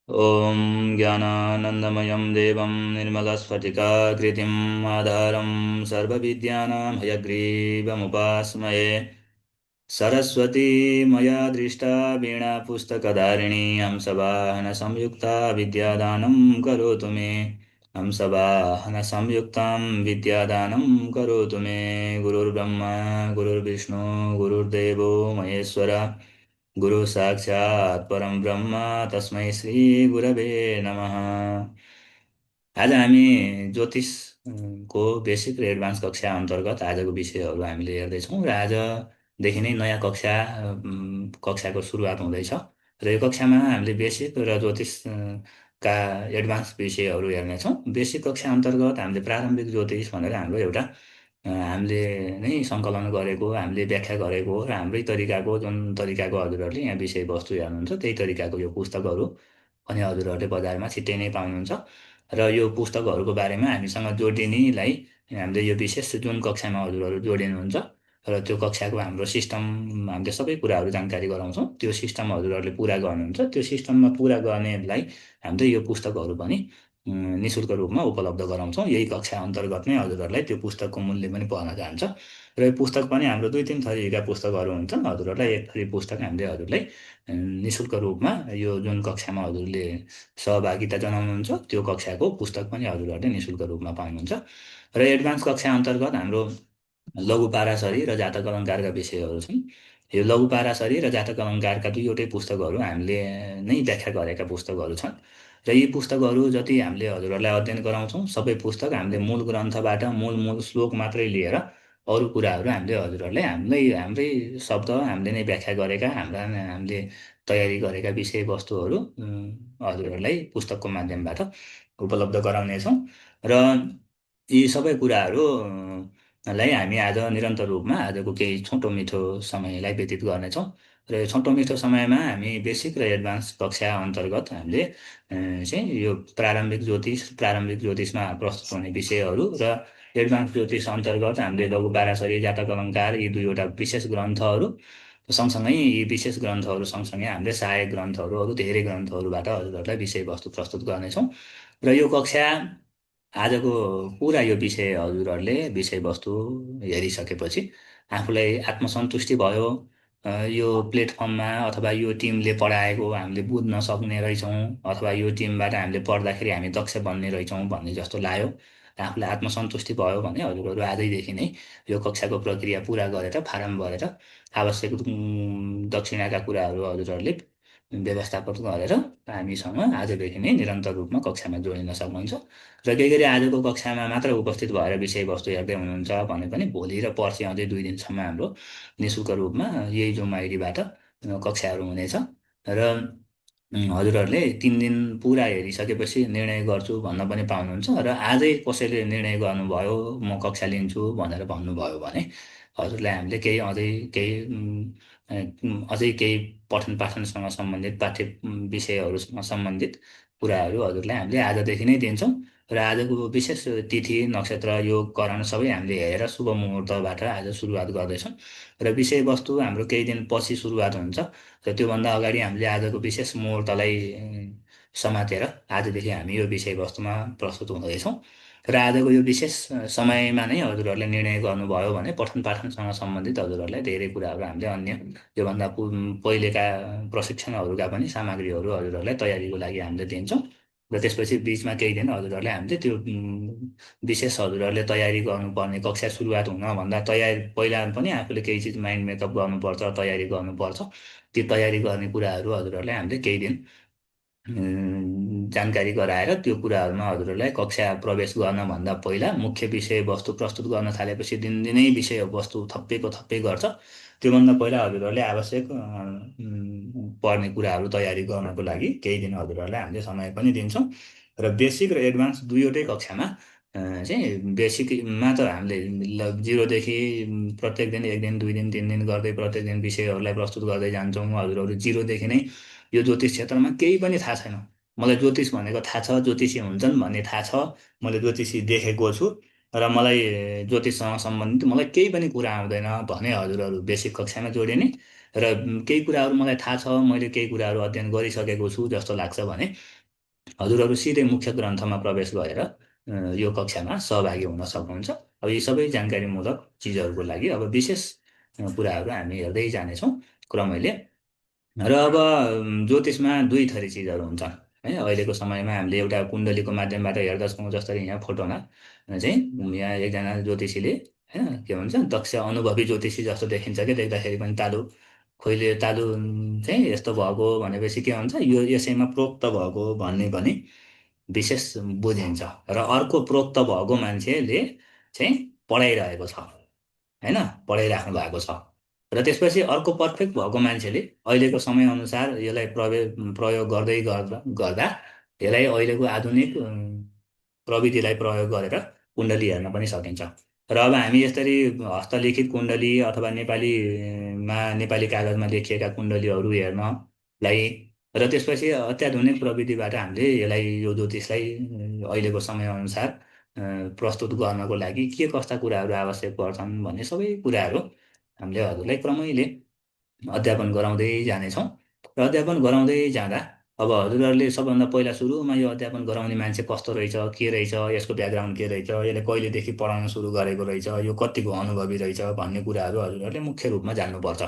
ॐ ज्ञानानन्दमयं देवं निर्मलस्फटिकाकृतिम् आधारं सर्वविद्यानां हयग्रीवमुपास्महे। सरस्वती मया दृष्टा वीणा पुस्तकधारिणी हंसवाहनसंयुक्ता विद्यादानं करोतु मे। हंसवाहनसंयुक्तां विद्यादानं करोतु मे। गुरुर्ब्रह्मा गुरुर्विष्णु गुरुर्देवो महेश्वर गुरु साक्षात् परम ब्रह्म तस्मै श्री गुरवे नमः। आज हामी ज्योतिषको बेसिक र एडभान्स कक्षा अन्तर्गत आजको विषयहरू हामीले हेर्दैछौँ र आजदेखि नै नयाँ कक्षाको सुरुवात हुँदैछ र यो कक्षामा हामीले बेसिक र का एडभान्स विषयहरू हेर्नेछौँ। बेसिक कक्षा अन्तर्गत हामीले प्रारम्भिक ज्योतिष भनेर हाम्रो एउटा हामीले नै सङ्कलन गरेको, हामीले व्याख्या गरेको र हाम्रै तरिकाको जुन तरिकाको हजुरहरूले यहाँ विषयवस्तु हेर्नुहुन्छ त्यही तरिकाको यो पुस्तकहरू पनि हजुरहरूले बजारमा छिट्टै नै पाउनुहुन्छ। र यो पुस्तकहरूको बारेमा हामीसँग जोडिनेलाई हामीले यो विशेष जुन कक्षामा हजुरहरू जोडिनुहुन्छ र त्यो कक्षाको हाम्रो सिस्टम हामीले सबै कुराहरू जानकारी गराउँछौँ। त्यो सिस्टम हजुरहरूले पुरा गर्नुहुन्छ, त्यो सिस्टममा पुरा गर्नेलाई हामीले यो पुस्तकहरू पनि निःशुल्क रूपमा उपलब्ध गराउँछौँ। यही कक्षा अन्तर्गत नै हजुरहरूलाई त्यो पुस्तकको मूल्य पनि पर्न जान्छ। र यो पुस्तक पनि हाम्रो दुई तिन थरीका पुस्तकहरू हुन्छन्। हजुरहरूलाई एक थरी पुस्तक हामीले हजुरलाई निःशुल्क रूपमा यो जुन कक्षामा हजुरले सहभागिता जनाउनुहुन्छ त्यो कक्षाको पुस्तक पनि हजुरहरूले निःशुल्क रूपमा पाउनुहुन्छ। र एडभान्स कक्षा अन्तर्गत हाम्रो लघु पाराशरी र जातक अलङ्कारका विषयहरू छन्। यो लघु पाराशरी र जातक अलङ्कारका दुईवटै पुस्तकहरू हामीले नै व्याख्या गरेका पुस्तकहरू छन्। र यी पुस्तकहरू जति हामीले हजुरहरूलाई अध्ययन गराउँछौँ सबै पुस्तक हामीले मूल ग्रन्थबाट मूल मूल श्लोक मात्रै लिएर अरू कुराहरू हामीले हजुरहरूलाई हाम्रै शब्द हामीले नै व्याख्या गरेका हामीले तयारी गरेका विषयवस्तुहरू हजुरहरूलाई पुस्तकको माध्यमबाट उपलब्ध गराउनेछौँ। र यी सबै कुराहरू लाई हामी आज निरन्तर रूपमा आजको केही छोटो मिठो समयलाई व्यतीत गर्नेछौँ। र यो छोटो मिठो समयमा हामी बेसिक र एडभान्स कक्षा अन्तर्गत हामीले चाहिँ यो प्रारम्भिक ज्योतिषमा प्रस्तुत हुने विषयहरू र एडभान्स ज्योतिष अन्तर्गत हामीले लघु पाराशरी जातक अलङ्कार यी दुईवटा विशेष ग्रन्थहरू सँगसँगै यी विशेष ग्रन्थहरू सँगसँगै हामीले सहायक ग्रन्थहरू अरू धेरै ग्रन्थहरूबाट हजुरहरूलाई विषयवस्तु प्रस्तुत गर्नेछौँ। र यो कक्षा आजको पुरा यो विषय हजुरहरूले विषयवस्तु हेरिसकेपछि आफूलाई आत्मसन्तुष्टि भयो, यो प्लेटफर्ममा अथवा यो टिमले पढाएको हामीले बुझ्न सक्ने रहेछौँ अथवा यो टिमबाट हामीले पढ्दाखेरि हामी दक्ष बन्ने रहेछौँ भन्ने जस्तो लाग्यो र आफूलाई आत्मसन्तुष्टि भयो भने हजुरहरू आजैदेखि नै यो कक्षाको प्रक्रिया पुरा गरेर फारम भरेर आवश्यक दक्षिणाका कुराहरू हजुरहरूले व्यवस्थापन गरेर हामीसँग आजदेखि नै निरन्तर रूपमा कक्षामा जोडिन सक्नुहुन्छ। र केही गरी आजको कक्षामा मात्र उपस्थित भएर विषयवस्तु हेर्दै हुनुहुन्छ भने पनि भोलि र पर्सि अझै 2 दिनसम्म हाम्रो निःशुल्क रूपमा यही जुम आइडीबाट कक्षाहरू हुनेछ। र हजुरहरूले 3 दिन पुरा हेरिसकेपछि निर्णय गर्छु भन्न पनि पाउनुहुन्छ। र आजै कसैले निर्णय गर्नुभयो म कक्षा लिन्छु भनेर भन्नुभयो भने हजुरलाई हामीले अझै केही पठन पाठनसँग सम्बन्धित पाठ्य विषयहरूसँग सम्बन्धित कुराहरू हजुरलाई हामीले आजदेखि नै दिन्छौँ। र आजको विशेष तिथि नक्षत्र योग करण सबै हामीले हेरेर शुभ मुहुर्तबाट आज सुरुवात गर्दैछौँ। र विषयवस्तु हाम्रो केही दिन पछि सुरुवात हुन्छ र त्योभन्दा अगाडि हामीले आजको विशेष मुहुर्तलाई समातेर आजदेखि हामी यो विषयवस्तुमा प्रस्तुत हुँदैछौँ। र आजको यो विशेष समयमा नै हजुरहरूले निर्णय गर्नुभयो भने पठन पाठनसँग सम्बन्धित हजुरहरूलाई धेरै कुराहरू हामीले अन्य योभन्दा पहिलेका प्रशिक्षणहरूका पनि सामग्रीहरू हजुरहरूलाई तयारीको लागि हामीले दिन्छौँ। र त्यसपछि बिचमा केही दिन हजुरहरूले हामीले त्यो विशेष हजुरहरूले तयारी गर्नुपर्ने कक्षा सुरुवात हुनभन्दा पहिला पनि आफूले केही चिज माइन्ड मेकअप गर्नुपर्छ, तयारी गर्नुपर्छ। ती तयारी गर्ने कुराहरू हजुरहरूलाई हामीले केही दिन जानकारी गराएर त्यो कुराहरूमा हजुरहरूलाई कक्षा प्रवेश गर्नभन्दा पहिला मुख्य विषयवस्तु प्रस्तुत गर्न थालेपछि दिनदिनै विषयवस्तु थप्पै गर्छ। त्योभन्दा पहिला हजुरहरूले आवश्यक पर्ने कुराहरू तयारी गर्नको लागि केही दिन हजुरहरूलाई हामीले समय पनि दिन्छौँ। र बेसिक र एडभान्स दुईवटै कक्षामा चाहिँ बेसिकमा त हामीले 0देखि प्रत्येक दिन 1 दिन 2 दिन 3 दिन गर्दै प्रत्येक दिन विषयहरूलाई प्रस्तुत गर्दै जान्छौँ। हजुरहरू 0देखि नै यो ज्योतिष क्षेत्रमा केही पनि थाहा छैन, मलाई ज्योतिष भनेको थाहा छ, ज्योतिषी हुन्छन् भन्ने थाहा छ, मैले ज्योतिषी देखेको छु र मलाई ज्योतिषसँग सम्बन्धित मलाई केही पनि कुरा आउँदैन भने हजुरहरू बेसिक कक्षामा जोडिने र केही कुराहरू मलाई थाहा छ, मैले केही कुराहरू अध्ययन गरिसकेको छु जस्तो लाग्छ भने हजुरहरू सिधै मुख्य ग्रन्थमा प्रवेश गरेर यो कक्षामा सहभागी हुन सक्नुहुन्छ। अब यी सबै जानकारीमूलक चिजहरूको लागि अब विशेष कुराहरू हामी हेर्दै जानेछौँ क्रमैले। र अब ज्योतिषमा दुई थरी चिजहरू हुन्छन् है। अहिलेको समयमा हामीले एउटा कुण्डलीको माध्यमबाट हेर्दछौँ, जसरी यहाँ फोटोमा चाहिँ यहाँ एकजना ज्योतिषीले होइन के भन्छ दक्ष अनुभवी ज्योतिषी जस्तो देखिन्छ कि देख्दाखेरि पनि तालु खोइले तालु चाहिँ यस्तो भएको भनेपछि के भन्छ यो यसैमा प्रोक्त भएको भन्ने पनि विशेष बुझिन्छ। र अर्को प्रोक्त भएको मान्छेले चाहिँ पढाइरहेको छ होइन, पढाइराख्नु भएको छ। र त्यसपछि अर्को पर्फेक्ट भएको मान्छेले अहिलेको समयअनुसार यसलाई प्रयोग गर्दै गर्दा गर्दा यसलाई अहिलेको आधुनिक प्रविधिलाई प्रयोग गरेर कुण्डली हेर्न पनि सकिन्छ। र अब हामी यसरी हस्तलिखित कुण्डली अथवा नेपाली कागजमा लेखिएका कुण्डलीहरू हेर्नलाई र त्यसपछि अत्याधुनिक प्रविधिबाट हामीले यसलाई यो ज्योतिषलाई अहिलेको समयअनुसार प्रस्तुत गर्नको लागि के कस्ता कुराहरू आवश्यक पर्छन् भन्ने सबै कुराहरू हामीले हजुरलाई क्रमैले अध्यापन गराउँदै जानेछौँ। र अध्यापन गराउँदै जाँदा अब हजुरहरूले सबभन्दा पहिला सुरुमा यो अध्यापन गराउने मान्छे कस्तो रहेछ, के रहेछ, यसको ब्याकग्राउन्ड के रहेछ, यसले कहिलेदेखि पढाउन सुरु गरेको रहेछ, यो कतिको अनुभवी रहेछ भन्ने कुराहरू हजुरहरूले मुख्य रूपमा जान्नुपर्छ।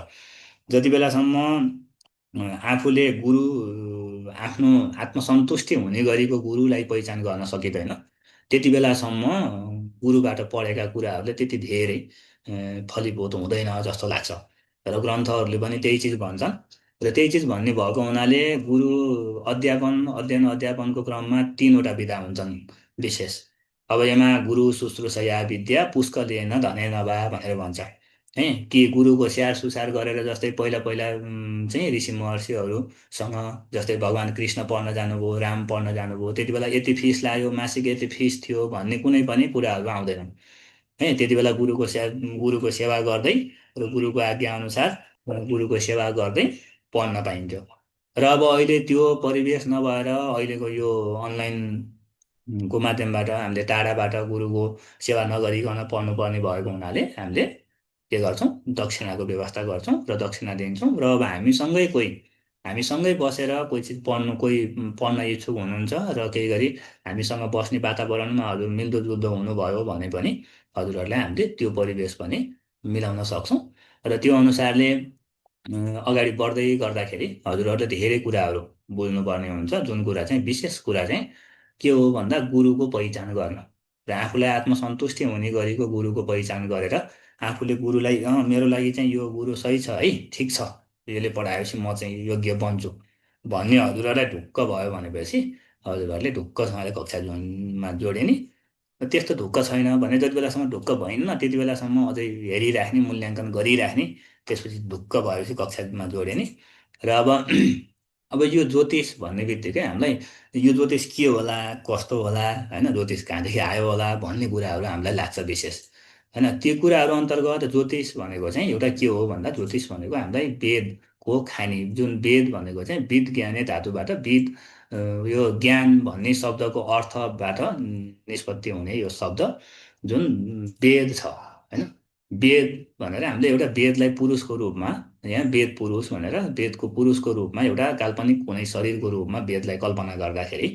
जति बेलासम्म आफूले गुरु आफ्नो आत्मसन्तुष्टि हुने गरीको गुरुलाई पहिचान गर्न सकिँदैन त्यति बेलासम्म गुरुबाट पढेका कुराहरूले त्यति धेरै फलीभूत हुँदैन जस्तो लाग्छ। र ग्रन्थहरूले पनि त्यही चिज भन्छन्। र त्यही चिज भन्ने भएको हुनाले गुरु अध्ययनको क्रममा तीनवटा विधा हुन्छन् विशेष। अब यसमा गुरु शुश्रूषया विद्या पुष्कलेन धनेन वा भनेर भन्छ है। कि गुरुको स्याहार सुसार गरेर जस्तै पहिला पहिला चाहिँ ऋषि महर्षिहरूसँग जस्तै भगवान् कृष्ण पढ्न जानुभयो, राम पढ्न जानुभयो, त्यति बेला यति फिस लाग्यो, मासिक यति फिस थियो भन्ने कुनै पनि कुराहरू आउँदैनन् है। त्यति बेला गुरुको सेवा गर्दै र गुरुको आज्ञा अनुसार गुरुको सेवा गर्दै पढ्न पाइन्थ्यो। र अब अहिले त्यो परिवेश नभएर अहिलेको यो अनलाइन को माध्यमबाट हामीले टाढाबाट गुरुको सेवा नगरिकन पढ्नुपर्ने भएको हुनाले हामीले के गर्छौँ दक्षिणाको व्यवस्था गर्छौँ र दक्षिणा दिन्छौँ। र अब हामीसँगै बसेर कोही चिज कोही पढ्न इच्छुक हुनुहुन्छ र केही गरी हामीसँग बस्ने वातावरणमा हजुर मिल्दोजुल्दो हुनुभयो भने पनि हजुरहरूलाई हामीले त्यो परिवेश पनि मिलाउन सक्छौँ। र त्यो अनुसारले अगाडि बढ्दै गर्दाखेरि हजुरहरूले धेरै कुराहरू बुझ्नुपर्ने हुन्छ। जुन कुरा चाहिँ विशेष कुरा चाहिँ के हो भन्दा गुरुको पहिचान गर्न र आफूलाई आत्मसन्तुष्टि हुने गरेको गुरुको पहिचान गरेर आफूले गुरुलाई मेरो लागि चाहिँ यो गुरु सही छ है, ठिक छ, यसले पढाएपछि म चाहिँ योग्य बन्छु भन्ने हजुरहरूलाई ढुक्क भयो भनेपछि हजुरहरूले ढुक्कसँगले कक्षा मा जोडिने। त्यस्तो ढुक्क छैन भने जति बेलासम्म ढुक्क भइन्न त्यति बेलासम्म अझै हेरिराख्ने, मूल्याङ्कन गरिराख्ने, त्यसपछि ढुक्क भएपछि कक्षामा जोडिने। र अब अब यो ज्योतिष भन्ने बित्तिकै हामीलाई यो ज्योतिष के होला, कस्तो होला होइन, ज्योतिष कहाँदेखि आयो होला भन्ने कुराहरू हामीलाई लाग्छ विशेष होइन। त्यो कुराहरू अन्तर्गत ज्योतिष भनेको चाहिँ एउटा के हो भन्दा ज्योतिष भनेको हामीलाई वेदको खानी, जुन वेद भनेको चाहिँ विद ज्ञाने धातुबाट विद यो ज्ञान भन्ने शब्दको अर्थबाट निष्पत्ति हुने यो शब्द जुन वेद छ होइन। वेद भनेर हामीले एउटा वेदलाई पुरुषको रूपमा यहाँ वेद पुरुष भनेर वेदको पुरुषको रूपमा एउटा काल्पनिक कुनै शरीरको रूपमा वेदलाई कल्पना गर्दाखेरि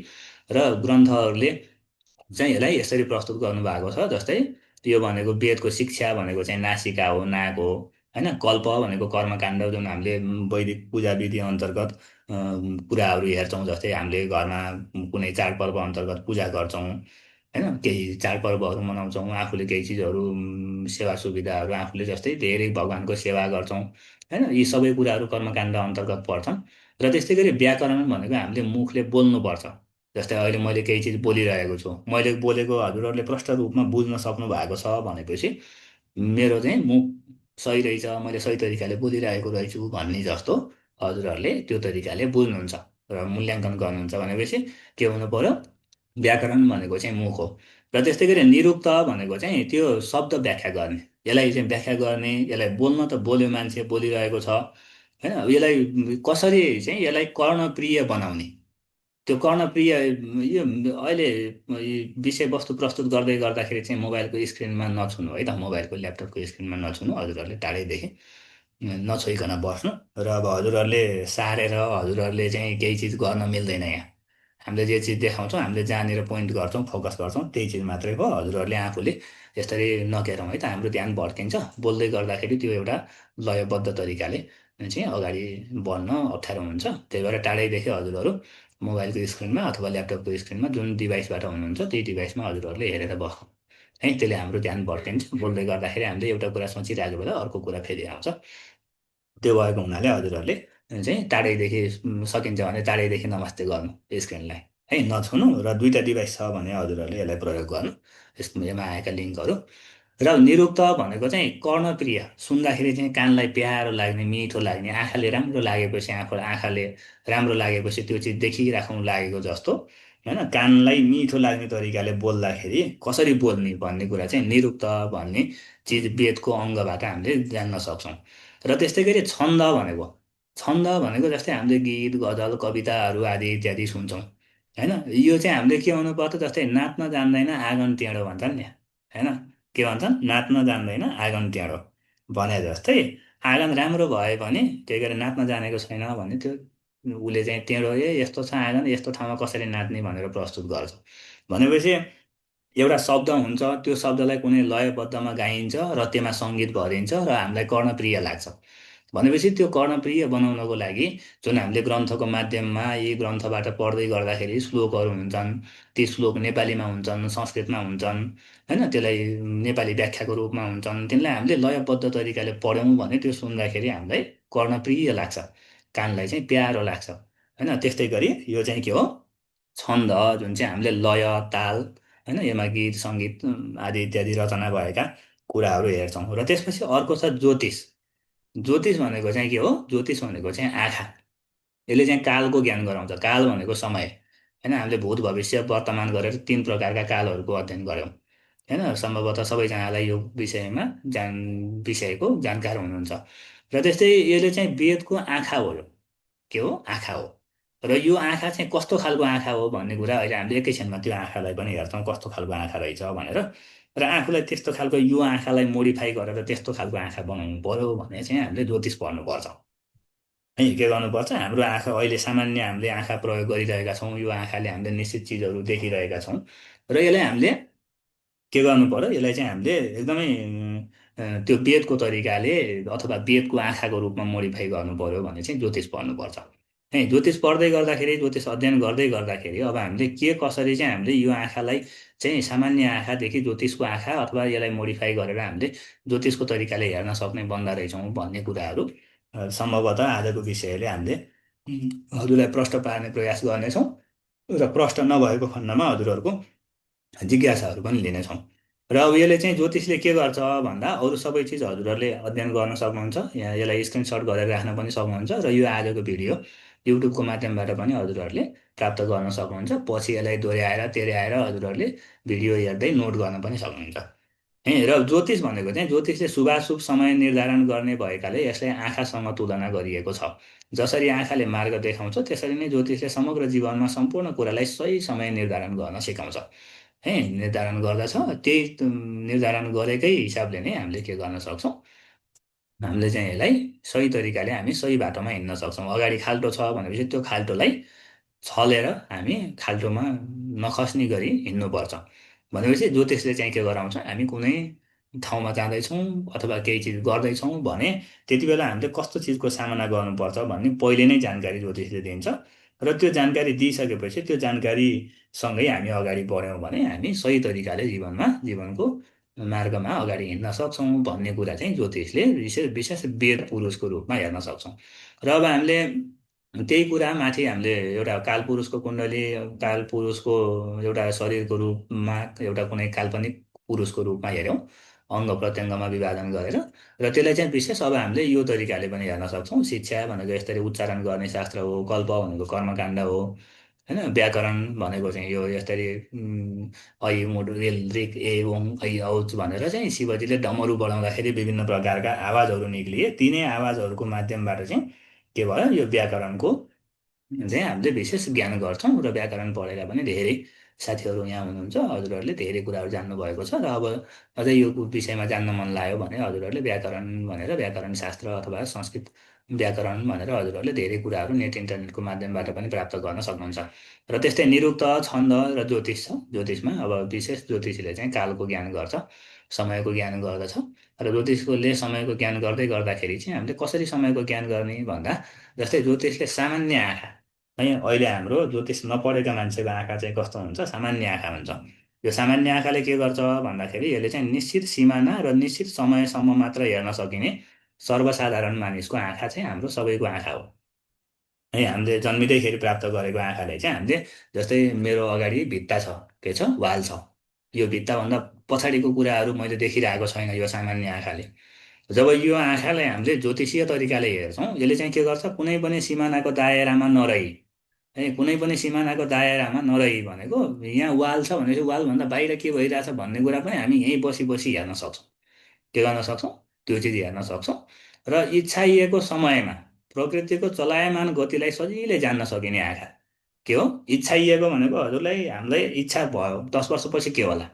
र ग्रन्थहरूले चाहिँ यसलाई यसरी प्रस्तुत गर्नुभएको छ। जस्तै यो भनेको वेदको शिक्षा भनेको चाहिँ नासिका हो, नाग हो होइन। कल्प भनेको कर्मकाण्ड जुन हामीले वैदिक पूजा विधि अन्तर्गत कुराहरू हेर्छौँ। जस्तै हामीले घरमा कुनै चाडपर्व अन्तर्गत पूजा गर्छौँ होइन, केही चाडपर्वहरू मनाउँछौँ, आफूले केही चिजहरू सेवा सुविधाहरू आफूले जस्तै धेरै भगवान्को सेवा गर्छौँ होइन। यी सबै कुराहरू कर्मकाण्ड अन्तर्गत पर्छन्। र त्यस्तै गरी व्याकरण भनेको हामीले मुखले बोल्नुपर्छ। जस्तै अहिले मैले केही चिज बोलिरहेको छु, मैले बोलेको हजुरहरूले प्रष्ट रूपमा बुझ्न सक्नु भएको छ भनेपछि मेरो चाहिँ मुख सही रहेछ, मैले सही तरिकाले बोलिरहेको रहेछु भन्ने जस्तो हजुरहरूले त्यो तरिकाले बुझ्नुहुन्छ र मूल्याङ्कन गर्नुहुन्छ भनेपछि के हुनु पर्यो, व्याकरण भनेको चाहिँ मुख हो। र त्यस्तै गरी निरुक्त भनेको चाहिँ त्यो शब्द व्याख्या गर्ने, यसलाई चाहिँ व्याख्या गर्ने, यसलाई बोल्न त बोल्यो मान्छे बोलिरहेको छ होइन। अब यसलाई कसरी चाहिँ यसलाई कर्णप्रिय बनाउने, त्यो कर्णप्रिय यो अहिले विषयवस्तु प्रस्तुत गर्दै गर्दाखेरि चाहिँ मोबाइलको स्क्रिनमा नछुनु है त, मोबाइलको ल्यापटपको स्क्रिनमा नछुनु, हजुरहरूले टाढैदेखि नछोइकन बस्नु। र अब हजुरहरूले सारेर हजुरहरूले चाहिँ केही चिज गर्न मिल्दैन यहाँ हामीले जे चिज देखाउँछौँ, हामीले जहाँनिर पोइन्ट गर्छौँ, फोकस गर्छौँ, त्यही चिज मात्रै हो। हजुरहरूले आफूले यसरी नकेरौँ है त, हाम्रो ध्यान भड्किन्छ। बोल्दै गर्दाखेरि त्यो एउटा लयबद्ध तरिकाले चाहिँ अगाडि बढ्न अप्ठ्यारो हुन्छ। त्यही भएर टाढैदेखि हजुरहरू मोबाइलको स्क्रिनमा अथवा ल्यापटपको स्क्रिनमा जुन डिभाइसबाट हुनुहुन्छ त्यही डिभाइसमा हजुरहरूले हेरेर बस्नु है। त्यसले हाम्रो ध्यान भड्किन्छ। बोल्दै गर्दाखेरि हामीले एउटा कुरा सोचिरहेको बेला अर्को कुरा फेरि आउँछ। त्यो भएको हुनाले हजुरहरूले चाहिँ टाढैदेखि सकिन्छ भने टाढैदेखि नमस्ते गर्नु स्क्रिनलाई है, नछुनु। र दुईवटा डिभाइस छ भने हजुरहरूले यसलाई प्रयोग गर्नु, यसमा आएका लिङ्कहरू। र निरुक्त भनेको चाहिँ कर्णप्रिय, सुन्दाखेरि चाहिँ कानलाई प्यारो लाग्ने, मिठो लाग्ने, आँखाले राम्रो लागेपछि, आँखाले राम्रो लागेपछि त्यो चिज देखिराखौँ लागेको जस्तो होइन, कानलाई मिठो लाग्ने तरिकाले बोल्दाखेरि कसरी बोल्ने भन्ने कुरा चाहिँ निरुक्त भन्ने चिज वेदको अङ्गबाट हामीले जान्न सक्छौँ। र त्यस्तै गरी छन्द भनेको जस्तै हामीले गीत गजल कविताहरू आदि इत्यादि सुन्छौँ होइन। यो चाहिँ हामीले के हुनुपर्छ, जस्तै नाच्न जान्दैन आँगन टेढो भन्छन् नि होइन। के भन्छन्, नाच्न जान्दैन आँगन टेढो भने जस्तै आँगन राम्रो भए पनि त्यही गरेर नाच्न जानेको छैन भने त्यो उसले चाहिँ टेढो, यस्तो छ आँगन, यस्तो ठाउँमा कसरी नाच्ने भनेर प्रस्तुत गर्छ। भनेपछि एउटा शब्द हुन्छ, त्यो शब्दलाई कुनै लयबद्धमा गाइन्छ र त्यसमा सङ्गीत भरिन्छ र हामीलाई कर्णप्रिय लाग्छ। भनेपछि त्यो कर्णप्रिय बनाउनको लागि जुन हामीले ग्रन्थको माध्यममा यी ग्रन्थबाट पढ्दै गर्दाखेरि श्लोकहरू हुन्छन्, ती श्लोक नेपालीमा हुन्छन्, संस्कृतमा हुन्छन् होइन, त्यसलाई नेपाली व्याख्याको रूपमा हुन्छन्, तिनलाई हामीले लयबद्ध तरिकाले पढ्यौँ भने त्यो सुन्दाखेरि हामीलाई कर्णप्रिय लाग्छ, कानलाई चाहिँ प्यारो लाग्छ होइन। त्यस्तै गरी यो चाहिँ के हो, छन्द जुन चाहिँ हामीले लय ताल होइन, यसमा गीत सङ्गीत आदि इत्यादि रचना भएका कुराहरू हेर्छौँ। र त्यसपछि अर्को छ ज्योतिष। ज्योतिष भनेको चाहिँ के हो, ज्योतिष भनेको चाहिँ आँखा। यसले चाहिँ कालको ज्ञान गराउँछ। काल भनेको समय होइन। हामीले भूत भविष्य वर्तमान गरेर तीन प्रकारका कालहरूको अध्ययन गऱ्यौँ होइन। सम्भवतः सबैजनालाई यो विषयको जानकार हुनुहुन्छ। र त्यस्तै यसले चाहिँ वेदको आँखा हो। यो के हो, आँखा हो। र यो आँखा चाहिँ कस्तो खालको आँखा हो भन्ने कुरा अहिले हामीले एकैछिनमा त्यो आँखालाई पनि हेर्छौँ कस्तो खालको आँखा रहेछ भनेर। र आफूलाई त्यस्तो खालको यो आँखालाई मोडिफाई गरेर त्यस्तो खालको आँखा बनाउनु पर्यो भने चाहिँ हामीले ज्योतिष पढ्नुपर्छ है। के गर्नुपर्छ, हाम्रो आँखा अहिले सामान्य हामीले आँखा प्रयोग गरिरहेका छौँ, यो आँखाले हामीले निश्चित चिजहरू देखिरहेका छौँ र यसलाई हामीले के गर्नु पर्यो, यसलाई चाहिँ हामीले एकदमै त्यो वेदको तरिकाले अथवा वेदको आँखाको रूपमा मोडिफाई गर्नु पर्यो भने चाहिँ ज्योतिष पढ्नुपर्छ है। ज्योतिष पढ्दै गर्दाखेरि, ज्योतिष अध्ययन गर्दै गर्दाखेरि अब हामीले के कसरी चाहिँ हामीले यो आँखालाई चाहिँ सामान्य आँखादेखि ज्योतिषको आँखा अथवा यसलाई मोडिफाई गरेर हामीले ज्योतिषको तरिकाले हेर्न सक्ने बन्दा रहेछौँ भन्ने कुराहरू सम्भवतः आजको विषयले हामीले हजुरलाई प्रश्न पार्ने प्रयास गर्नेछौँ र प्रश्न नभएको खण्डमा हजुरहरूको जिज्ञासाहरू पनि लिनेछौँ। र अब यसले चाहिँ ज्योतिषले के गर्छ भन्दा अरू सबै चिज हजुरहरूले अध्ययन गर्न सक्नुहुन्छ, यहाँ यसलाई स्क्रिनसट गरेर राख्न पनि सक्नुहुन्छ र यो आजको भिडियो युट्युबको माध्यमबाट पनि हजुरहरूले प्राप्त गर्न सक्नुहुन्छ। पछि यसलाई दोहोऱ्याएर तेह्रयाएर हजुरहरूले भिडियो हेर्दै नोट गर्न पनि सक्नुहुन्छ है। र ज्योतिष भनेको चाहिँ ज्योतिषले शुभाशुभ समय निर्धारण गर्ने भएकाले यसलाई आँखासँग तुलना गरिएको छ। जसरी आँखाले मार्ग देखाउँछ त्यसरी नै ज्योतिषले समग्र जीवनमा सम्पूर्ण कुरालाई सही समय निर्धारण गर्न सिकाउँछ है। निर्धारण गर्दछ, त्यही निर्धारण गरेकै हिसाबले नै हामीले के गर्न सक्छौँ, हामीले चाहिँ यसलाई सही तरिकाले हामी सही बाटोमा हिँड्न सक्छौँ। अगाडि खाल्टो छ भनेपछि त्यो खाल्टोलाई छलेर हामी खाल्टोमा नखस्ने गरी हिँड्नुपर्छ। भनेपछि ज्योतिषले चाहिँ के गराउँछ, हामी कुनै ठाउँमा जाँदैछौँ अथवा केही चिज गर्दैछौँ भने त्यति बेला हामीले कस्तो चिजको सामना गर्नुपर्छ भन्ने पहिले नै जानकारी ज्योतिषले दिन्छ। र त्यो जानकारी दिइसकेपछि त्यो जानकारीसँगै हामी अगाडि बढ्यौँ भने हामी सही तरिकाले जीवनको मार्गमा अगाडि हिँड्न सक्छौँ भन्ने कुरा चाहिँ ज्योतिषले विशेष विशेष वेद पुरुषको रूपमा हेर्न सक्छौँ। र अब हामीले त्यही कुरा माथि हामीले एउटा कालपुरुषको कुण्डली, कालपुरुषको एउटा शरीरको रूपमा एउटा कुनै काल्पनिक पुरुषको रूपमा हेऱ्यौँ अङ्ग प्रत्यङ्गमा विभाजन गरेर। र त्यसलाई चाहिँ विशेष अब हामीले यो तरिकाले पनि हेर्न सक्छौँ। शिक्षा भनेको यसरी उच्चारण गर्ने शास्त्र हो, कल्प भनेको कर्मकाण्ड हो होइन। व्याकरण भनेको चाहिँ यो यसरी ऐ मुड रेल रिक ए ओङ ऐ औच भनेर चाहिँ शिवजीले डमरू बढाउँदाखेरि विभिन्न प्रकारका आवाजहरू निक्लिए, तिनै आवाजहरूको माध्यमबाट चाहिँ के भयो, यो व्याकरणको चाहिँ हामीले विशेष ज्ञान गर्छौँ। र व्याकरण पढेर पनि धेरै साथीहरू यहाँ हुनुहुन्छ, हजुरहरूले धेरै कुराहरू जान्नुभएको छ। र अब अझै यो विषयमा जान्न मन लाग्यो भने हजुरहरूले व्याकरण भनेर व्याकरण शास्त्र अथवा संस्कृत व्याकरण भनेर हजुरहरूले धेरै कुराहरू नेट इन्टरनेटको माध्यमबाट पनि प्राप्त गर्न सक्नुहुन्छ। र त्यस्तै निरुक्त, छन्द र ज्योतिष छ। ज्योतिषमा अब विशेष ज्योतिषीले चाहिँ कालको ज्ञान गर्छ, समयको ज्ञान गर्दछ। र ज्योतिषकोले समयको ज्ञान गर्दै गर्दाखेरि चाहिँ हामीले कसरी समयको ज्ञान गर्ने भन्दा, जस्तै ज्योतिषले सामान्य आँखा, है अहिले हाम्रो ज्योतिष नपढेका मान्छेको आँखा चाहिँ कस्तो हुन्छ, सामान्य आँखा हुन्छ। यो सामान्य आँखाले के गर्छ भन्दाखेरि यसले चाहिँ निश्चित सिमाना र निश्चित समयसम्म मात्र हेर्न सकिने सर्वसाधारण मानिसको आँखा चाहिँ हाम्रो सबैको आँखा हो। है हामीले जन्मिँदैखेरि प्राप्त गरेको आँखाले चाहिँ हामीले, जस्तै मेरो अगाडि भित्ता छ, के छ, वाल छ। यो भित्ताभन्दा पछाडिको कुराहरू मैले देखिरहेको छैन यो सामान्य आँखाले। जब यो आँखालाई हामीले ज्योतिषीय तरिकाले हेर्छौँ, यसले चाहिँ के गर्छ, कुनै पनि सिमानाको दायरामा नरही, है कुनै पनि सिमानाको दायरामा नरही भनेको, यहाँ वाल छ भनेपछि वालभन्दा बाहिर के भइरहेछ भन्ने कुरा पनि हामी यहीँ बसी बसी हेर्न सक्छौँ। के गर्न सक्छौँ, त्यो चिज हेर्न सक्छौँ। र इच्छाइएको समयमा प्रकृतिको चलायमान गतिलाई सजिलै जान्न सकिने आँखा के हो, इच्छाइएको भनेको हजुरलाई, हामीलाई इच्छा भयो 10 वर्षपछि के होला,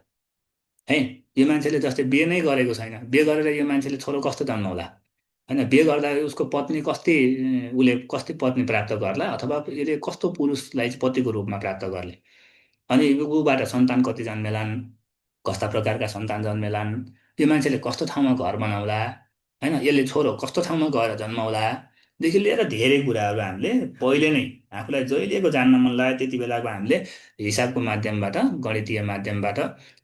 है यो मान्छेले जस्तै बिहे नै गरेको छैन, बिहे गरेर यो मान्छेले छोरो कस्तो जन्माउला, होइन बिहे गर्दा उसको पत्नी कति, उसले कति पत्नी प्राप्त गर्ला, अथवा यसले कस्तो पुरुषलाई चाहिँ पतिको रूपमा प्राप्त गर्ले, अनि ऊबाट सन्तान कति जन्मेलान्, कस्ता प्रकारका सन्तान जन्मेलान्, यो मान्छेले कस्तो ठाउँमा घर बनाउला, होइन यसले छोरो कस्तो ठाउँमा गएर जन्माउलादेखि लिएर धेरै कुराहरू हामीले पहिले नै आफूलाई जहिलेको जान्न मन लाग्यो त्यति बेलाको हामीले हिसाबको माध्यमबाट, गणितीय माध्यमबाट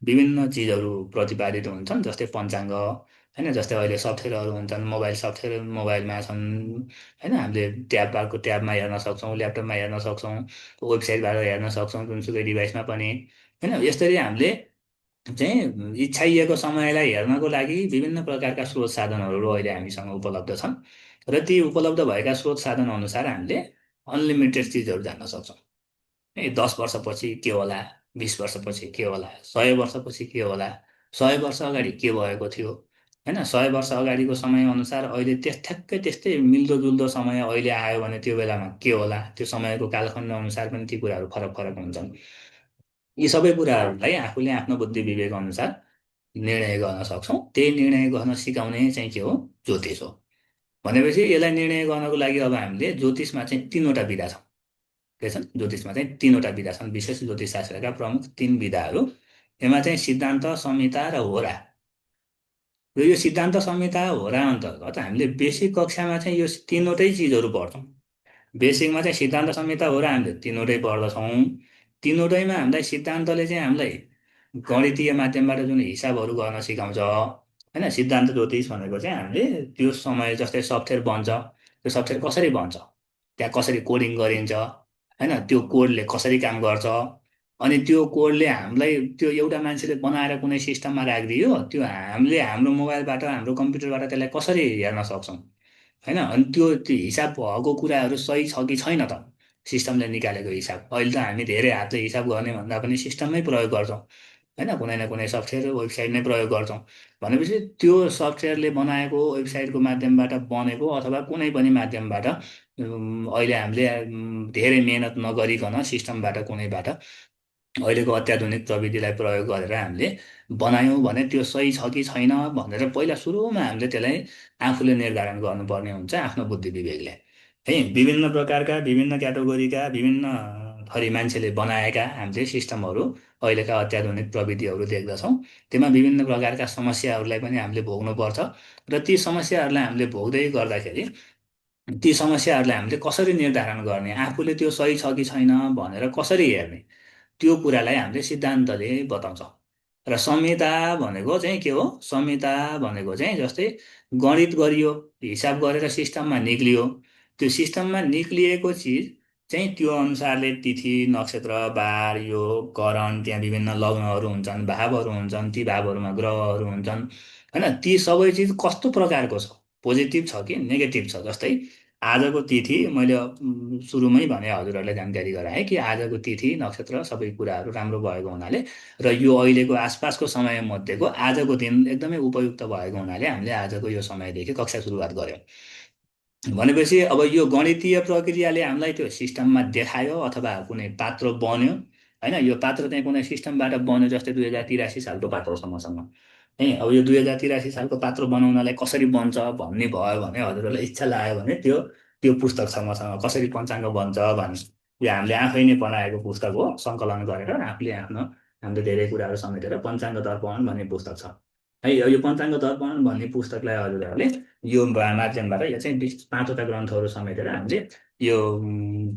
विभिन्न चिजहरू प्रतिपादित हुन्छन्। जस्तै पञ्चाङ्ग, होइन जस्तै अहिले सफ्टवेयरहरू हुन्छन्, मोबाइल सफ्टवेयर मोबाइलमा छन्, होइन हामीले ट्याबमा हेर्न सक्छौँ, ल्यापटपमा हेर्न सक्छौँ, वेबसाइटबाट हेर्न सक्छौँ, जुनसुकै डिभाइसमा पनि, होइन यसरी हामीले चाहिँ इच्छाइएको समयलाई हेर्नको लागि विभिन्न प्रकारका स्रोत साधनहरू अहिले हामीसँग उपलब्ध छन्। र ती उपलब्ध भएका स्रोत साधन अनुसार हामीले अनलिमिटेड चिजहरू जान्न सक्छौँ। 10 वर्षपछि के होला, 20 वर्षपछि के होला, 100 वर्षपछि के होला, 100 वर्ष अगाडि के भएको थियो, होइन 100 वर्ष अगाडिको समय अनुसार अहिले ठ्याक्कै त्यस्तै मिल्दोजुल्दो समय अहिले आयो भने त्यो बेलामा के होला, त्यो समयको कालखण्ड अनुसार पनि ती कुराहरू फरक फरक हुन्छन्। यी सबै कुराहरूलाई आफूले आफ्नो बुद्धि विवेक अनुसार निर्णय गर्न सक्छौँ। त्यही निर्णय गर्न सिकाउने चाहिँ के हो, ज्योतिष हो। भनेपछि यसलाई निर्णय गर्नको लागि अब हामीले ज्योतिषमा चाहिँ 3वटा विधा छ, के छन्, ज्योतिषमा चाहिँ 3वटा विधा छन्, विशेष ज्योतिष शास्त्रका प्रमुख 3 विधाहरू। यसमा चाहिँ सिद्धान्त, संहिता र होरा। र यो सिद्धान्त, संहिता, होरा अन्तर्गत हामीले बेसिक कक्षामा चाहिँ यो 3वटै चिजहरू पढ्छौँ। बेसिकमा चाहिँ सिद्धान्त, संहिता, होरा हामीले 3वटै पढ्दछौँ। 3वटैमा हामीलाई सिद्धान्तले चाहिँ हामीलाई गणितीय माध्यमबाट जुन हिसाबहरू गर्न सिकाउँछ, होइन सिद्धान्त ज्योतिष भनेको चाहिँ हामीले त्यो समय, जस्तै सफ्टवेयर बन्छ, त्यो सफ्टवेयर कसरी बन्छ, त्यहाँ कसरी कोडिङ गरिन्छ, होइन त्यो कोडले कसरी काम गर्छ, अनि त्यो कोडले हामीलाई त्यो एउटा मान्छेले बनाएर कुनै सिस्टममा राखिदियो, त्यो हामीले हाम्रो मोबाइलबाट, हाम्रो कम्प्युटरबाट त्यसलाई कसरी हेर्न सक्छौँ, होइन अनि त्यो त्यो हिसाब भएको कुराहरू सही छ कि छैन त, सिस्टमले निकालेको हिसाब। अहिले त हामी धेरै हातले हिसाब गर्ने भन्दा पनि सिस्टममै प्रयोग गर्छौँ, होइन कुनै न कुनै सफ्टवेयर, वेबसाइट नै प्रयोग गर्छौँ। भनेपछि त्यो सफ्टवेयरले बनाएको, वेबसाइटको माध्यमबाट बनेको, अथवा कुनै पनि माध्यमबाट अहिले हामीले धेरै मेहनत नगरिकन सिस्टमबाट, कुनैबाट अहिलेको अत्याधुनिक प्रविधिलाई प्रयोग गरेर हामीले बनायौँ भने त्यो सही छ कि छैन भनेर पहिला सुरुमा हामीले त्यसलाई आफूले निर्धारण गर्नुपर्ने हुन्छ, आफ्नो बुद्धि विवेकले, है विभिन्न प्रकारका, विभिन्न क्याटेगोरीका, विभिन्न थरी मान्छेले बनाएका हामीले सिस्टमहरू, अहिलेका अत्याधुनिक प्रविधिहरू देख्दछौँ। त्यसमा विभिन्न प्रकारका समस्याहरूलाई पनि हामीले भोग्नुपर्छ। र ती समस्याहरूलाई हामीले भोग्दै गर्दाखेरि ती समस्याहरूलाई हामीले कसरी निर्धारण गर्ने, आफूले त्यो सही छ कि छैन भनेर कसरी हेर्ने, त्यो कुरालाई हामीले सिद्धान्तले बताउँछ। र संहिता भनेको चाहिँ के हो, संहिता भनेको चाहिँ जस्तै गणित गरियो, हिसाब गरेर सिस्टममा निक्लियो, त्यो सिस्टममा निक्लिएको चिज चाहिँ त्यो अनुसारले तिथि, नक्षत्र, बार, योग, करण, त्यहाँ विभिन्न लग्नहरू हुन्छन्, भावहरू हुन्छन्, ती भावहरूमा ग्रहहरू हुन्छन्, होइन ती सबै चिज कस्तो प्रकारको छ, पोजिटिभ छ कि नेगेटिभ छ। जस्तै आजको तिथि मैले सुरुमै भने, हजुरहरूलाई जानकारी गराएँ कि आजको तिथि, नक्षत्र सबै कुराहरू राम्रो भएको हुनाले र यो अहिलेको आसपासको समय मध्येको आजको दिन एकदमै उपयुक्त भएको हुनाले हामीले आजको यो समयदेखि कक्षा सुरुवात गऱ्यौँ। भनेपछि अब यो गणितीय प्रक्रियाले हामीलाई त्यो सिस्टममा देखायो, अथवा कुनै पात्र बन्यो, होइन यो पात्र चाहिँ कुनै सिस्टमबाट बन्यो, जस्तै 2083 सालको पात्र छ मसँग, है। अब यो 2083 सालको पात्रो बनाउनलाई कसरी बन्छ भन्ने भयो भने हजुरहरूलाई इच्छा लाग्यो भने त्यो पुस्तक छ मसँग, कसरी पञ्चाङ्ग बन्छ भन्ने। यो हामीले आफै नै बनाएको पुस्तक हो, सङ्कलन गरेर आफूले हामीले धेरै कुराहरू समेटेर पञ्चाङ्ग दर्पण भन्ने पुस्तक छ है। यो पञ्चाङ्ग दर्पण भन्ने पुस्तकलाई हजुरहरूले यो माध्यमबाट यो चाहिँ पाँचवटा ग्रन्थहरू समेटेर हामीले यो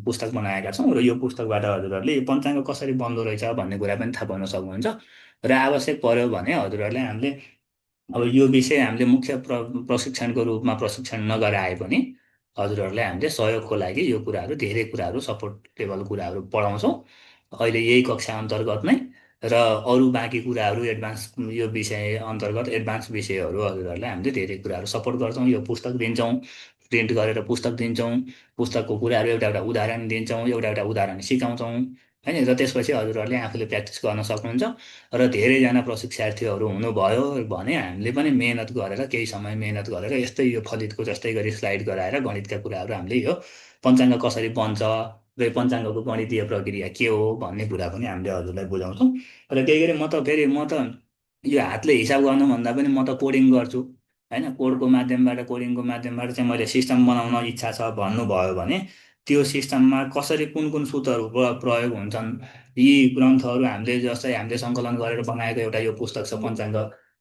पुस्तक बनाएका छौँ, र यो पुस्तकबाट हजुरहरूले यो पञ्चाङ्ग कसरी बन्दो रहेछ भन्ने कुरा पनि थाहा पाउन सक्नुहुन्छ। र आवश्यक पर्यो भने हजुरहरूले हामीले अब यो विषय हामीले मुख्य प्रशिक्षणको रूपमा प्रशिक्षण नगराए पनि हजुरहरूलाई हामीले सहयोगको लागि यो कुराहरू धेरै कुराहरू सपोर्टेबल कुराहरू पढाउँछौँ अहिले यही कक्षा अन्तर्गत नै। र अरू बाँकी कुराहरू एडभान्स यो विषय अन्तर्गत एडभान्स विषयहरू हजुरहरूलाई हामीले धेरै कुराहरू सपोर्ट गर्छौँ। यो पुस्तक दिन्छौँ, प्रिन्ट गरेर पुस्तक दिन्छौँ, पुस्तकको कुराहरू एउटा एउटा उदाहरण दिन्छौँ, एउटा एउटा उदाहरण सिकाउँछौँ होइन। र त्यसपछि हजुरहरूले आफूले प्र्याक्टिस गर्न सक्नुहुन्छ। र धेरैजना प्रशिक्षार्थीहरू हुनुभयो भने हामीले पनि मेहनत गरेर केही समय मेहनत गरेर यस्तै यो फलितको जस्तै गरी स्लाइड गराएर गणितका कुराहरू हामीले यो पञ्चाङ्ग कसरी बन्छ र यो पञ्चाङ्गको गणितीय प्रक्रिया के हो भन्ने कुरा पनि हामीले हजुरलाई बुझाउँछौँ। र केही गरी म त यो हातले हिसाब गर्नुभन्दा पनि म त कोडिङ गर्छु होइन। कोडिङको माध्यमबाट चाहिँ मैले सिस्टम बनाउन इच्छा छ भन्नुभयो भने त्यो सिस्टममा कसरी कुन कुन सूत्रहरू प्रयोग हुन्छन्, यी ग्रन्थहरू हामीले सङ्कलन गरेर बनाएको एउटा यो पुस्तक छ पञ्चाङ्ग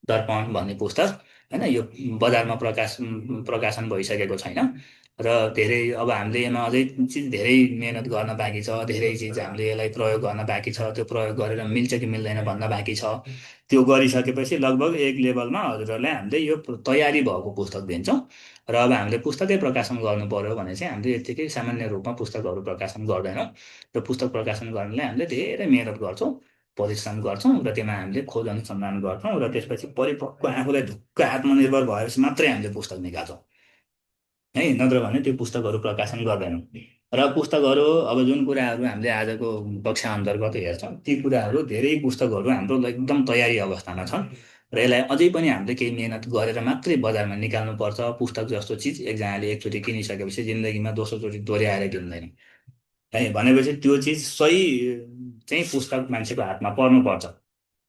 दर्पण भन्ने पुस्तक होइन। यो बजारमा प्रकाशन भइसकेको छैन। र धेरै अब हामीले यसमा अझै चिज धेरै मेहनत गर्न बाँकी छ, धेरै चिज हामीले यसलाई प्रयोग गर्न बाँकी छ, त्यो प्रयोग गरेर मिल्छ कि मिल्दैन भन्न बाँकी छ। त्यो गरिसकेपछि लगभग एक लेभलमा हजुरहरूलाई हामीले यो तयारी भएको पुस्तक दिन्छौँ। र अब हामीले पुस्तकै प्रकाशन गर्नु पर्यो भने चाहिँ हामीले यत्तिकै सामान्य रूपमा पुस्तकहरू प्रकाशन गर्दैनौँ। र पुस्तक प्रकाशन गर्नलाई हामीले धेरै मेहनत गर्छौँ, परिश्रम गर्छौँ, र त्यसमा हामीले खोज अनुसन्धान गर्छौँ, र त्यसपछि परिपक्व आफूलाई ढुक्क आत्मनिर्भर भएपछि मात्रै हामीले पुस्तक निकाल्छौँ है। नत्र भने त्यो पुस्तकहरू प्रकाशन गर्दैनौँ। र पुस्तकहरू अब जुन कुराहरू हामीले आजको कक्षा अन्तर्गत हेर्छौँ ती कुराहरू धेरै पुस्तकहरू हाम्रो एकदम तयारी अवस्थामा छन्। र यसलाई अझै पनि हामीले केही मेहनत गरेर मात्रै बजारमा निकाल्नुपर्छ। पुस्तक जस्तो चिज एकजनाले एकचोटि किनिसकेपछि जिन्दगीमा दोस्रोचोटि दोहोऱ्याएर किन्दैन है। भनेपछि त्यो चिज सही चाहिँ पुस्तक मान्छेको हातमा पर्नुपर्छ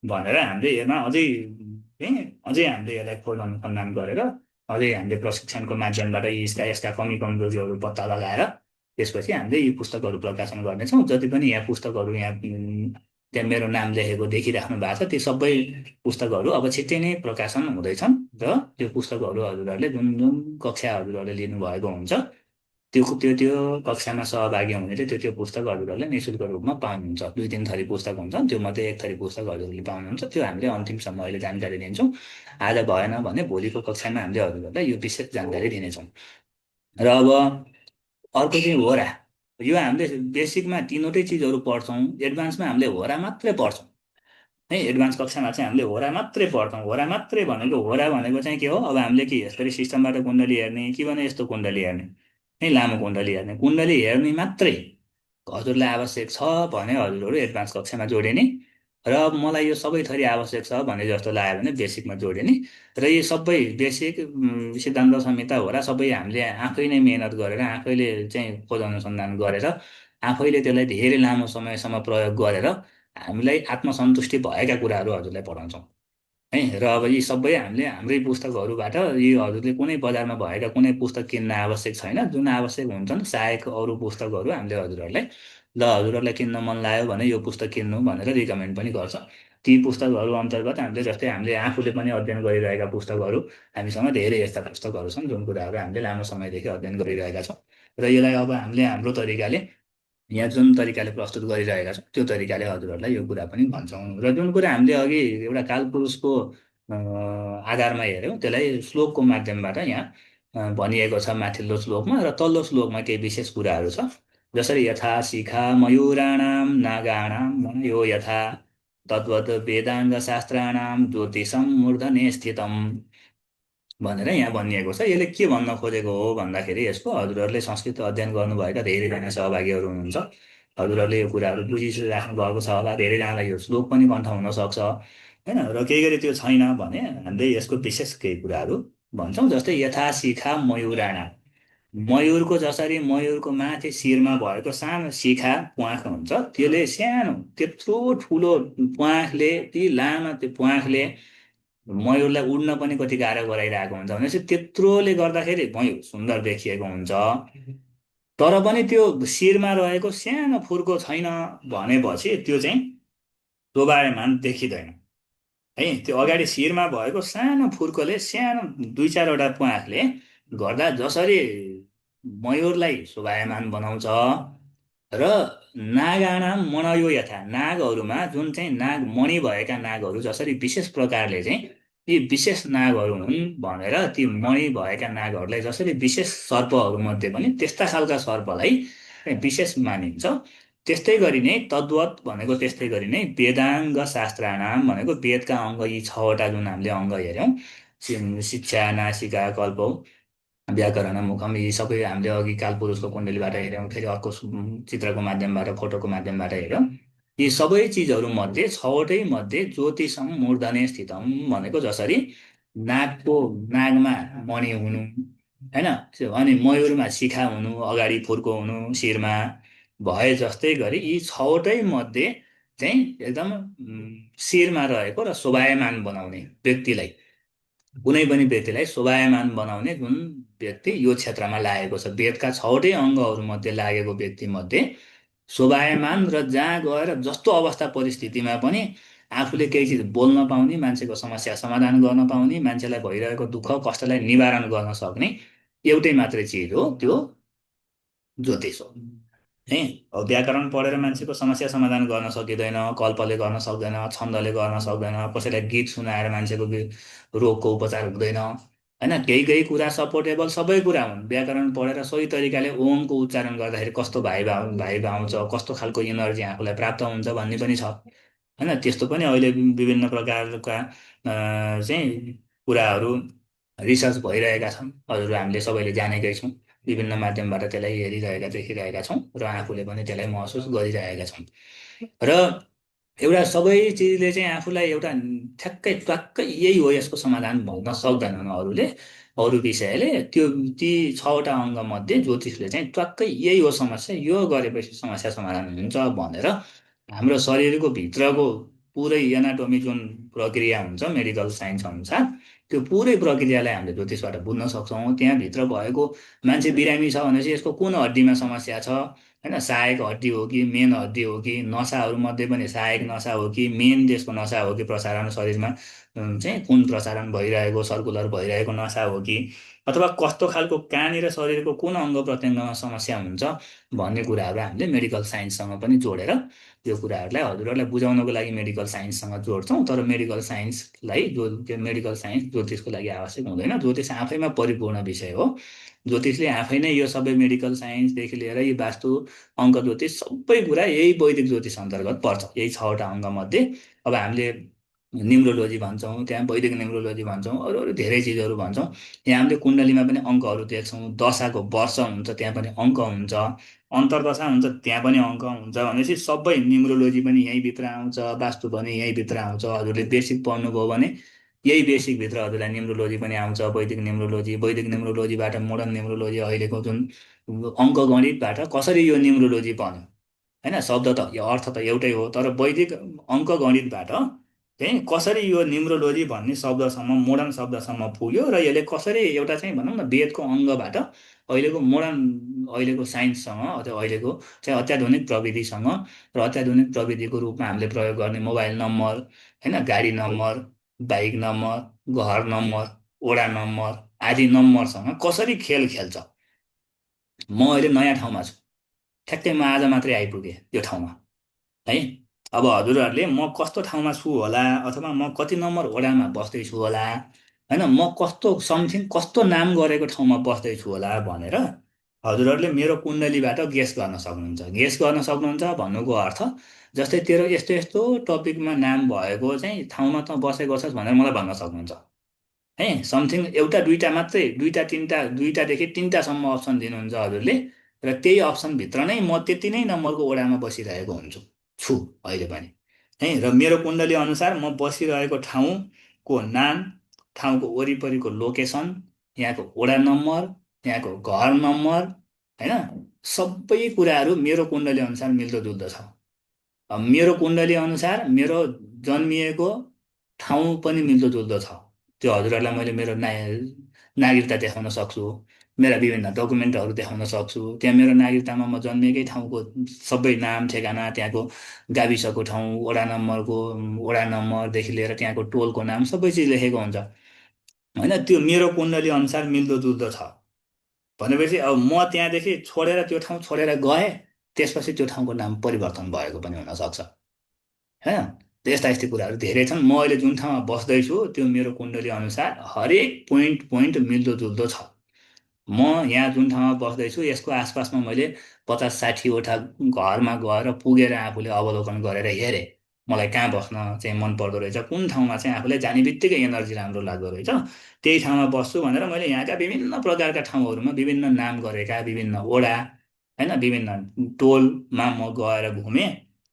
भनेर हामीले यसमा अझै हामीले यसलाई खोज अनुसन्धान गरेर अझै हामीले प्रशिक्षणको माध्यमबाट यसका यसका कमी कमजोरीहरू पत्ता लगाएर त्यसपछि हामीले यी पुस्तकहरू प्रकाशन गर्नेछौँ। जति पनि यहाँ पुस्तकहरू यहाँ त्यहाँ मेरो नाम लेखेको देखिराख्नु भएको छ ती सबै पुस्तकहरू अब छिट्टै नै प्रकाशन हुँदैछन्। र त्यो पुस्तकहरू हजुरहरूले जुन जुन कक्षा हजुरहरूले लिनुभएको हुन्छ त्यो त्यो त्यो कक्षामा सहभागी हुनेले त्यो त्यो पुस्तक हजुरहरूले निःशुल्क रूपमा पाउनुहुन्छ। 2-3 थरी पुस्तक हुन्छ, त्यो मध्ये एक थरी पुस्तक हजुरहरूले पाउनुहुन्छ। त्यो हामीले अन्तिमसम्म अहिले जानकारी दिन्छौँ। आज भएन भने भोलिको कक्षामा हामीले हजुरहरूलाई यो विशेष जानकारी दिनेछौँ। र अब अर्को चाहिँ होरा। यो हामीले बेसिकमा तिनवटै चिजहरू पढ्छौँ, एडभान्समा हामीले होरा मात्रै पढ्छौँ है। एडभान्स कक्षामा चाहिँ हामीले होरा मात्रै पढ्छौँ। होरा मात्रै होरा भनेको चाहिँ के हो, अब हामीले के यसरी सिस्टमबाट कुण्डली हेर्ने कि भने यस्तो कुण्डली हेर्ने है, लामो कुण्डली हेर्ने, कुण्डली हेर्ने मात्रै हजुरलाई आवश्यक छ भने हजुरहरू एडभान्स कक्षामा जोडिने। र अब मलाई यो सबै थरी आवश्यक छ भने जस्तो लाग्यो भने बेसिकमा जोडिने। र यी सबै बेसिक सिद्धान्त संहिता हो र सबै हामीले आफै नै मेहनत गरेर आफैले चाहिँ खोज अनुसन्धान गरेर आफैले त्यसलाई धेरै लामो समयसम्म प्रयोग गरेर हामीलाई आत्मसन्तुष्टि भएका कुराहरू हजुरलाई पढाउँछौँ है। र अब यी सबै हामीले हाम्रै पुस्तकहरूबाट यी हजुरले कुनै बजारमा भएका कुनै पुस्तक किन्न आवश्यक छैन। जुन आवश्यक हुन्छन् सहायक अरू पुस्तकहरू हामीले हजुरहरूलाई हजुरहरूलाई किन्न मन लाग्यो भने यो पुस्तक किन्नु भनेर रिकमेन्ड पनि गर्छ। ती पुस्तकहरू अन्तर्गत हामीले जस्तै हामीले आफूले पनि अध्ययन गरिरहेका पुस्तकहरू, हामीसँग धेरै यस्ता पुस्तकहरू छन् जुन कुराहरू हामीले लामो समयदेखि अध्ययन गरिरहेका छौँ। र यसलाई अब हामीले हाम्रो तरिकाले यहाँ जुन तरिकाले प्रस्तुत गरिरहेका छौँ त्यो तरिकाले हजुरहरूलाई यो कुरा पनि भन्छौँ। र जुन कुरा हामीले अघि एउटा कालपुरुषको आधारमा हेऱ्यौँ त्यसलाई श्लोकको माध्यमबाट यहाँ भनिएको छ माथिल्लो श्लोकमा। र तल्लो श्लोकमा केही विशेष कुराहरू छ जसरी यथा शिखा मयूराणां नागाणां यो यथा तद्वत् वेदाङ्गशास्त्राणां ज्योतिषं मूर्धने स्थितम् भनेर यहाँ भनिएको छ। यसले के भन्न खोजेको हो भन्दाखेरि यसको हजुरहरूले संस्कृत अध्ययन गर्नुभएका धेरैजना सहभागीहरू हुनुहुन्छ। हजुरहरूले यो कुराहरू बुझिराख्नु भएको छ होला, धेरैजनालाई यो श्लोक पनि कण्ठ हुनसक्छ होइन। र केही गरी त्यो छैन भने हामीले यसको विशेष केही कुराहरू भन्छौँ। जस्तै यथा शिखा मयूराणां, मयूरको जसरी मयूरको माथि शिरमा भएको सानो शिखा प्वाँख हुन्छ त्यसले सानो त्यत्रो ठुलो प्वाँखले ती लामा त्यो प्वाँखले मयूरलाई उड्न पनि कति गाह्रो गराइरहेको हुन्छ भनेपछि त्यत्रोले गर्दाखेरि मयूर सुन्दर देखिएको हुन्छ। तर पनि त्यो शिरमा रहेको सानो फुर्को छैन भनेपछि त्यो चाहिँ शोभायमान देखिँदैन। है त्यो अगाडि शिरमा भएको सानो फुर्कोले सानो दुई चारवटा प्वाखले गर्दा जसरी मयूरलाई शोभायमान बनाउँछ र नागानाम मणयो यथा नागहरूमा जुन चाहिँ नाग मणि भएका नागहरू जसरी विशेष प्रकारले चाहिँ यी विशेष नागहरू हुन् भनेर ती मणि भएका नागहरूलाई जसरी विशेष सर्पहरूमध्ये पनि त्यस्ता खालका सर्पलाई विशेष मानिन्छ। त्यस्तै गरी नै तद्वत भनेको त्यस्तै गरी नै वेदाङ्ग शास्त्राणाम भनेको वेदका अङ्ग यी छवटा जुन हामीले अङ्ग हेऱ्यौँ शिक्षा नासिका कल्पौ व्याकरण मुखम यी सबै हामीले अघि कालपुरुषको कुण्डलीबाट हेऱ्यौँ फेरि अर्को चित्रको माध्यमबाट फोटोको माध्यमबाट हेऱ्यौँ। यी सबै चिजहरू मध्ये छवटै मध्ये ज्योतिषम मूर्धने स्थितम भनेको जसरी नागको नागमा मणि हुनु होइन अनि मयूरमा शिखा हुनु अगाडि फुर्को हुनु शिरमा भए जस्तै गरी यी छवटै मध्ये चाहिँ एकदम शिरमा रहेको र शोभायमान बनाउने व्यक्तिलाई कुनै पनि व्यक्तिलाई शोभायमान बनाउने जुन व्यक्ति यो क्षेत्रमा लागेको छ वेदका छवटै अङ्गहरू मध्ये लागेको व्यक्ति मध्ये शोभायमान र जहाँ गएर जस्तो अवस्था परिस्थितिमा पनि आफूले केही चिज बोल्न पाउने मान्छेको समस्या समाधान गर्न पाउने मान्छेलाई भइरहेको दुःख कष्टलाई निवारण गर्न सक्ने एउटै मात्रै चिज हो त्यो ज्योतिष हो। है अब व्याकरण पढेर मान्छेको समस्या समाधान गर्न सकिँदैन कल्पले गर्न सक्दैन छन्दले गर्न सक्दैन कसैलाई गीत सुनाएर मान्छेको रोगको उपचार हुँदैन होइन केही केही कुरा सपोर्टेबल सबै कुरा हुन् व्याकरण पढेर सही तरिकाले ओमको उच्चारण गर्दाखेरि कस्तो भाइब आउँछ कस्तो खालको इनर्जी आफूलाई प्राप्त हुन्छ भन्ने पनि छ होइन त्यस्तो पनि अहिले विभिन्न प्रकारका चाहिँ कुराहरू रिसर्च भइरहेका छन् हजुर हामीले सबैले जानेकै छौँ विभिन्न माध्यमबाट त्यसलाई हेरिरहेका देखिरहेका छौँ र आफूले पनि त्यसलाई महसुस गरिरहेका छौँ र एउटा सबै चिजले चाहिँ आफूलाई एउटा ठ्याक्कै ट्वाक्कै यही हो यसको समाधान भन्न सक्दैनन् अरूले अरू विषयले त्यो ती छवटा अङ्गमध्ये ज्योतिषले चाहिँ ट्वाक्कै यही हो समस्या यो गरेपछि समस्या समाधान हुन्छ भनेर हाम्रो शरीरको भित्रको पुरै एनाटोमी जुन प्रक्रिया हुन्छ मेडिकल साइन्स अनुसार त्यो पुरै प्रक्रियालाई हामीले ज्योतिषबाट बुझ्न सक्छौँ त्यहाँभित्र भएको मान्छे बिरामी छ भनेपछि यसको कुन हड्डीमा समस्या छ होइन सहायक हड्डी हो कि मेन हड्डी हो कि नसाहरूमध्ये पनि सहायक नसा हो कि मेन त्यसको नसा हो कि प्रसारण शरीरमा चाहिँ कुन प्रसारण भइरहेको सर्कुलर भइरहेको नसा हो कि अथवा कस्तो खालको कहाँनिर शरीरको कुन अङ्ग प्रत्यङ्गमा समस्या हुन्छ भन्ने कुराहरू हामीले मेडिकल साइन्ससँग पनि जोडेर यो कुराहरूलाई हजुरहरूलाई बुझाउनको लागि मेडिकल साइन्ससँग जोड्छौँ तर मेडिकल साइन्सलाई जो त्यो मेडिकल साइन्स ज्योतिषको लागि आवश्यक हुँदैन ज्योतिष आफैमा परिपूर्ण विषय हो ज्योतिषले आफै नै यो सबै मेडिकल साइन्सदेखि लिएर यी वास्तु अङ्क ज्योतिष सबै कुरा यही वैदिक ज्योतिष अन्तर्गत पर्छ यही छवटा अङ्गमध्ये अब हामीले न्युमरोलोजी भन्छौँ त्यहाँ वैदिक न्युमरोलोजी भन्छौँ अरू अरू धेरै चिजहरू भन्छौँ यहाँ हामीले कुण्डलीमा पनि अङ्कहरू देख्छौँ दशाको वर्ष हुन्छ त्यहाँ पनि अङ्क हुन्छ अन्तर्दशा हुन्छ त्यहाँ पनि अङ्क हुन्छ भनेपछि सबै न्युमरोलोजी पनि यहीँभित्र आउँछ वास्तु पनि यहीँभित्र आउँछ हजुरले बेसिक पढ्नुभयो भने यही बेसिकभित्र हजुरलाई न्युमरोलोजी पनि आउँछ वैदिक न्युमरोलोजीबाट मोडर्न न्युमरोलोजी अहिलेको जुन अङ्कगणितबाट कसरी यो न्युमरोलोजी बन्यो होइन शब्द त यो अर्थ त एउटै हो तर वैदिक अङ्कगणितबाट चाहिँ कसरी यो न्युमरोलोजी भन्ने शब्दसम्म मोडर्न शब्दसम्म पुग्यो र यसले कसरी एउटा चाहिँ भनौँ न वेदको अङ्गबाट अहिलेको मोडर्न अहिलेको साइन्ससँग अथवा अहिलेको चाहिँ अत्याधुनिक प्रविधिसँग र अत्याधुनिक प्रविधिको रूपमा हामीले प्रयोग गर्ने मोबाइल नम्बर होइन गाडी नम्बर बाइक नम्बर घर नम्बर वडा नम्बर आदि नम्बरसँग कसरी खेल खेल्छ म अहिले नयाँ ठाउँमा छु ठ्याक्कै म आज मात्रै आइपुगेँ त्यो ठाउँमा है अब हजुरहरूले म कस्तो ठाउँमा छु होला अथवा म कति नम्बर वडामा बस्दैछु होला होइन म कस्तो समथिङ कस्तो नाम गरेको ठाउँमा बस्दैछु होला भनेर हजुरहरूले मेरो कुण्डलीबाट गेस गर्न सक्नुहुन्छ गेस गर्न सक्नुहुन्छ भन्नुको अर्थ जस्तै तेरो यस्तो यस्तो टपिकमा नाम भएको चाहिँ ठाउँमा त बसेको छस् भनेर मलाई भन्न सक्नुहुन्छ है समथिङ एउटा दुईटा मात्रै दुईटा तिनवटा दुईटादेखि तिनवटासम्म अप्सन दिनुहुन्छ हजुरले र त्यही अप्सनभित्र नै म त्यति नै नम्बरको ओडामा बसिरहेको हुन्छु छु अहिले पनि है र मेरो कुण्डली अनुसार म बसिरहेको ठाउँको नाम ठाउँको वरिपरिको लोकेसन यहाँको वडा नम्बर यहाँको घर नम्बर होइन सबै कुराहरू मेरो कुण्डली अनुसार मिल्दोजुल्दो छ अब मेरो कुण्डली अनुसार मेरो जन्मिएको ठाउँ पनि मिल्दोजुल्दो छ। त्यो हजुरहरूलाई मैले मेरो नागरिकता देखाउन सक्छु, मेरा विभिन्न डकुमेन्टहरू देखाउन सक्छु। त्यहाँ मेरो नागरिकतामा म जन्मेकै ठाउँको सबै नाम ठेगाना, त्यहाँको गाविसको ठाउँ, वडा नम्बरदेखि लिएर त्यहाँको टोलको नाम सबै चिज लेखेको हुन्छ होइन। त्यो मेरो कुण्डली अनुसार मिल्दोजुल्दो छ भनेपछि अब म त्यहाँदेखि छोडेर त्यो ठाउँ छोडेर गएँ, त्यसपछि त्यो ठाउँको नाम परिवर्तन भएको पनि हुनसक्छ होइन। त यस्ता यस्ता कुराहरू धेरै छन्। म अहिले जुन ठाउँमा बस्दैछु त्यो मेरो कुण्डली अनुसार हरेक पोइन्ट पोइन्ट मिल्दोजुल्दो छ। म यहाँ जुन ठाउँमा बस्दैछु यसको आसपासमा मैले 50-60वटा घरमा गएर पुगेर आफूले अवलोकन गरेर हेरेँ मलाई कहाँ बस्न चाहिँ मन पर्दो रहेछ, कुन ठाउँमा चाहिँ आफूलाई जाने बित्तिकै एनर्जी राम्रो लाग्दो रहेछ, त्यही ठाउँमा बस्छु भनेर मैले यहाँका विभिन्न प्रकारका ठाउँहरूमा विभिन्न नाम गरेका विभिन्न वडा होइन विभिन्न टोलमा म गएर घुमेँ।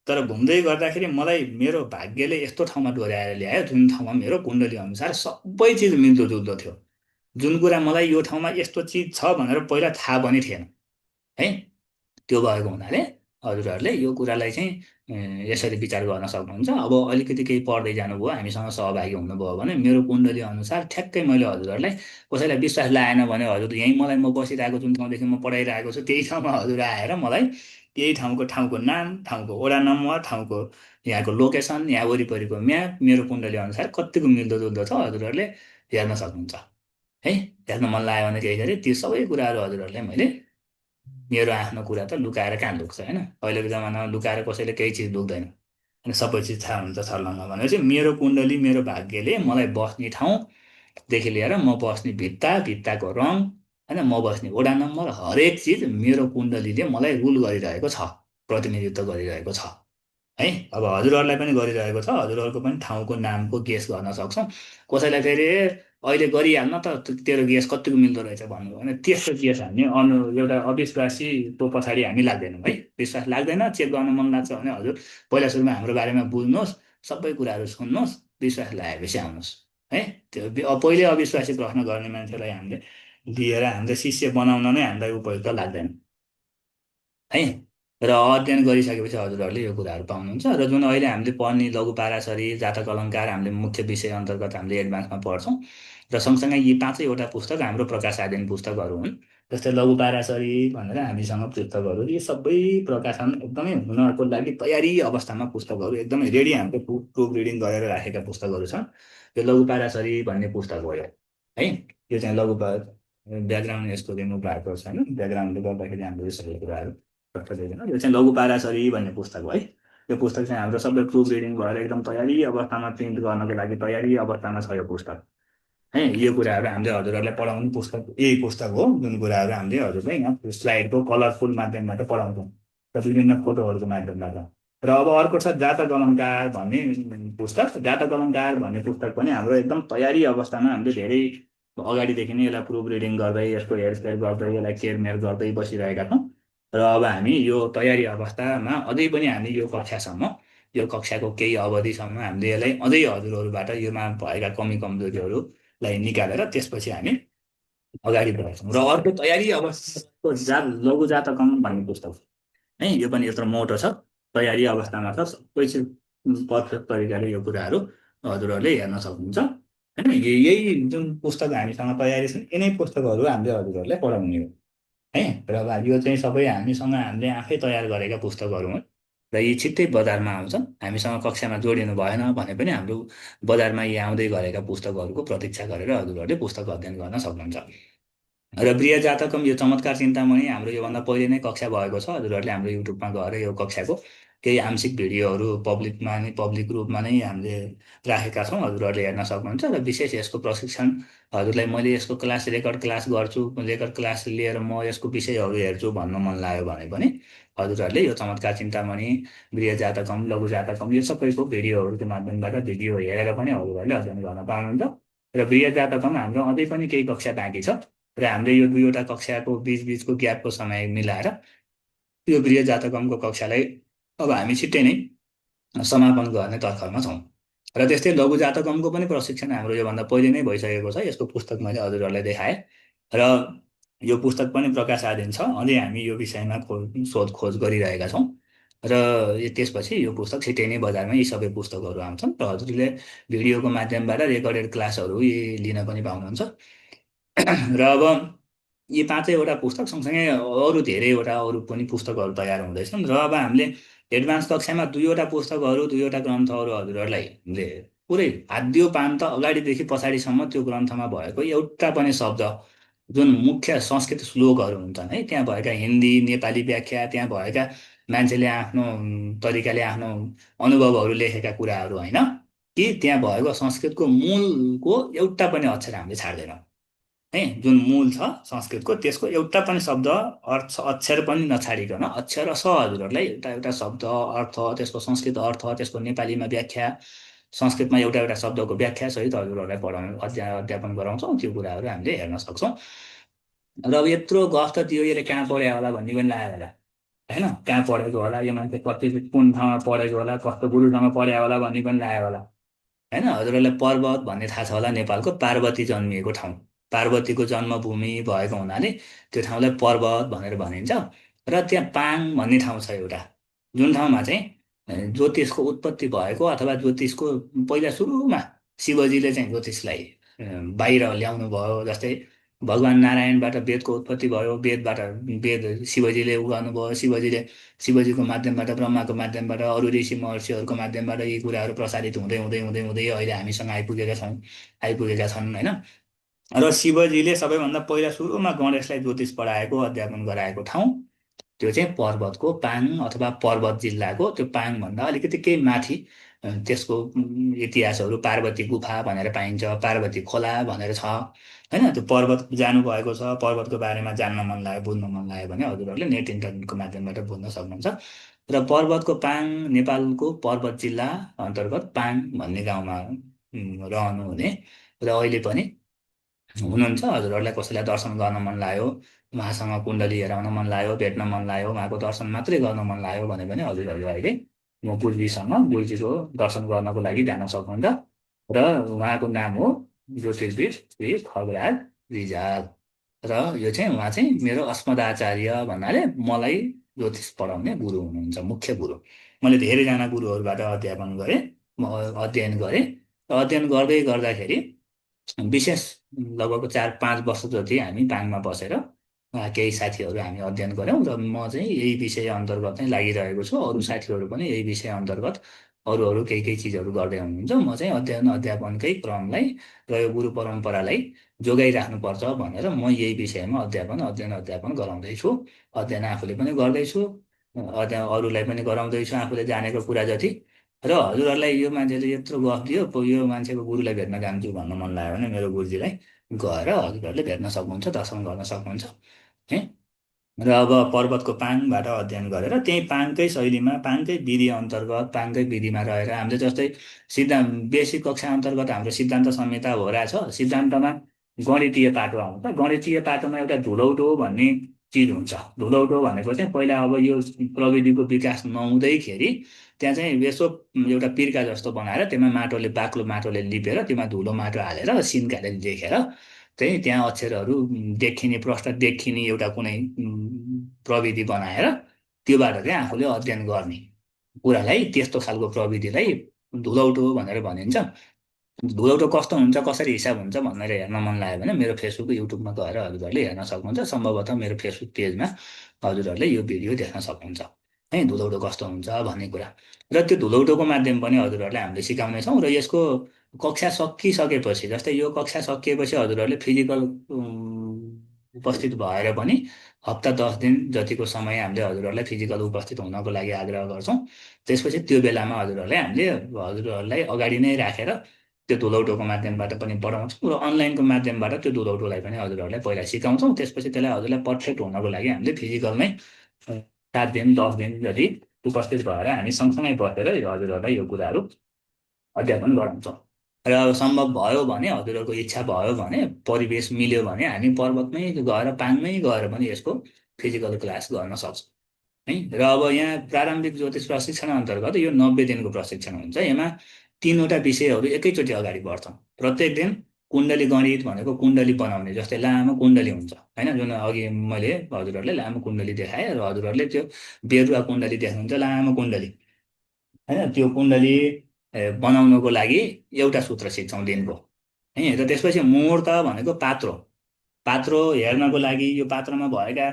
तर घुम्दै गर्दाखेरि मलाई मेरो भाग्यले यस्तो ठाउँमा डोर्याएर ल्यायो जुन ठाउँमा मेरो कुण्डली अनुसार सबै चिज मिल्दोजुल्दो थियो। जुन कुरा मलाई यो ठाउँमा यस्तो चिज छ भनेर पहिला थाहा पनि थिएन है। त्यो भएको हुनाले हजुरहरूले यो कुरालाई चाहिँ यसरी विचार गर्न सक्नुहुन्छ। अब अलिकति केही पढ्दै जानुभयो, हामीसँग सहभागी हुनुभयो भने मेरो कुण्डली अनुसार ठ्याक्कै मैले हजुरहरूलाई कसैलाई विश्वास लागेन भने हजुर यहीँ मलाई म बसिरहेको जुन ठाउँदेखि म पढाइरहेको छु त्यही ठाउँमा हजुर आएर मलाई यही ठाउँको नाम, ठाउँको वडा नम्बर, ठाउँको यहाँको लोकेसन, यहाँ वरिपरिको म्याप मेरो कुण्डली अनुसार कतिको मिल्दोजुल्दो छ हजुरहरूले हेर्न सक्नुहुन्छ है। हेर्न मन लाग्यो भने केही गरी ती सबै कुराहरू हजुरहरूलाई मैले मेरो आफ्नो कुरा त लुकाएर कहाँ लुक्छ होइन। अहिलेको जमानामा लुकाएर कसैले केही चिज लुक्दैन अनि सबै चिज थाहा हुन्छ छर्लङ्ग। भनेपछि मेरो कुण्डली मेरो भाग्यले मलाई बस्ने ठाउँदेखि लिएर म बस्ने भित्ताको रङ होइन, म बस्ने वडा नम्बर हरेक चिज मेरो कुण्डलीले मलाई रुल गरिरहेको छ, प्रतिनिधित्व गरिरहेको छ है। अब हजुरहरूलाई पनि गरिरहेको छ, हजुरहरूको पनि ठाउँको नामको गेस गर्न सक्छौँ। कसैलाई फेरि अहिले गरिहाल्न त तेरो गेस कतिको मिल्दो रहेछ भन्नुभयो भने त्यस्तो गेस हामी एउटा अविश्वासीको पछाडि हामी लाग्दैनौँ है। विश्वास लाग्दैन, चेक गर्न मन लाग्छ भने हजुर पहिला सुरुमा हाम्रो बारेमा बुझ्नुहोस्, सबै कुराहरू सुन्नुहोस्, विश्वास लागेपछि आउनुहोस् है। त्यो पहिले अविश्वासी प्रश्न गर्ने मान्छेलाई हामीले लिएर हामीले शिष्य बनाउन नै हामीलाई उपयुक्त लाग्दैन है। र अध्ययन गरिसकेपछि हजुरहरूले यो कुराहरू पाउनुहुन्छ। र जुन अहिले हामीले पढ्ने लघु पाराशरी जातक अलङ्कार हामीले मुख्य विषय अन्तर्गत हामीले एडभान्समा पढ्छौँ र सँगसँगै यी पाँचैवटा पुस्तक हाम्रो प्रकाशाधीन पुस्तकहरू हुन्। जस्तै लघु पाराशरी भनेर हामीसँग पुस्तकहरू, यी सबै प्रकाशन एकदमै हुनको लागि तयारी अवस्थामा पुस्तकहरू एकदमै रेडी हामीले प्रुफ रिडिङ गरेर राखेका पुस्तकहरू छन्। यो लघु पाराशरी भन्ने पुस्तक हो यो है। यो चाहिँ ब्याकग्राउन्ड यसको रिमुभ भएको छैन, ब्याकग्राउन्डले गर्दाखेरि हाम्रो यो सबै कुराहरू प्रष्ट देखिन। यो चाहिँ लघु पाराशरी भन्ने पुस्तक हो है। यो पुस्तक चाहिँ हाम्रो सबै प्रुफ रिडिङ भएर एकदम तयारी अवस्थामा प्रिन्ट गर्नको लागि तयारी अवस्थामा छ यो पुस्तक है। यो कुराहरू हामीले हजुरहरूलाई पढाउने पुस्तक यही पुस्तक हो जुन कुराहरू हामीले हजुरलाई यहाँ स्लाइडको कलरफुल माध्यमबाट पढाउँछौँ र विभिन्न फोटोहरूको माध्यमबाट। र अब अर्को छ जातक अलङ्कार भन्ने पुस्तक। जातक अलङ्कार भन्ने पुस्तक पनि हाम्रो एकदम तयारी अवस्थामा हामीले धेरै अगाडिदेखि नै यसलाई प्रुफ रिडिङ गर्दै यसको हेरफेर गर्दै यसलाई केयरमेयर गर्दै बसिरहेका छौँ। र अब हामी यो तयारी अवस्थामा अझै पनि हामी यो कक्षासम्म, यो कक्षाको केही अवधिसम्म हामीले यसलाई अझै हजुरहरूबाट योमा भएका कमी कमजोरीहरूलाई निकालेर त्यसपछि हामी अगाडि बढाउँछौँ। र अर्को तयारी अवस्थाको लघु जातकम भन्ने पुस्तक है। यो पनि यत्रो मोटो छ, तयारी अवस्थामा छ, सबै पर्फेक्ट तरिकाले यो कुराहरू हजुरहरूले हेर्न सक्नुहुन्छ होइन। यही जुन पुस्तक हामीसँग तयारी छ यिनै पुस्तकहरू हामीले हजुरहरूलाई पढाउने हो है। र अब यो चाहिँ सबै हामीसँग हामीले आफै तयार गरेका पुस्तकहरू हुन् र यी छिट्टै बजारमा आउँछन्। हामीसँग कक्षामा जोडिनु भएन भने पनि हाम्रो बजारमा यी आउँदै गरेका पुस्तकहरूको प्रतीक्षा गरेर हजुरहरूले पुस्तक अध्ययन गर्न सक्नुहुन्छ। र प्रिय जातकम यो चमत्कार चिन्तामणि हाम्रो योभन्दा पहिले नै कक्षा भएको छ। हजुरहरूले हाम्रो युट्युबमा गएर यो कक्षाको केही आंशिक भिडियोहरू पब्लिक रूपमा नै हामीले राखेका छौँ, हजुरहरूले हेर्न सक्नुहुन्छ। र विशेष यसको प्रशिक्षण हजुरलाई मैले यसको रेकर्ड क्लास गर्छु, रेकर्ड क्लास लिएर म यसको विषयहरू हेर्छु भन्न मन लाग्यो भने पनि हजुरहरूले यो चमत्कार चिन्तामणि, गृह जातकम, लघु जातकम यो सबैको भिडियोहरूको माध्यमबाट भिडियो हेरेर पनि हजुरहरूले अध्ययन गर्न पाउनुहुन्छ। र गृह जातकम हाम्रो अझै पनि केही कक्षा बाँकी छ र हामीले यो दुईवटा कक्षाको बिचको ग्यापको समय मिलाएर यो गृह जातकमको कक्षालाई अब हामी छिट्टै नै समापन गर्ने तर्खरमा छौँ। र त्यस्तै लघु जातकमको पनि प्रशिक्षण हाम्रो योभन्दा पहिले नै भइसकेको छ। यसको पुस्तक मैले हजुरहरूलाई देखाएँ र यो पुस्तक पनि प्रकाशाधीन छ। अझै हामी यो विषयमा सोधखोज गरिरहेका छौँ र त्यसपछि यो पुस्तक छिट्टै नै बजारमा यी सबै पुस्तकहरू आउँछन् र हजुरले भिडियोको माध्यमबाट रेकर्डेड क्लासहरू लिन पनि पाउनुहुन्छ। र अब यी पाँचैवटा पुस्तक सँगसँगै अरू धेरैवटा अरू पनि पुस्तकहरू तयार हुँदैछन् र अब हामीले एडभान्स कक्षामा दुईवटा पुस्तकहरू दुईवटा ग्रन्थहरू हजुरहरूलाई हामीले पुरै आद्यो पान्त अगाडिदेखि पछाडिसम्म त्यो ग्रन्थमा भएको एउटा पनि शब्द जुन मुख्य संस्कृत श्लोकहरू हुन्छन् है, त्यहाँ भएका हिन्दी नेपाली व्याख्या, त्यहाँ भएका मान्छेले आफ्नो तरिकाले आफ्नो अनुभवहरू लेखेका कुराहरू होइन कि त्यहाँ भएको संस्कृतको मूलको एउटा पनि अक्षर हामीले छाड्दैनौँ है। जुन मूल छ संस्कृतको त्यसको एउटा पनि शब्द अर्थ अक्षर पनि नछाडिकन अक्षर हजुरहरूलाई एउटा एउटा शब्द अर्थ त्यसको संस्कृत अर्थ त्यसको नेपालीमा व्याख्या संस्कृतमा एउटा एउटा शब्दको व्याख्या सहित हजुरहरूलाई पढाउनु अध्यापन गराउँछौँ। त्यो कुराहरू हामीले हेर्न सक्छौँ। र अब यत्रो गफ त दियो यसले कहाँ पढ्यो होला भन्ने पनि लाग्यो होला होइन, कहाँ पढेको होला यो मान्छे कति कुन ठाउँमा पढेको होला कस्तो गुरुसँग पढ्यो होला भन्ने पनि लाग्यो होला होइन। हजुरहरूलाई पर्वत भन्ने थाहा छ होला, नेपालको पार्वती जन्मिएको ठाउँ, पार्वतीको जन्मभूमि भएको हुनाले त्यो ठाउँलाई पर्वत भनेर भनिन्छ। र त्यहाँ पाङ भन्ने ठाउँ छ एउटा, जुन ठाउँमा चाहिँ ज्योतिषको उत्पत्ति भएको अथवा ज्योतिषको पहिला सुरुमा शिवजीले चाहिँ ज्योतिषलाई बाहिर ल्याउनु भयो। जस्तै भगवान् नारायणबाट वेदको उत्पत्ति भयो, वेदबाट वेद शिवजीले उगाउनु भयो, शिवजीको माध्यमबाट ब्रह्माको माध्यमबाट अरू ऋषि महर्षिहरूको माध्यमबाट यी कुराहरू प्रसारित हुँदै हुँदै हुँदै हुँदै अहिले हामीसँग आइपुगेका छन् होइन। र शिवजीले सबैभन्दा पहिला सुरुमा गणेशलाई ज्योतिष पढाएको अध्यापन गराएको ठाउँ त्यो चाहिँ पर्वतको पाङ अथवा पर्वत जिल्लाको त्यो पाङभन्दा अलिकति केही माथि त्यसको इतिहासहरू पार्वती गुफा भनेर पाइन्छ, पार्वती खोला भनेर छ होइन। त्यो पर्वत जानुभएको छ, पर्वतको बारेमा जान्न मन लाग्यो बुझ्न मन लाग्यो भने हजुरहरूले नेट इन्टरनेटको माध्यमबाट बुझ्न सक्नुहुन्छ। र पर्वतको पाङ नेपालको पर्वत जिल्ला अन्तर्गत पाङ भन्ने गाउँमा रहनुहुने र अहिले पनि हुनुहुन्छ। हजुरहरूलाई कसैलाई दर्शन गर्न मन लाग्यो, उहाँसँग कुण्डली हेराउन मन लाग्यो, भेट्न मन लाग्यो, उहाँको दर्शन मात्रै गर्न मन लाग्यो भने हजुरहरू अहिले म गुरुजीको दर्शन गर्नको लागि जान सक्नुहुन्छ। र उहाँको नाम हो ज्योतिषविद श्री खगराज रिजाल। र यो चाहिँ उहाँ चाहिँ मेरो अस्मदाचार्य भन्नाले मलाई ज्योतिष पढाउने गुरु हुनुहुन्छ, मुख्य गुरु। मैले धेरैजना गुरुहरूबाट अध्यापन गरेँ, म अध्ययन गरेँ। अध्ययन गर्दै गर्दाखेरि विशेष लगभग 4-5 वर्ष जति हामी पाङमा बसेर केही साथीहरू हामी अध्ययन गऱ्यौँ र म चाहिँ यही विषय अन्तर्गत नै लागिरहेको छु। अरू साथीहरू पनि यही विषय अन्तर्गत अरू अरू केही केही चिजहरू गर्दै हुनुहुन्छ। म चाहिँ अध्ययन अध्यापनकै क्रमलाई र यो गुरु परम्परालाई जोगाइराख्नुपर्छ भनेर म यही विषयमा अध्ययन गराउँदैछु। अध्ययन आफूले पनि गर्दैछु, अध्ययन अरूलाई पनि गराउँदैछु आफूले जानेको कुरा जति। र हजुरहरूलाई यो मान्छेले यत्रो गफ दियो, यो मान्छेको गुरुलाई भेट्न जान्छु भन्न मन लाग्यो भने मेरो गुरुजीलाई गएर हजुरहरूले भेट्न सक्नुहुन्छ, दर्शन गर्न सक्नुहुन्छ है। र अब पर्वतको पाङबाट अध्ययन गरेर त्यही पाङकै शैलीमा पाङकै विधि अन्तर्गत पाङकै विधिमा रहेर हामीले जस्तै सिद्धान्त बेसिक कक्षा अन्तर्गत हाम्रो सिद्धान्त संहिता हो रहेछ। सिद्धान्तमा गणितीय पाटो आउँछ, गणितीय पाटोमा एउटा धुलौटो भन्ने चिज हुन्छ। धुलौटो भनेको चाहिँ पहिला अब यो प्रविधिको विकास नहुँदैखेरि त्यहाँ चाहिँ यसो एउटा पिर्का जस्तो बनाएर त्यसमा बाक्लो माटोले लिपेर त्यसमा धुलो माटो हालेर सिन्काले लेखेर चाहिँ त्यहाँ अक्षरहरू देखिने प्रष्ट देखिने एउटा कुनै प्रविधि बनाएर त्योबाट चाहिँ आफूले अध्ययन गर्ने कुरालाई त्यस्तो खालको प्रविधिलाई धुलौटो भनेर भनिन्छ। धुलौटो कस्तो हुन्छ कसरी हिसाब हुन्छ भनेर हेर्न मन लाग्यो भने मेरो फेसबुक युट्युबमा गएर हजुरहरूले हेर्न सक्नुहुन्छ। सम्भवतः मेरो फेसबुक पेजमा हजुरहरूले यो भिडियो देख्न सक्नुहुन्छ है, धुलौटो कस्तो हुन्छ भन्ने कुरा। र त्यो धुलौटोको माध्यम पनि हजुरहरूलाई हामीले सिकाउनेछौँ। र यसको कक्षा सकिसकेपछि जस्तै यो कक्षा सकिएपछि हजुरहरूले फिजिकल उपस्थित भएर पनि हप्ता 10 दिन जतिको समय हामीले हजुरहरूलाई फिजिकल उपस्थित हुनको लागि आग्रह गर्छौँ। त्यसपछि त्यो बेलामा हजुरहरूलाई अगाडि नै राखेर त्यो धुलौटोको माध्यमबाट पनि पढाउँछौँ र अनलाइनको माध्यमबाट त्यो धुलौटोलाई पनि हजुरहरूलाई पहिला सिकाउँछौँ। त्यसपछि त्यसलाई हजुरलाई पर्फेक्ट हुनको लागि हामीले फिजिकलमै 7 दिन 10 दिन जति उपस्थित भएर हामी सँगसँगै बसेर हजुरहरूलाई यो कुराहरू अध्यापन गराउँछौँ। र सम्भव भयो भने हजुरहरूको इच्छा भयो भने परिवेश मिल्यो भने हामी पर्वतमै गएर पाङमै गएर पनि यसको फिजिकल क्लास गर्न सक्छौँ है। र अब यहाँ प्रारम्भिक ज्योतिष प्रशिक्षण अन्तर्गत यो 90 दिनको प्रशिक्षण हुन्छ। यसमा 3वटा विषयहरू एकैचोटि अगाडि बढ्छन्। प्रत्येक दिन कुण्डली गणित भनेको कुण्डली बनाउने, जस्तै लामो कुण्डली हुन्छ होइन, जुन अघि मैले हजुरहरूले लामो कुण्डली देखाएँ र हजुरहरूले त्यो बेरुवा कुण्डली देख्नुहुन्छ, लामो कुण्डली होइन। त्यो कुण्डली बनाउनको लागि एउटा सूत्र सिक्छौँ दिनको है। र त्यसपछि मुहुर्त भनेको पात्रो, पात्रो हेर्नको लागि यो पात्रमा भएका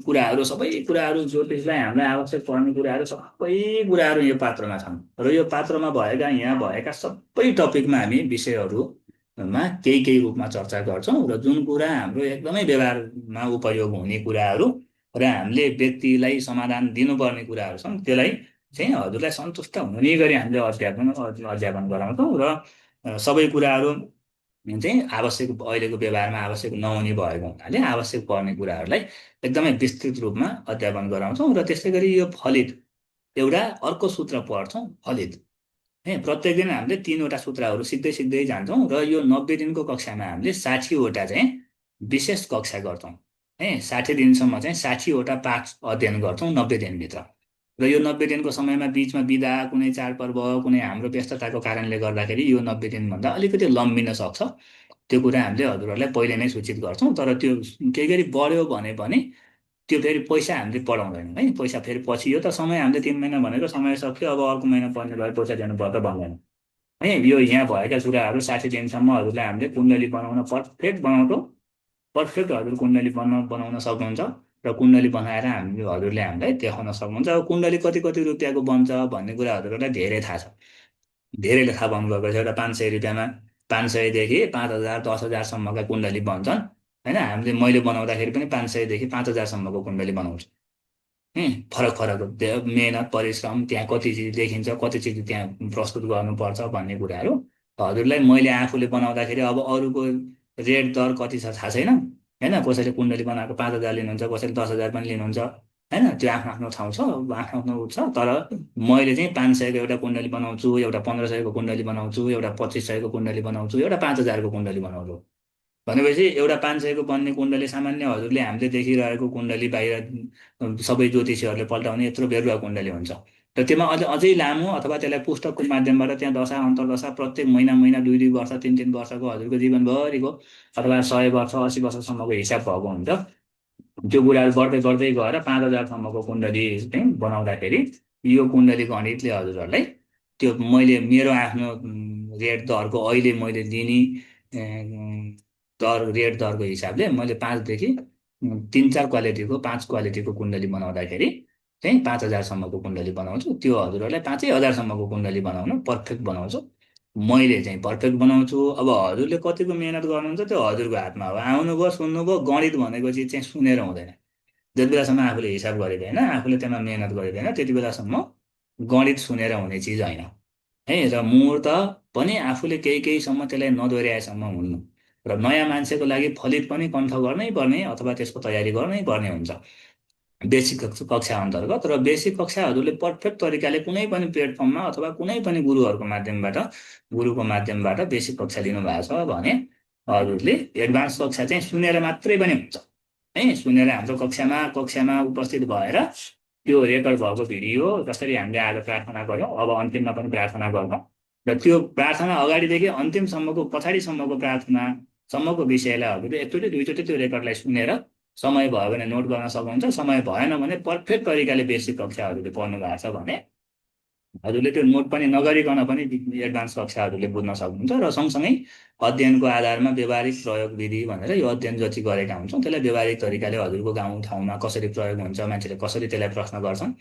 कुराहरू, सबै कुराहरू, ज्योतिषलाई हामीलाई आवश्यक पर्ने कुराहरू, सबै कुराहरू यो पात्रमा छन्। र यो पात्रमा भएका, यहाँ भएका सबै टपिकमा हामी विषयहरूमा केही केही रूपमा चर्चा गर्छौँ, र जुन कुरा हाम्रो एकदमै व्यवहारमा उपयोग हुने कुराहरू र हामीले व्यक्तिलाई समाधान दिनुपर्ने कुराहरू छन्, त्यसलाई चाहिँ हजुरलाई सन्तुष्ट हुने गरी हामीले अध्यापन गराउँछौँ। र सबै कुराहरू चाहिँ आवश्यक, अहिलेको व्यवहारमा आवश्यक नहुने भएको हुनाले आवश्यक पर्ने कुराहरूलाई एकदमै विस्तृत रूपमा अध्यापन गराउँछौँ। र त्यस्तै गरी यो फलित एउटा अर्को सूत्र पढ्छौँ, फलित है। प्रत्येक दिन हामीले 3वटा सूत्रहरू सिक्दै सिक्दै जान्छौँ, र यो 90 दिनको कक्षामा हामीले 60वटा चाहिँ विशेष कक्षा गर्छौँ है। 60 दिनसम्म चाहिँ 60वटा पाठ अध्ययन गर्छौँ 90 दिनभित्र। र यो 90 दिनको समयमा बिचमा बिदा, कुनै चाडपर्व, कुनै हाम्रो व्यस्तताको कारणले गर्दाखेरि यो 90 दिनभन्दा अलिकति लम्बिन सक्छ। त्यो कुरा हामीले हजुरहरूलाई पहिले नै सूचित गर्छौँ। तर त्यो केही गरी बढ्यो भने पनि त्यो फेरि पैसा हामीले पढाउँदैनौँ है। पैसा फेरि पछि, यो त समय हामीले 3 महिना भनेको समय सक्यो, अब अर्को महिना पर्ने भए पैसा दिनु पर्दा भन्दैन है। यो यहाँ भएका कुराहरू 60 दिनसम्म हजुरलाई हामीले कुण्डली बनाउन पर्फेक्ट बनाउँछौँ। पर्फेक्ट हजुर कुण्डली बनाउन सक्नुहुन्छ, र कुण्डली बनाएर हामीले, हजुरले हामीलाई देखाउन सक्नुहुन्छ। अब कुण्डली कति कति रुपियाँको बन्छ भन्ने कुरा हजुरहरूलाई धेरै थाहा छ, धेरैले थाहा पाउनुभएको छ। एउटा 500 रुपियाँमा, 500 देखि 5,000 10,000सम्मका कुण्डली बन्छन् होइन। हामीले, मैले बनाउँदाखेरि पनि 500 देखि 5,000सम्मको कुण्डली बनाउँछु। फरक फरक मेहनत परिश्रम, त्यहाँ कति चिज देखिन्छ, कति चिज त्यहाँ प्रस्तुत गर्नुपर्छ भन्ने कुराहरू हजुरलाई मैले आफूले बनाउँदाखेरि, अब अरूको रेट दर कति छ थाहा छैन होइन। कसैले कुण्डली बनाएको 5,000 लिनुहुन्छ, कसैले 10,000 पनि लिनुहुन्छ होइन। त्यो आफ्नो आफ्नो ठाउँ छ, आफ्नो आफ्नो छ। तर मैले चाहिँ 500को एउटा कुण्डली बनाउँछु, एउटा 1,500को कुण्डली बनाउँछु, एउटा 2,500को कुण्डली बनाउँछु, एउटा 5,000को कुण्डली बनाउँछु भनेपछि एउटा 500को बन्ने कुण्डली, सामान्य हजुरले हामीले देखिरहेको कुण्डली, बाहिर सबै ज्योतिषीहरूले पल्टाउने यत्रो बेरुवा कुण्डली हुन्छ। र त्यसमा अझै लामो, अथवा त्यसलाई पुस्तकको माध्यमबाट त्यहाँ दशा अन्तर्दशा प्रत्येक महिना महिना 2-2 वर्ष 3-3 वर्षको हजुरको जीवनभरिको, अथवा 100 वर्ष 80 वर्षसम्मको हिसाब भएको हुन्छ। त्यो कुराहरू बढ्दै बढ्दै गएर 5,000सम्मको कुण्डली चाहिँ बनाउँदाखेरि यो कुण्डली गणितले हजुरहरूलाई त्यो मैले मेरो आफ्नो रेट दरको, अहिले मैले लिने रेट दरको हिसाबले मैले 5 देखि 3-4 क्वालिटीको, 5 क्वालिटीको कुण्डली बनाउँदाखेरि चाहिँ 5,000सम्मको कुण्डली बनाउँछु। त्यो हजुरहरूलाई 5,000सम्मको कुण्डली बनाउन पर्फेक्ट बनाउँछु। मैले चाहिँ पर्फेक्ट बनाउँछु। अब हजुरले कतिको मेहनत गर्नुहुन्छ त्यो हजुरको हातमा हो। आउनुभयो, सुन्नुभयो, गणित भनेको चिज चाहिँ सुनेर हुँदैन। जति बेलासम्म आफूले हिसाब गरिँदैन, आफूले त्यसमा मेहनत गरिँदैन, त्यति बेलासम्म गणित सुनेर हुने चिज होइन है। र मुहुर्त पनि आफूले केही केहीसम्म त्यसलाई नदोहोऱ्याएसम्म हुन्न। र नयाँ मान्छेको लागि फलित पनि कण्ठ गर्नै पर्ने, अथवा त्यसको तयारी गर्नै पर्ने हुन्छ बेसिक कक्षा अन्तर्गत। र बेसिक कक्षा हजुरले पर्फेक्ट तरिकाले कुनै पनि प्लेटफर्ममा, अथवा कुनै पनि गुरुहरूको माध्यमबाट, गुरुको माध्यमबाट बेसिक कक्षा लिनुभएको छ भने हजुरले एडभान्स कक्षा चाहिँ सुनेर मात्रै पनि हुन्छ है। सुनेर हाम्रो कक्षामा उपस्थित भएर त्यो रेकर्ड भएको भिडियो, जसरी हामीले आज प्रार्थना गऱ्यौँ, अब अन्तिममा पनि प्रार्थना गर्छौँ, र त्यो प्रार्थना अगाडिदेखि अन्तिमसम्मको, पछाडिसम्मको प्रार्थनासम्मको विषयलाई हजुरले एकचोटि दुईचोटि त्यो रेकर्डलाई सुनेर, समय भयो भने नोट गर्न सक्नुहुन्छ, समय भएन भने पर्फेक्ट तरिकाले बेसिक कक्षा हजुरले पढ्नु भएको छ भने हजुरले त्यो नोट पनि नगरिकन पनि एडभान्स कक्षा हजुरले बुझ्न सक्नुहुन्छ। र सँगसँगै अध्ययनको आधारमा व्यवहारिक प्रयोग विधि भनेर यो अध्ययन जति गरेका हुन्छौँ त्यसलाई व्यवहारिक तरिकाले हजुरको गाउँ ठाउँमा कसरी प्रयोग हुन्छ, मान्छेले कसरी त्यसलाई प्रश्न गर्छन्,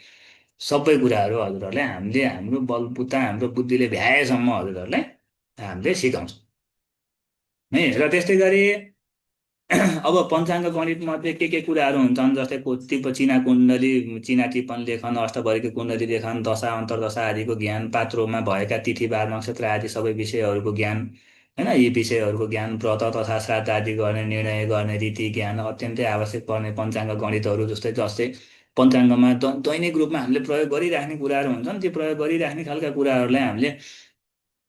सबै कुराहरू हजुरहरूलाई हामीले हाम्रो बलबुता, हाम्रो बुद्धिले भ्याएसम्म हजुरहरूलाई हामीले सिकाउँछौँ है। र त्यस्तै गरी अब पञ्चाङ्ग गणित मध्ये के कुराहरू हुन्छन्, जस्तै चिना कुण्डली, चिना टिप्पण लेखन, अष्टभरिको कुण्डली लेखन, दशा अन्तर्दशा आदिको ज्ञान, पात्रोमा भएका तिथि बार नक्षत्र आदि सबै विषयहरूको ज्ञान होइन। यी विषयहरूको ज्ञान, व्रत तथा श्राद्ध आदि गर्ने, निर्णय गर्ने रीति ज्ञान, अत्यन्तै आवश्यक पर्ने पञ्चाङ्ग गणितहरू, जस्तै जस्तै पञ्चाङ्गमा दैनिक रूपमा हामीले प्रयोग गरिराख्ने कुराहरू हुन्छन्। त्यो प्रयोग गरिराख्ने खालका कुराहरूलाई हामीले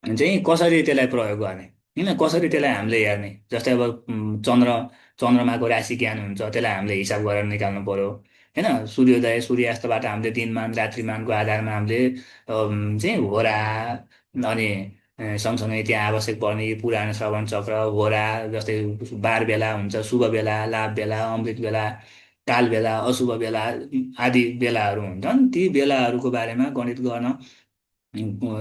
चाहिँ कसरी त्यसलाई प्रयोग गर्ने होइन, कसरी त्यसलाई हामीले हेर्ने, जस्तै अब चन्द्रमाको राशि ज्ञान हुन्छ, त्यसलाई हामीले हिसाब गरेर निकाल्नु पर्यो होइन। सूर्योदय सूर्यास्तबाट हामीले दिनमान रात्रिमानको आधारमा हामीले चाहिँ होरा, अनि सँगसँगै त्यहाँ आवश्यक पर्ने यी पुराण श्रवण चक्र होरा जस्तै बार बेला हुन्छ, शुभ बेला, लाभ बेला, अमृत बेला, काल बेला, अशुभ बेला आदि बेलाहरू हुन्छन्। ती बेलाहरूको बारेमा गणित गर्न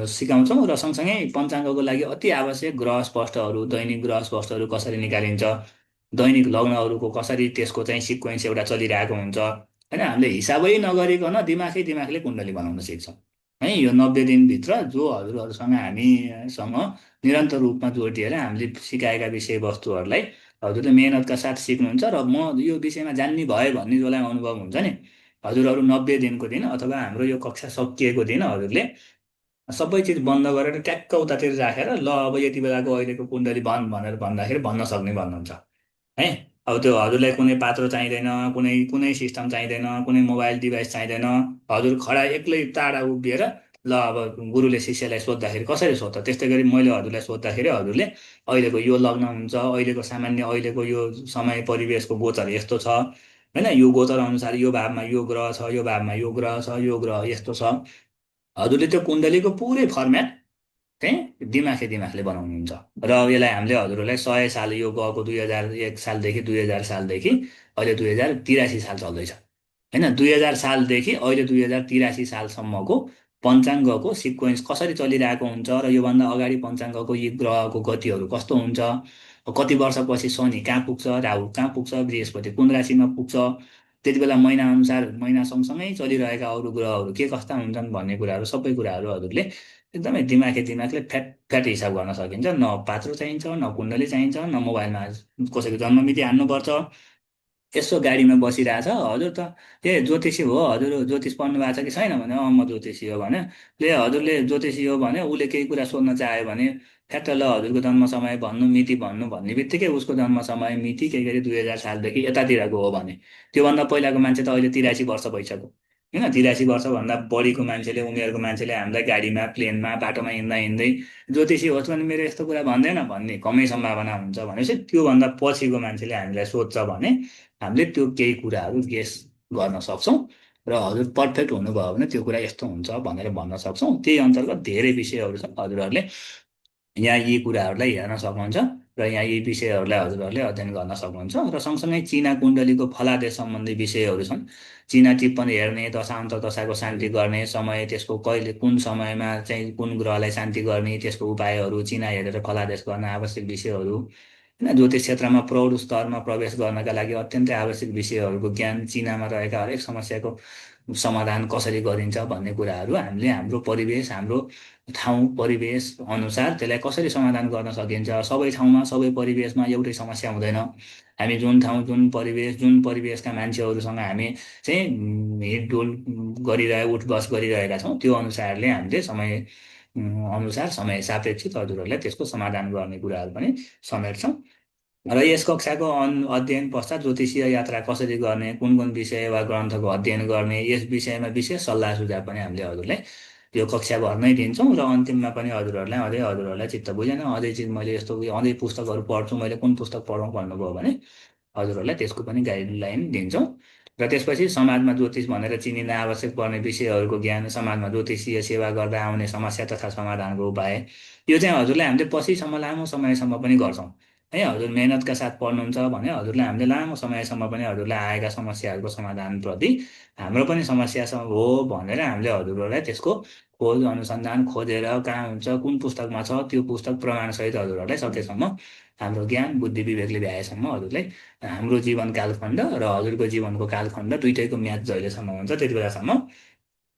सिकाउँछौँ र सँगसँगै पञ्चाङ्गको लागि अति आवश्यक ग्रह स्पष्टहरू, दैनिक ग्रह स्पष्टहरू कसरी निकालिन्छ, दैनिक लग्नहरूको कसरी त्यसको चाहिँ सिक्वेन्स एउटा चलिरहेको हुन्छ होइन। हामीले हिसाबै नगरिकन दिमागले कुण्डली बनाउन सिक्छौँ है। यो 90 दिनभित्र जो हजुरहरूसँग हामीसँग निरन्तर रूपमा जोडिएर हामीले सिकाएका विषयवस्तुहरूलाई हजुरले मेहनतका साथ सिक्नुहुन्छ र म यो विषयमा जान्ने भए भन्ने जसलाई अनुभव हुन्छ नि, हजुरहरू 90 दिनको दिन अथवा हाम्रो यो कक्षा सकिएको दिन हजुरले सबै चिज बन्द गरेर ट्याक्क उतातिर राखेर ल अब यति बेलाको अहिलेको कुण्डली बन्द भनेर भन्दाखेरि भन्न सक्ने भन्नुहुन्छ है। अब त्यो हजुरलाई कुनै पात्रो चाहिँदैन, कुनै कुनै सिस्टम चाहिँदैन, कुनै मोबाइल डिभाइस चाहिँदैन। हजुर खडा एक्लै टाढा उभिएर ल अब गुरुले शिष्यलाई सोद्धाखेरि कसरी सोध्छ त्यस्तै गरी मैले हजुरलाई सोद्धाखेरि हजुरले अहिलेको यो लग्न हुन्छ, अहिलेको सामान्य अहिलेको यो समय परिवेशको गोचर यस्तो छ होइन, यो गोचर अनुसार यो भावमा यो ग्रह छ, यो भावमा यो ग्रह छ, यो ग्रह यस्तो छ। हजुरले त्यो कुण्डलीको पुरै फर्मेट चाहिँ दिमागले बनाउनुहुन्छ र यसलाई हामीले हजुरहरूलाई 100 साल यो गएको 2001 सालदेखि 2000 सालदेखि अहिले 2083 साल चल्दैछ होइन। 2000 सालदेखि अहिले 2083 सालसम्मको पञ्चाङ्गको सिक्वेन्स कसरी चलिरहेको हुन्छ र योभन्दा अगाडि पञ्चाङ्गको यी ग्रहको गतिहरू कस्तो हुन्छ, कति वर्षपछि शनि कहाँ पुग्छ, राहु कहाँ पुग्छ, बृहस्पति कुन राशिमा पुग्छ, त्यति बेला महिना अनुसार महिना सँगसँगै चलिरहेका अरू ग्रहहरू के कस्ता हुन्छन् भन्ने कुराहरू सबै कुराहरू हजुरले एकदमै दिमागले फ्याट फ्याट हिसाब गर्न सकिन्छ। न पात्रो चाहिन्छ, न कुण्डली चाहिन्छ, न मोबाइलमा कसैको जन्ममिति हान्नुपर्छ। यसो गाडीमा बसिरहेछ हजुर त ए ज्योतिषी हो हजुर, ज्योतिष पढ्नु भएको छ कि छैन भने म ज्योतिषी हो भने ले हजुरले ज्योतिषी हो भने उसले केही कुरा सोध्न चाह्यो भने ठ्याक्क ल हजुरको जन्म समय भन्नु, मिति भन्नु भन्ने बित्तिकै उसको जन्म समय मिति के गरी 2000 सालदेखि यतातिरको हो भने त्योभन्दा पहिलाको मान्छे त अहिले 83 वर्ष भइसक्यो होइन। 83 वर्षभन्दा बढीको मान्छेले उमेरको मान्छेले हामीलाई गाडीमा प्लेनमा बाटोमा हिँड्दा हिँड्दै ज्योतिषी होस् भने मेरो यस्तो कुरा भन्दैन भन्ने कमै सम्भावना हुन्छ भनेपछि त्योभन्दा पछिको मान्छेले हामीलाई सोध्छ भने हामीले त्यो केही कुराहरू गेस गर्न सक्छौँ र हजुर पर्फेक्ट हुनुभयो भने त्यो कुरा यस्तो हुन्छ भनेर भन्न सक्छौँ। त्यही अन्तर्गत धेरै विषयहरू छन्, हजुरहरूले यहाँ यी कुराहरूलाई हेर्न सक्नुहुन्छ र यहाँ यी विषयहरूलाई हजुरहरूले अध्ययन गर्न सक्नुहुन्छ र सँगसँगै चिना कुण्डलीको फलादेश सम्बन्धी विषयहरू छन्। चिना टिप्पण हेर्ने, दशान्त दशाको शान्ति गर्ने समय, त्यसको कहिले कुन समयमा चाहिँ कुन ग्रहलाई शान्ति गर्ने त्यसको उपायहरू, चिना हेरेर फलादेश गर्न आवश्यक विषयहरू होइन। ज्योतिष क्षेत्रमा प्रौढ स्तरमा प्रवेश गर्नका लागि अत्यन्तै आवश्यक विषयहरूको ज्ञान, चिनामा रहेका हरेक समस्याको समाधान कसरी गरिन्छ भन्ने कुराहरू हामीले हाम्रो परिवेश, हाम्रो ठाउँ परिवेश अनुसार त्यसलाई कसरी समाधान गर्न सकिन्छ। सबै ठाउँमा सबै परिवेशमा एउटै समस्या हुँदैन। हामी जुन ठाउँ जुन परिवेश जुन परिवेशका मान्छेहरूसँग हामी चाहिँ हिँडडुल गरिरहे उठबस गरिरहेका छौँ त्यो अनुसारले हामीले समय अनुसार समय सापेक्षित हजुरहरूलाई त्यसको समाधान गर्ने कुराहरू पनि समेट्छौँ। र यस कक्षाको अध्ययन पश्चात ज्योतिषीय यात्रा कसरी गर्ने, कुन कुन विषय वा ग्रन्थको अध्ययन गर्ने, यस विषयमा विशेष सल्लाह सुझाव पनि हामीले हजुरलाई यो कक्षाभर नै दिन्छौँ र अन्तिममा पनि हजुरहरूलाई चित्त बुझेन अझै चिज मैले यस्तो अझै पुस्तकहरू पढ्छु मैले कुन पुस्तक पढौँ भन्नुभयो भने हजुरहरूलाई त्यसको पनि गाइडलाइन दिन्छौँ। र त्यसपछि समाजमा ज्योतिष भनेर चिनिन आवश्यक पर्ने विषयहरूको ज्ञान, समाजमा ज्योतिषीय सेवा गर्दा आउने समस्या तथा समाधानको उपाय, यो चाहिँ हजुरले हामीले पछिसम्म लामो समयसम्म पनि गर्छौँ है। हजुर मेहनतका साथ पढ्नुहुन्छ भने हजुरले हामीले लामो समयसम्म पनि हजुरलाई आएका समस्याहरूको समाधानप्रति हाम्रो पनि समस्या हो भनेर हामीले हजुरहरूलाई त्यसको खोज अनुसन्धान खोजेर कहाँ हुन्छ कुन पुस्तकमा छ त्यो पुस्तक प्रमाणसहित हजुरहरूलाई सकेसम्म हाम्रो ज्ञान बुद्धि विवेकले भ्याएसम्म हजुरलाई हाम्रो जीवन कालखण्ड र हजुरको जीवनको कालखण्ड दुइटैको म्याच जहिलेसम्म हुन्छ त्यति बेलासम्म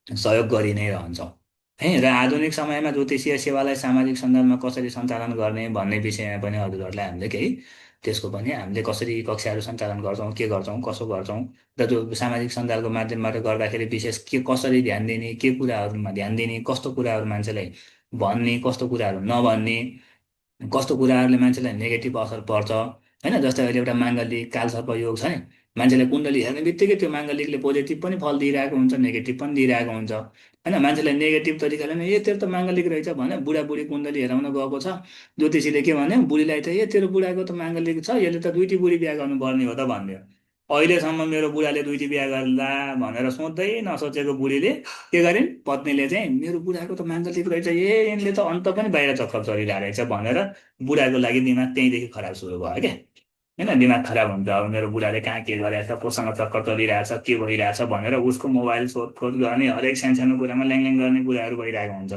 सहयोग गरि नै रहन्छौँ है। र आधुनिक समयमा ज्योतिषीय सेवालाई सामाजिक सञ्जालमा कसरी सञ्चालन गर्ने भन्ने विषयमा पनि हजुरहरूलाई हामीले केही त्यसको पनि हामीले कसरी कक्षाहरू सञ्चालन गर्छौँ, के गर्छौँ, कसो गर्छौँ र त्यो सामाजिक सञ्जालको माध्यमबाट गर्दाखेरि विशेष के कसरी ध्यान दिने, के कुराहरूमा ध्यान दिने, कस्तो कुराहरू मान्छेलाई भन्ने, कस्तो कुराहरू नभन्ने, कस्तो कुराहरूले मान्छेलाई नेगेटिभ असर पर्छ होइन। जस्तै अहिले एउटा माङ्गलिक कालसर्प योग छ नि, मान्छेले कुण्डली हेर्ने बित्तिकै त्यो माङ्गलिकले पोजिटिभ पनि फल दिइरहेको हुन्छ, नेगेटिभ पनि दिइरहेको हुन्छ होइन। मान्छेलाई नेगेटिभ तरिकाले नै ए तेरो त माङ्गलिक रहेछ भने बुढाबुढी कुण्डली हेराउन गएको छ, ज्योतिषीले के भन्यो बुढीलाई त ए तेरो बुढाको त माङ्गलिक छ यसले त दुइटी बुढी बिहा गर्नुपर्ने हो त भन्यो। अहिलेसम्म मेरो बुढाले दुईटी बिहा गर्ला भनेर सोच्दै नसोचेको बुढीले के गरिन्, पत्नीले चाहिँ मेरो बुढाको त माङ्गलिक रहेछ, यिनले त अन्त पनि बाहिर चक्कर चलिरहेको रहेछ भनेर बुढाको लागि दिमाग त्यहीँदेखि खराब सुरु भयो क्या। होइन, दिमाग खराब हुन्छ। अब मेरो बुढाले कहाँ के गरेछ, कोसँग चक्कर चलिरहेछ, के भइरहेछ भनेर उसको मोबाइल सोधखोज गर्ने, हरेक सानसानो कुरामा ल्याङल्याङ गर्ने कुराहरू भइरहेको हुन्छ।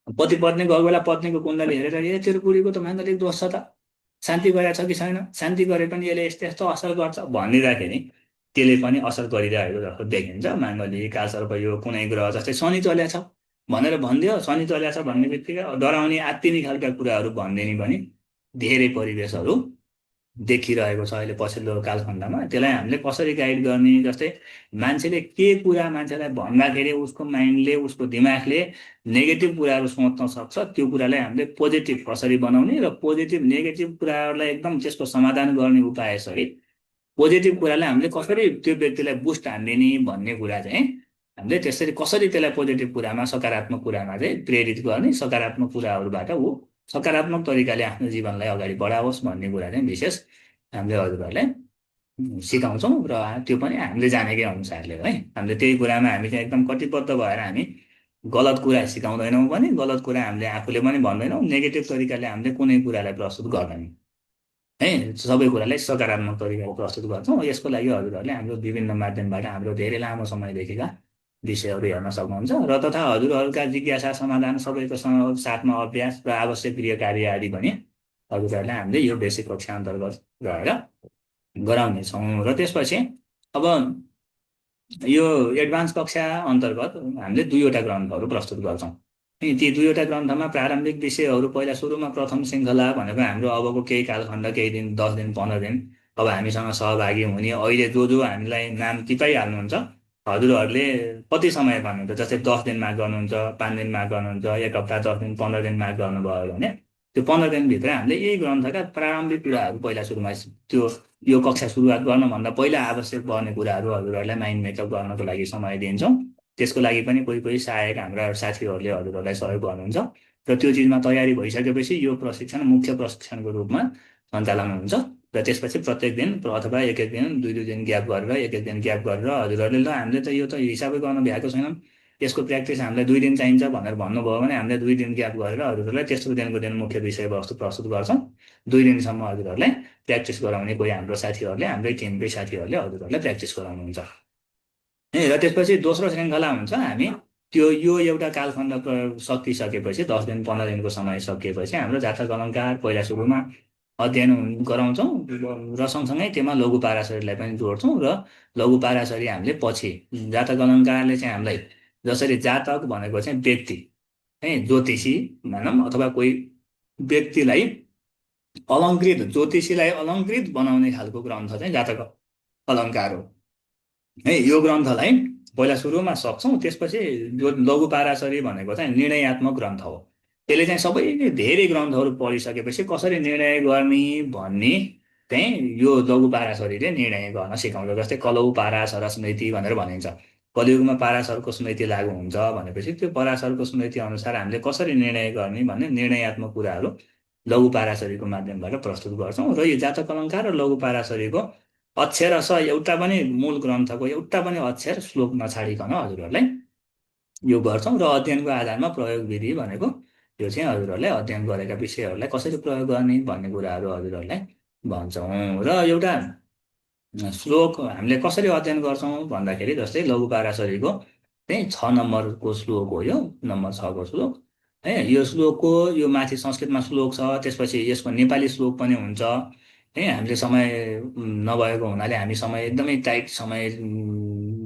पति पत्नी गएको बेला पत्नीको कुण्डली हेरेर, ए तेरो बुढीको त माङ्गलिक दोष छ त, शान्ति गरेको छ कि छैन, शान्ति गरे पनि यसले यस्तो यस्तो असर गर्छ भनिदिँदाखेरि त्यसले पनि असर गरिरहेको जस्तो देखिन्छ। माङ्गलिक कालसर्प यो कुनै ग्रह जस्तै शनि चलेको छ भनेर भनिदियो, शनि चलेको छ भन्ने बित्तिकै डराउने आत्तिने खालका कुराहरू भनिदिने पनि धेरै परिवेशहरू देखिरहेको छ अहिले पछिल्लो कालखण्डमा। त्यसलाई हामीले कसरी गाइड गर्ने, जस्तै मान्छेले के कुरा मान्छेलाई भन्दाखेरि उसको माइन्डले, उसको दिमागले नेगेटिभ कुराहरू सोच्न सक्छ, त्यो कुरालाई हामीले पोजिटिभ कसरी बनाउने र पोजिटिभ नेगेटिभ कुराहरूलाई एकदम त्यसको समाधान गर्ने उपाय सहित पोजिटिभ कुरालाई हामीले कसरी त्यो व्यक्तिलाई बुस्ट हानिदिने भन्ने कुरा चाहिँ हामीले त्यसरी कसरी त्यसलाई पोजिटिभ कुरामा, सकारात्मक कुरामा चाहिँ प्रेरित गर्ने, सकारात्मक कुराहरूबाट ऊ सकारात्मक तरिकाले आफ्नो जीवनलाई अगाडि बढाओस् भन्ने कुरा चाहिँ विशेष हामीले हजुरहरूलाई सिकाउँछौँ। र त्यो पनि हामीले जानेकै अनुसारले है, हामीले त्यही कुरामा हामी चाहिँ एकदम कटिबद्ध भएर हामी गलत कुरा सिकाउँदैनौँ भने, गलत कुरा हामीले आफूले पनि भन्दैनौँ, नेगेटिभ तरिकाले हामीले कुनै कुरालाई प्रस्तुत गर्दैनौँ है, सबै कुरालाई सकारात्मक तरिकाले प्रस्तुत गर्छौँ। यसको लागि हजुरहरूले हाम्रो विभिन्न माध्यमबाट हाम्रो धेरै लामो समयदेखिका विषयहरू हेर्न सक्नुहुन्छ, र तथा हजुरहरूका जिज्ञासा समाधान सबैको साथमा अभ्यास र आवश्यक गृह कार्य आदि पनि हजुरहरूलाई हामीले यो बेसिक कक्षा अन्तर्गत रहेर गराउनेछौँ। र त्यसपछि अब यो एडभान्स कक्षा अन्तर्गत हामीले दुईवटा ग्रन्थहरू प्रस्तुत गर्छौँ। ती दुईवटा ग्रन्थमा प्रारम्भिक विषयहरू, पहिला सुरुमा प्रथम श्रृङ्खला भनेको हाम्रो अबको केही कालखण्ड, केही दिन, 10 दिन 15 दिन अब हामीसँग सहभागी हुने, अहिले जो जो हामीलाई नाम टिपाइहाल्नुहुन्छ हजुरहरूले कति समय भन्नुहुन्छ, जस्तै 10 दिन माग गर्नुहुन्छ, 5 दिन माग गर्नुहुन्छ, 1 हप्ता, 10 दिन, 15 दिन माग गर्नुभयो भने त्यो 15 दिनभित्र हामीले यही ग्रन्थका प्रारम्भिक कुराहरू पहिला सुरुमा त्यो यो कक्षा सुरुवात गर्नुभन्दा पहिला आवश्यक पर्ने कुराहरू हजुरहरूलाई माइन्ड मेकअप गर्नको लागि समय दिन्छौँ। त्यसको लागि पनि कोही कोही सहायक हाम्रा साथीहरूले हजुरहरूलाई सहयोग गर्नुहुन्छ, र त्यो चिजमा तयारी भइसकेपछि यो प्रशिक्षण मुख्य प्रशिक्षणको रूपमा सञ्चालन हुन्छ। र त्यसपछि प्रत्येक दिन अथवा एक एक दिन, दुई दुई दिन ग्याप गरेर, एक एक दिन ग्याप गरेर हजुरहरूले ल हामीले त यो त हिसाबै गर्न भ्याएको छैनौँ, यसको प्र्याक्टिस हामीलाई 2 दिन चाहिन्छ भनेर भन्नुभयो भने हामीले 2 दिन ग्याप गरेर हजुरहरूलाई तेस्रो दिनको दिन मुख्य विषयवस्तु प्रस्तुत गर्छौँ। 2 दिनसम्म हजुरहरूलाई प्र्याक्टिस गराउने कोही हाम्रो साथीहरूले, हाम्रै टिमकै साथीहरूले हजुरहरूलाई प्र्याक्टिस गराउनुहुन्छ। र त्यसपछि दोस्रो श्रृङ्खला हुन्छ, हामी त्यो यो एउटा कालखण्ड सकिसकेपछि 10 दिन 15 दिनको समय सकिएपछि हाम्रो जातक अलङ्कार पहिला सुरुमा अध्ययन गराउँछौँ, र सँगसँगै त्यसमा लघु पाराशरीलाई पनि जोड्छौँ। र लघु पाराशरी हामीले पछि, जातक अलङ्कारले चाहिँ हामीलाई जसरी जातक भनेको चाहिँ व्यक्ति है, ज्योतिषी भनौँ, अथवा कोही व्यक्तिलाई अलङ्कृत, ज्योतिषीलाई अलङ्कृत बनाउने खालको ग्रन्थ चाहिँ जातक अलङ्कार हो है। यो ग्रन्थलाई पहिला सुरुमा सक्छौँ, त्यसपछि जो लघु पाराशरी भनेको चाहिँ निर्णयात्मक ग्रन्थ हो। त्यसले चाहिँ सबैले धेरै ग्रन्थहरू पढिसकेपछि कसरी निर्णय गर्ने भन्ने चाहिँ यो लघु पाराशरीले निर्णय गर्न सिकाउँछ। जस्तै कलौ पाराशर स्मृति भनेर भनिन्छ, कलियुगमा पाराशरको स्मृति लागु हुन्छ भनेपछि त्यो पराशरको स्मृति अनुसार हामीले कसरी निर्णय गर्ने भन्ने निर्णयात्मक कुराहरू लघु पाराशरीको माध्यमबाट प्रस्तुत गर्छौँ। र यो जातक अलङ्कार र लघु पाराशरीको अक्षर स एउटा पनि मूल ग्रन्थको एउटा पनि अक्षर श्लोक नछाडिकन हजुरहरूलाई यो गर्छौँ। र अध्ययनको आधारमा प्रयोग विधि भनेको यो चाहिँ हजुरहरूलाई अध्ययन गरेका विषयहरूलाई कसरी प्रयोग गर्ने भन्ने कुराहरू हजुरहरूलाई भन्छौँ। र एउटा श्लोक हामीले कसरी अध्ययन गर्छौँ भन्दाखेरि, जस्तै लघु पाराशरीको चाहिँ 6 नम्बरको श्लोक हो यो, नम्बर 6 को श्लोक है। यो श्लोकको यो माथि संस्कृतमा श्लोक छ, त्यसपछि यसको नेपाली श्लोक पनि हुन्छ है। हामीले समय नभएको हुनाले, हामी समय एकदमै टाइट समय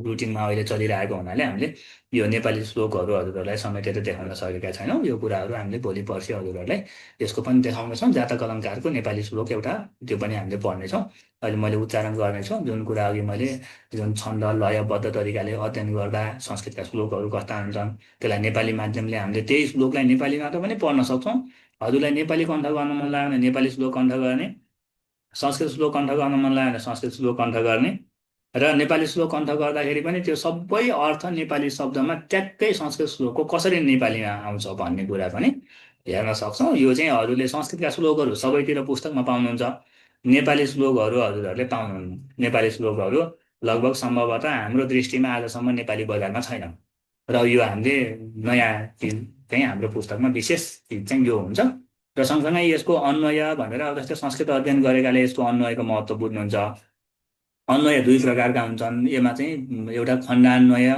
रुटिनमा अहिले चलिरहेको हुनाले हामीले यो नेपाली श्लोकहरू हजुरहरूलाई समेटेर देखाउन सकेका छैनौँ। यो कुराहरू हामीले भोलि पर्सि हजुरहरूलाई यसको पनि देखाउनेछौँ। जातक अलङ्कारको नेपाली श्लोक एउटा, त्यो पनि हामीले पढ्नेछौँ। अहिले मैले उच्चारण गर्नेछु जुन कुरा अघि मैले, जुन छन्द लयबद्ध तरिकाले अध्ययन गर्दा संस्कृतका श्लोकहरू कस्ता हुन्छन्, त्यसलाई नेपाली माध्यमले हामीले त्यही श्लोकलाई नेपालीमा त पनि पढ्न सक्छौँ। हजुरलाई नेपाली कण्ठ गर्न मन लाग्यो भने नेपाली श्लोक कण्ठ गर्ने, संस्कृत श्लोक कण्ठ गर्न मन लाग्यो भने संस्कृत श्लोक कण्ठ गर्ने, र नेपाली श्लोक कण्ठ गर्दाखेरि पनि त्यो सबै अर्थ नेपाली शब्दमा ट्याक्कै संस्कृत श्लोकको कसरी नेपालीमा आउँछ भन्ने कुरा पनि हेर्न सक्छौँ। यो चाहिँ हजुरले संस्कृतका श्लोकहरू सबैतिर पुस्तकमा पाउनुहुन्छ, नेपाली श्लोकहरू हजुरहरूले पाउनुहुन्न। नेपाली श्लोकहरू लगभग सम्भवतः हाम्रो दृष्टिमा आजसम्म नेपाली बजारमा छैन। र यो हामीले नयाँ चिज चाहिँ हाम्रो पुस्तकमा विशेष चिज चाहिँ यो हुन्छ। र सँगसँगै यसको अन्वय भनेर अब जस्तै संस्कृत अध्ययन गरेकाले यसको अन्वयको महत्त्व बुझ्नुहुन्छ। अन्वय दुई प्रकारका हुन्छन्। यसमा चाहिँ एउटा खण्डान्वय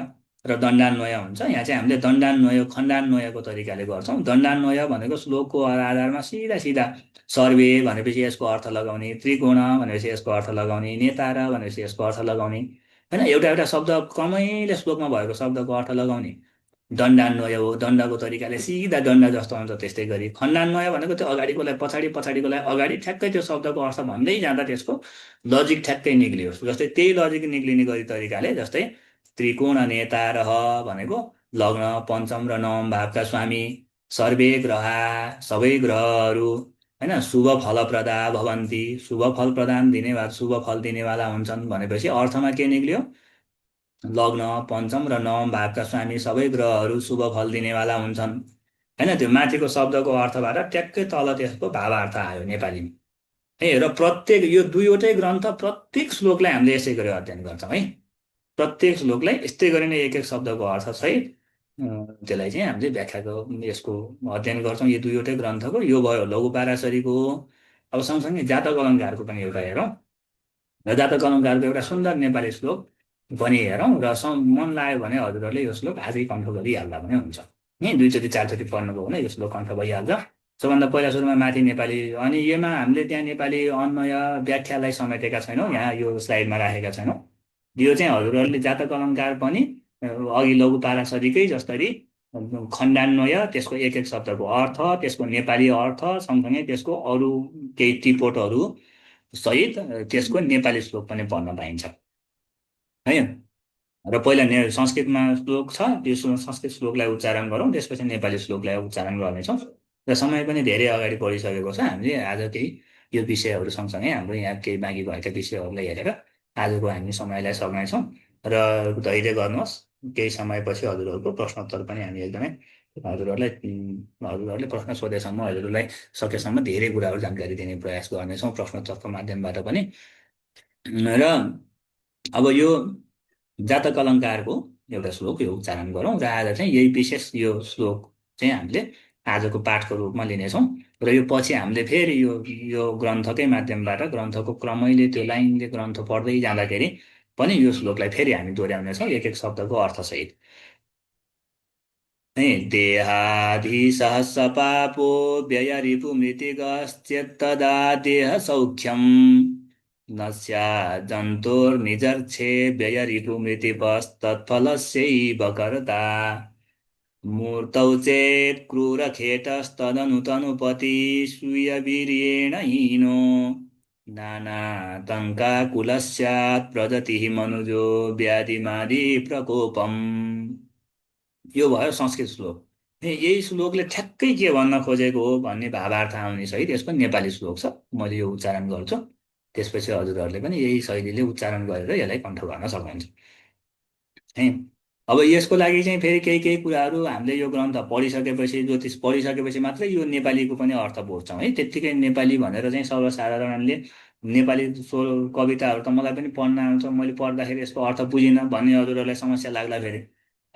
र दण्डान्वय हुन्छ। यहाँ चाहिँ हामीले दण्डान्वय खण्डान्वयको तरिकाले गर्छौँ। दण्डान्वय भनेको श्लोकको आधारमा सिधा सिधा सर्वे भनेपछि यसको अर्थ लगाउने, त्रिकोण भनेपछि यसको अर्थ लगाउने, नेतार भनेपछि यसको अर्थ लगाउने, होइन, एउटा एउटा शब्द क्रमैले श्लोकमा भएको शब्दको अर्थ लगाउने दण्डान्वय हो। दण्डको तरिकाले सिधा दण्ड जस्तो हुन्छ त्यस्तै गरी खण्डान्वय भनेको त्यो अगाडिकोलाई पछाडि, पछाडिकोलाई अगाडि, ठ्याक्कै त्यो शब्दको अर्थ भन्दै जाँदा त्यसको लजिक ठ्याक्कै निक्लियोस्। जस्तै त्यही लजिक निक्लिने गरी तरिकाले जस्तै त्रिकोण नेता रह भनेको लग्न पञ्चम र नवम भावका स्वामी, सर्वे ग्रहा सबै ग्रहहरू, होइन, शुभ फलप्रदा भवन्ति शुभ फल प्रदान दिनेवाला शुभ फल दिनेवाला हुन्छन् भनेपछि अर्थमा के निक्लियो? लग्न पञ्चम र नवम भावका स्वामी सबै ग्रहहरू शुभ फल दिनेवाला हुन्छन्, होइन। त्यो माथिको शब्दको अर्थबाट ट्याक्कै तल त्यसको भावार्थ आयो नेपालीमा है। र प्रत्येक यो दुईवटै ग्रन्थ प्रत्येक श्लोकलाई हामीले यसै गरी अध्ययन गर्छौँ है। प्रत्येक श्लोकलाई यस्तै गरी नै एक एक शब्दको अर्थ सहित त्यसलाई चाहिँ हामीले व्याख्याको यसको अध्ययन गर्छौँ। यो दुईवटै ग्रन्थको यो भयो लघु पाराशरीको। अब सँगसँगै जातक अलङ्कारको पनि एउटा हेरौँ। र जातक अलङ्कारको एउटा सुन्दर नेपाली श्लोक पनि हेरौँ। र मन लाग्यो भने हजुरहरूले यो श्लोक आजै कण्ठ गरिहाल्दा पनि हुन्छ। यहीँ दुईचोटि चारचोटि पढ्नुभयो भने यो श्लोक कण्ठ भइहाल्छ। सबभन्दा पहिला सुरुमा माथि नेपाली, अनि यसमा हामीले त्यहाँ नेपाली अन्वय व्याख्यालाई समेटेका छैनौँ, यहाँ यो स्लाइडमा राखेका छैनौँ। यो चाहिँ हजुरहरूले जातक अलङ्कार पनि अघि लघु पाराशरीकै जसरी खण्डान्वय, त्यसको एक एक शब्दको अर्थ, त्यसको नेपाली अर्थ सँगसँगै त्यसको अरू केही टिपोटहरू सहित त्यसको नेपाली श्लोक पनि पढ्न पाइन्छ है। र पहिला संस्कृतमा श्लोक छ, त्यो संस्कृत श्लोकलाई उच्चारण गरौँ, त्यसपछि नेपाली श्लोकलाई उच्चारण गर्नेछौँ। र समय पनि धेरै अगाडि बढिसकेको छ। हामीले आज केही यो विषयहरू सँगसँगै हाम्रो यहाँ केही बाँकी भएका विषयहरूलाई हेरेर आजको हामी समयलाई सक्नेछौँ। र धैर्य गर्नुहोस्, केही समयपछि हजुरहरूको प्रश्नोत्तर पनि हामी एकदमै हजुरहरूले प्रश्न सोधेसम्म हजुरलाई सकेसम्म धेरै कुराहरू जानकारी दिने प्रयास गर्नेछौँ प्रश्नोत्तरको माध्यमबाट पनि। र अब यो जातक अलङ्कारको एउटा श्लोक यो उच्चारण गरौँ। र आज चाहिँ यही विशेष यो श्लोक चाहिँ हामीले आजको पाठको रूपमा लिनेछौँ। र यो पछि हामीले फेरि यो यो ग्रन्थकै माध्यमबाट ग्रन्थको क्रमैले त्यो लाइनले ग्रन्थ पढ्दै जाँदाखेरि पनि यो श्लोकलाई फेरि हामी दोहोऱ्याउनेछौँ एक एक शब्दको अर्थसहित है। देहाधीशः स पापो व्ययरिपुमृतिगश्चेत्तदा देह सौख्यम् न स्यात् जन्तुर्निजर्च्छे व्ययरिपुमृतिपस्तत्फलस्यैव कर्ता मूर्तौ चेत् क्रूरखेटस्तदनुतनुपति स्वीयवीर्येण हीनो नानातङ्काकुलः स्यात् प्रजतिः मनुजो व्याधिमादि प्रकोपम्। यो भयो संस्कृत श्लोक। यही श्लोकले ठ्याक्कै के भन्न खोजेको हो भन्ने भावार्थ आउने सहित यसको नेपाली श्लोक छ। मैले यो उच्चारण गर्छु, त्यसपछि हजुरहरूले पनि यही शैलीले उच्चारण गरेर यसलाई कण्ठ गर्न सक्नुहुन्छ है। अब यसको लागि चाहिँ फेरि केही केही कुराहरू हामीले यो ग्रन्थ पढिसकेपछि, ज्योतिष पढिसकेपछि मात्रै यो नेपालीको पनि अर्थ बुझ्छौँ है। त्यत्तिकै नेपाली भनेर चाहिँ सर्वसाधारणले नेपाली कविताहरू त मलाई पनि पढ्न आउँछ, मैले पढ्दाखेरि यसको अर्थ बुझिनँ भन्ने हजुरहरूलाई समस्या लाग्ला फेरि,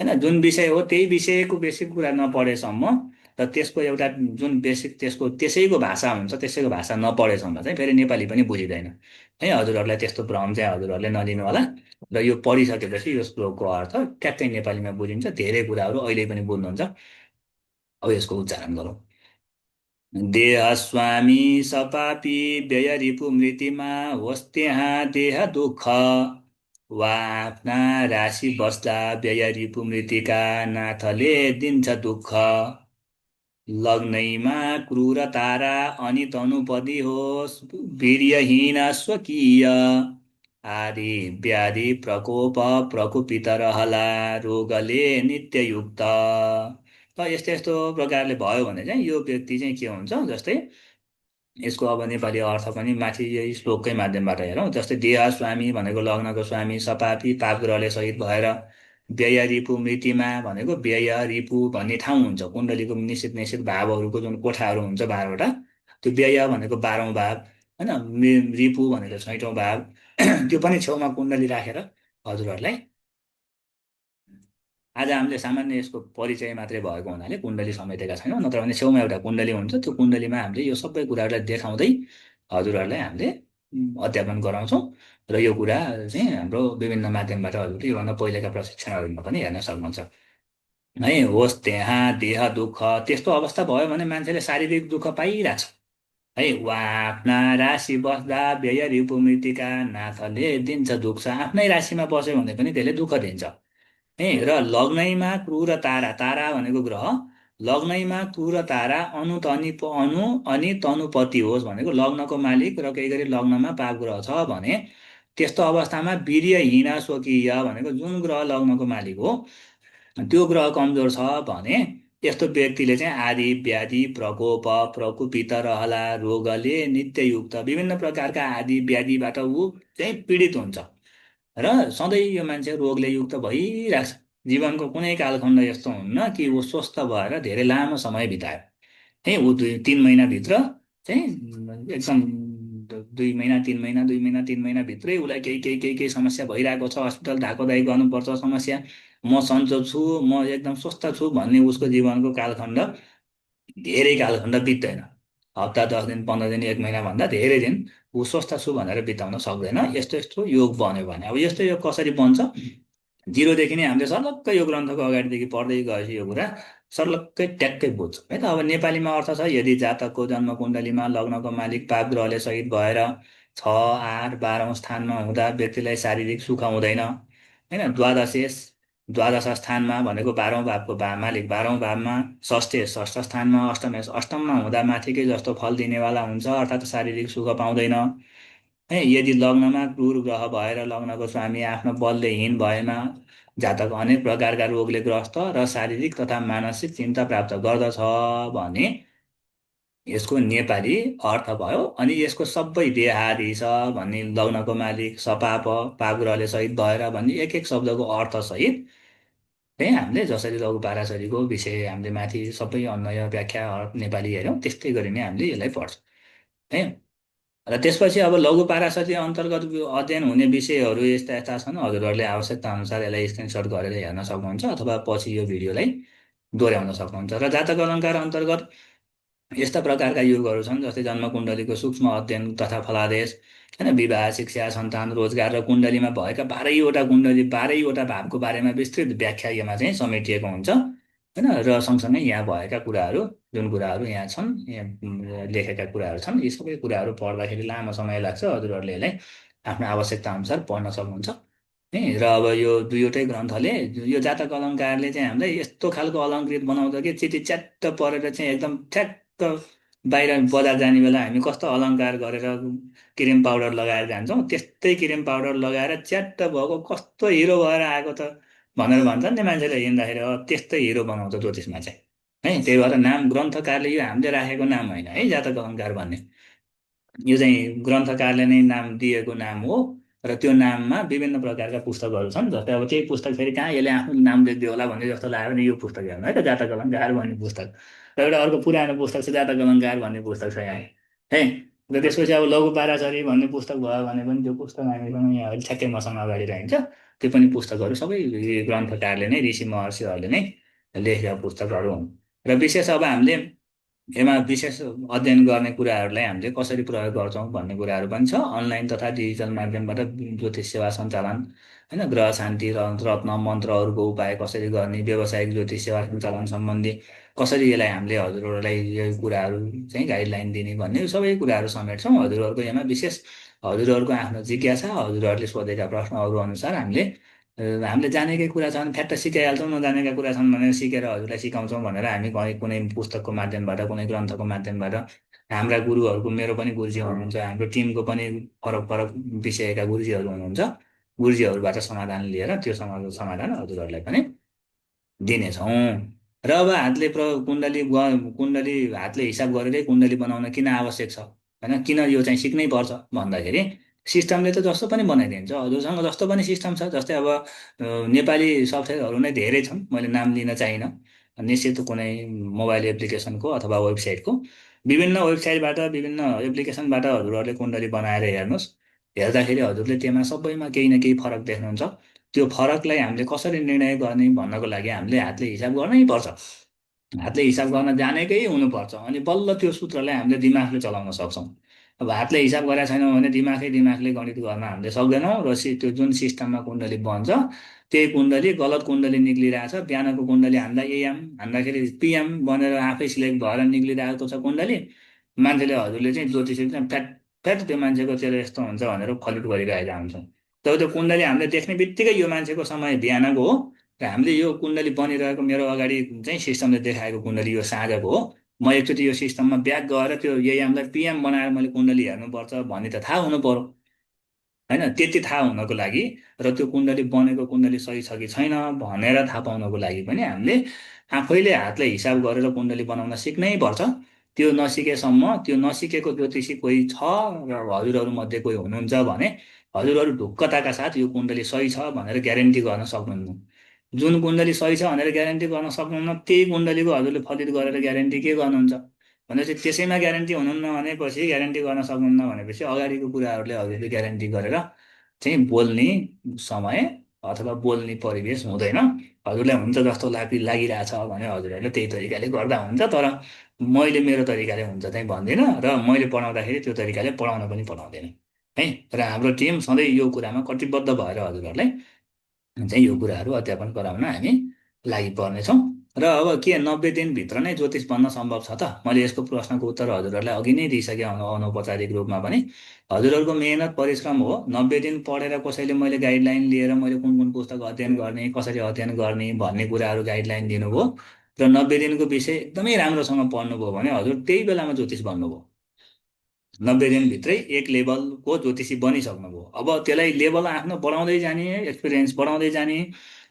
होइन। जुन विषय हो त्यही विषयको बेसिक कुरा नपढेसम्म र त्यसको एउटा जुन बेसिक त्यसको त्यसैको भाषा हुन्छ त्यसैको भाषा नपढेसम्म चाहिँ फेरि नेपाली पनि बुझिँदैन है। हजुरहरूलाई त्यस्तो भ्रम चाहिँ हजुरहरूले नलिनु होला। र यो पढिसकेपछि यो श्लोकको अर्थ ट्याक्कै नेपालीमा बुझिन्छ, धेरै कुराहरू अहिले पनि बुझ्नुहुन्छ। अब यसको उच्चारण गरौँ। देह स्वामी सपापी व्ययरिपु मृतिमा होस् त्यहाँ देह दुःख वा आफ्ना राशि बस्दा व्ययरिपु मृतिका नाथले दिन्छ दुःख लग्नैमा क्रूर तारा अनि तनुपदी होस् वीर्यहीन स्वकीय आदि व्याधि प्रकोप प्रकोपित रहला रोगले नित्ययुक्त। यस्तो यस्तो प्रकारले भयो भने चाहिँ यो व्यक्ति चाहिँ के हुन्छ, जस्तै यसको अब नेपाली अर्थ पनि माथि यही श्लोककै माध्यमबाट हेरौँ। जस्तै देह स्वामी भनेको लग्नको स्वामी, सपापी पाप ग्रहले सहित भएर, व्यय रिपु मृतिमा भनेको व्यय रिपु भन्ने ठाउँ हुन्छ कुण्डलीको निश्चित निश्चित भावहरूको जुन कोठाहरू हुन्छ 12वटा, त्यो व्यय भनेको 12औं भाव, होइन। रिपु भनेको छैटौँ भाव त्यो पनि छेउमा कुण्डली राखेर हजुरहरूलाई आज हामीले सामान्य यसको परिचय मात्रै भएको हुनाले कुण्डली समेटेका छैनौँ, नत्र भने छेउमा एउटा कुण्डली हुन्छ, त्यो कुण्डलीमा हामीले यो सबै कुराहरूलाई देखाउँदै हजुरहरूलाई हामीले अध्यापन गराउँछौँ। र यो कुरा चाहिँ हाम्रो विभिन्न माध्यमबाट हजुरले योभन्दा पहिलेका प्रशिक्षणहरूमा पनि हेर्न सक्नुहुन्छ है। होस् त्यहाँ देह दुःख त्यस्तो अवस्था भयो भने मान्छेले शारीरिक दुःख पाइरहेछ है। वा आफ्ना राशि बस्दा व्यय रिपु मृत्तिका नाथले दिन्छ दुःख, आफ्नै राशिमा बस्यो भने पनि त्यसले दुःख दिन्छ है। र लग्नैमा क्रूर तारा, तारा भनेको ग्रह, लग्नैमा क्रूर तारा अनु तनि अनु अनि तनुपति होस् भनेको लग्नको मालिक र केही गरी लग्नमा पाप ग्रह छ भने त्यस्तो अवस्थामा वीर्यहीन स्वकीय भनेको जुन ग्रह लग्नको मालिक हो त्यो ग्रह कमजोर छ भने यस्तो व्यक्तिले चाहिँ आदि व्याधि प्रकोप प्रकोपित रहला रोगले नित्ययुक्त विभिन्न प्रकारका आदि व्याधिबाट ऊ चाहिँ पीडित हुन्छ र सधैँ यो मान्छे रोगले युक्त भइरहेको छ। जीवनको कुनै कालखण्ड यस्तो हुन्न कि ऊ स्वस्थ भएर धेरै लामो समय बितायो है। ऊ 2-3 महिनाभित्र चाहिँ एकदम 2 महिना 3 महिना 2 महिना 3 महिनाभित्रै उसलाई केही केही केही केही समस्या भइरहेको छ, हस्पिटल धाकोधाई गर्नुपर्छ समस्या, म सन्चो छु म एकदम स्वस्थ छु भन्ने उसको जीवनको कालखण्ड धेरै कालखण्ड बित्दैन। हप्ता 10 दिन 15 दिन 1 महिनाभन्दा धेरै दिन ऊ स्वस्थ छु भनेर बिताउन सक्दैन। यस्तो यस्तो योग बन्यो भने अब यस्तो योग कसरी बन्छ, जिरोदेखि नै हामीले सर्लक्कै यो ग्रन्थको अगाडिदेखि पढ्दै गएपछि यो कुरा सर्लक्कै ट्याक्कै बुझ्छौँ है त। अब नेपालीमा अर्थ छ, यदि जातकको जन्म कुण्डलीमा लग्नको मालिक पाप ग्रहले सहित भएर 6, 8, 12औँ स्थानमा हुँदा व्यक्तिलाई शारीरिक सुख हुँदैन होइन। द्वादश स्थानमा भनेको 12औँ भावको मालिक 12औँ भावमा, षष्ठे षष्ठ स्थानमा, अष्टमे अष्टममा हुँदा माथिकै जस्तो फल दिनेवाला हुन्छ, अर्थात् शारीरिक सुख पाउँदैन है। यदि लग्नमा क्रूर ग्रह भएर लग्नको स्वामी आफ्नो बलले हीन भएमा जातक अनेक प्रकारका रोगले ग्रस्त र शारीरिक तथा मानसिक चिन्ता प्राप्त गर्दछ भने यसको नेपाली अर्थ भयो। अनि यसको सबै देहादि छ भन्ने लग्नको मालिक सपाप पाप ग्रहले सहित भएर भन्ने एक एक शब्दको अर्थ सहित चाहिँ हामीले जसरी लघु पाराशरीको विषय हामीले माथि सबै अन्वय व्याख्या नेपाली हेऱ्यौँ त्यस्तै गरी नै हामीले यसलाई पढ्छौँ है। र त्यसपछि अब लघु पाराशरी अन्तर्गत अध्ययन हुने विषयहरू यस्ता यस्ता छन्। हजुरहरूले आवश्यकता अनुसार यसलाई स्क्रिनसट गरेर हेर्न सक्नुहुन्छ अथवा पछि यो भिडियोलाई दोहोऱ्याउन सक्नुहुन्छ। र जातक अलङ्कार अन्तर्गत यस्ता प्रकारका योगहरू छन् जस्तै जन्म कुण्डलीको सूक्ष्म अध्ययन तथा फलादेश होइन, विवाह शिक्षा सन्तान रोजगार र कुण्डलीमा भएका 12वटा कुण्डली 12वटा भावको बारेमा विस्तृत व्याख्या यसमा चाहिँ समेटिएको हुन्छ होइन। र सँगसँगै यहाँ भएका कुराहरू जुन कुराहरू यहाँ छन्, यहाँ लेखेका कुराहरू छन्, यी सबै कुराहरू पढ्दाखेरि लामो समय लाग्छ। हजुरहरूले यसलाई आफ्नो आवश्यकता अनुसार पढ्न सक्नुहुन्छ है। र अब यो दुईवटै ग्रन्थले यो जातक अलङ्कारले चाहिँ हामीलाई यस्तो खालको अलङ्कृत बनाउँछ कि चिटी च्याट्ट परेर चाहिँ एकदम ठ्याक्क बाहिर बजार जाने बेला हामी कस्तो अलङ्कार गरेर क्रिम पाउडर लगाएर जान्छौँ, त्यस्तै क्रिम पाउडर लगाएर च्याट्ट भएको कस्तो हिरो भएर आएको त भनेर भन्छन् नि मान्छेले हिँड्दाखेरि, त्यस्तै हिरो बनाउँछ ज्योतिषमा चाहिँ है। त्यही भएर नाम ग्रन्थकारले यो हामीले राखेको नाम होइन है जातक अलङ्कार भन्ने, यो चाहिँ ग्रन्थकारले नै नाम दिएको नाम हो। र त्यो नाममा विभिन्न प्रकारका पुस्तकहरू छन्, जस्तै अब त्यही पुस्तक फेरि कहाँ यसले आफ्नो नाम लेखिदियो होला भन्ने जस्तो लाग्यो भने यो पुस्तक हेर्नु है त, जातक अलङ्कार भन्ने पुस्तक। र एउटा अर्को पुरानो पुस्तक छ जातक अलङ्कार भन्ने पुस्तक छ यहाँ है। र त्यसपछि अब लघु पाराशरी भन्ने पुस्तक भयो भने पनि त्यो पुस्तक हामीसँग यहाँ अहिले ठ्याक्कै मसँग अगाडि रहन्छ। त्यो पनि पुस्तकहरू सबै ग्रन्थकारले नै ऋषि महर्षिहरूले नै लेखेका पुस्तकहरू हुन्। र विशेष अब हामीले यसमा विशेष अध्ययन गर्ने कुराहरूलाई हामीले कसरी प्रयोग गर्छौँ भन्ने कुराहरू पनि छ। अनलाइन तथा डिजिटल माध्यमबाट ज्योतिष सेवा सञ्चालन होइन, ग्रह शान्ति र रत्न मन्त्रहरूको उपाय कसरी गर्ने, व्यावसायिक ज्योतिष सेवा सञ्चालन सम्बन्धी कसरी यसलाई हामीले हजुरहरूलाई यो कुराहरू चाहिँ गाइडलाइन दिने भन्ने सबै कुराहरू समेट्छौँ। हजुरहरूको यसमा विशेष हजुरहरूको आफ्नो जिज्ञासा हजुरहरूले सोधेका प्रश्नहरू अनुसार हामीले जानेकै कुरा छन् फ्याट्ट सिकाइहाल्छौँ, नजानेका कुरा छन् भने सिकेर हजुरलाई सिकाउँछौँ भनेर हामी कुनै पुस्तकको माध्यमबाट कुनै ग्रन्थको माध्यमबाट हाम्रा गुरुहरूको, मेरो पनि गुरुजी हुनुहुन्छ, हाम्रो टिमको पनि फरक फरक विषयका गुरुजीहरू हुनुहुन्छ, गुरुजीहरूबाट समाधान लिएर त्यो समाधान हजुरहरूलाई पनि दिनेछौँ। र अब हातले कुण्डली कुण्डली हातले हिसाब गरेरै कुण्डली बनाउन किन आवश्यक छ होइन, किन यो चाहिँ सिक्नै पर्छ भन्दाखेरि सिस्टमले त जस्तो पनि बनाइदिन्छ। हजुरसँग जस्तो पनि सिस्टम छ, जस्तै अब नेपाली सफ्टवेयरहरू नै धेरै छन्, मैले नाम लिन चाहिनँ, निश्चित कुनै मोबाइल एप्लिकेसनको अथवा वेबसाइटको विभिन्न वेबसाइटबाट विभिन्न एप्लिकेसनबाट हजुरहरूले कुण्डली बनाएर हेर्नुहोस्। हेर्दाखेरि हजुरले त्यसमा सबैमा केही न केही फरक देख्नुहुन्छ। त्यो फरकलाई हामीले कसरी निर्णय गर्ने भन्नको लागि हामीले हातले हिसाब गर्नै पर्छ। हातले हिसाब गर्न जानेकै हुनुपर्छ, अनि बल्ल त्यो सूत्रलाई हामीले दिमागले चलाउन सक्छौँ। अब हातले हिसाब गरेका छैनौँ भने दिमागले गणित गर्न हामीले सक्दैनौँ, र त्यो जुन सिस्टममा कुण्डली बन्छ त्यही कुण्डली गलत कुण्डली निक्लिरहेछ। बिहानको कुण्डली हान्दा एएम हान्दाखेरि पिएम बनेर आफै सिलेक्ट भएर निक्लिरहेको छ कुण्डली। मान्छेले हजुरले चाहिँ ज्योतिषी चाहिँ फ्याट फ्याट त्यो मान्छेको तेरो यस्तो हुन्छ भनेर फलित गरिरहेका हुन्छन्। तब त्यो कुण्डली हामीले देख्ने बित्तिकै यो मान्छेको समय बिहानको हो, र हामीले यो कुण्डली बनिरहेको मेरो अगाडि चाहिँ सिस्टमले देखाएको कुण्डली यो साँझको हो। म एकचोटि यो सिस्टममा ब्याक गएर त्यो एएमलाई पिएम बनाएर मैले कुण्डली हेर्नुपर्छ भन्ने त थाहा हुनु पर्यो होइन। त्यति थाहा हुनको लागि र त्यो कुण्डली बनेको कुण्डली सही छ कि छैन भनेर थाहा पाउनको लागि पनि हामीले आफैले हातले हिसाब गरेर कुण्डली बनाउन सिक्नै पर्छ। त्यो नसिकेसम्म, त्यो नसिकेको ज्योतिषी कोही छ र हजुरहरूमध्ये कोही हुनुहुन्छ भने हजुरहरू ढुक्कताका साथ यो कुण्डली सही छ भनेर ग्यारेन्टी गर्न सक्नुहुन्न। जुन कुण्डली सही छ भनेर ग्यारेन्टी गर्न सक्नुहुन्न त्यही कुण्डलीको हजुरले फलित गरेर ग्यारेन्टी के गर्नुहुन्छ भनेपछि त्यसैमा ग्यारेन्टी हुनुहुन्न भनेपछि, ग्यारेन्टी गर्न सक्नुहुन्न भनेपछि अगाडिको कुराहरूले हजुरले ग्यारेन्टी गरेर चाहिँ बोल्ने समय अथवा बोल्ने परिवेश हुँदैन। हजुरलाई हुन्छ जस्तो लागिरहेछ भने हजुरहरूले त्यही तरिकाले गर्दा हुन्छ, तर मैले मेरो तरिकाले हुन्छ चाहिँ भन्दिनँ, र मैले पढाउँदाखेरि त्यो तरिकाले पढाउन पनि पढाउँदैन है। र हाम्रो टिम सधैँ यो कुरामा कटिबद्ध भएर हजुरहरूलाई चाहिँ यो कुराहरू अध्यापन गराउन हामी लागि पर्नेछौँ। र अब के 90 दिनभित्र नै ज्योतिष बन्न सम्भव छ त? मैले यसको प्रश्नको उत्तर हजुरहरूलाई अघि नै दिइसकेँ अनौपचारिक रूपमा पनि। हजुरहरूको मेहनत परिश्रम हो। 90 दिन पढेर कसैले मैले गाइडलाइन लिएर मैले कुन कुन पुस्तक अध्ययन गर्ने, कसरी अध्ययन गर्ने भन्ने कुराहरू गाइडलाइन दिनुभयो, र 90 दिनको विषय एकदमै राम्रोसँग पढ्नुभयो भने हजुर त्यही बेलामा ज्योतिष बन्नुभयो। 90 दिनभित्रै एक लेभलको ज्योतिषी बनिसक्नुभयो। अब त्यसलाई लेभल आफ्नो बढाउँदै जाने, एक्सपिरियन्स बढाउँदै जाने,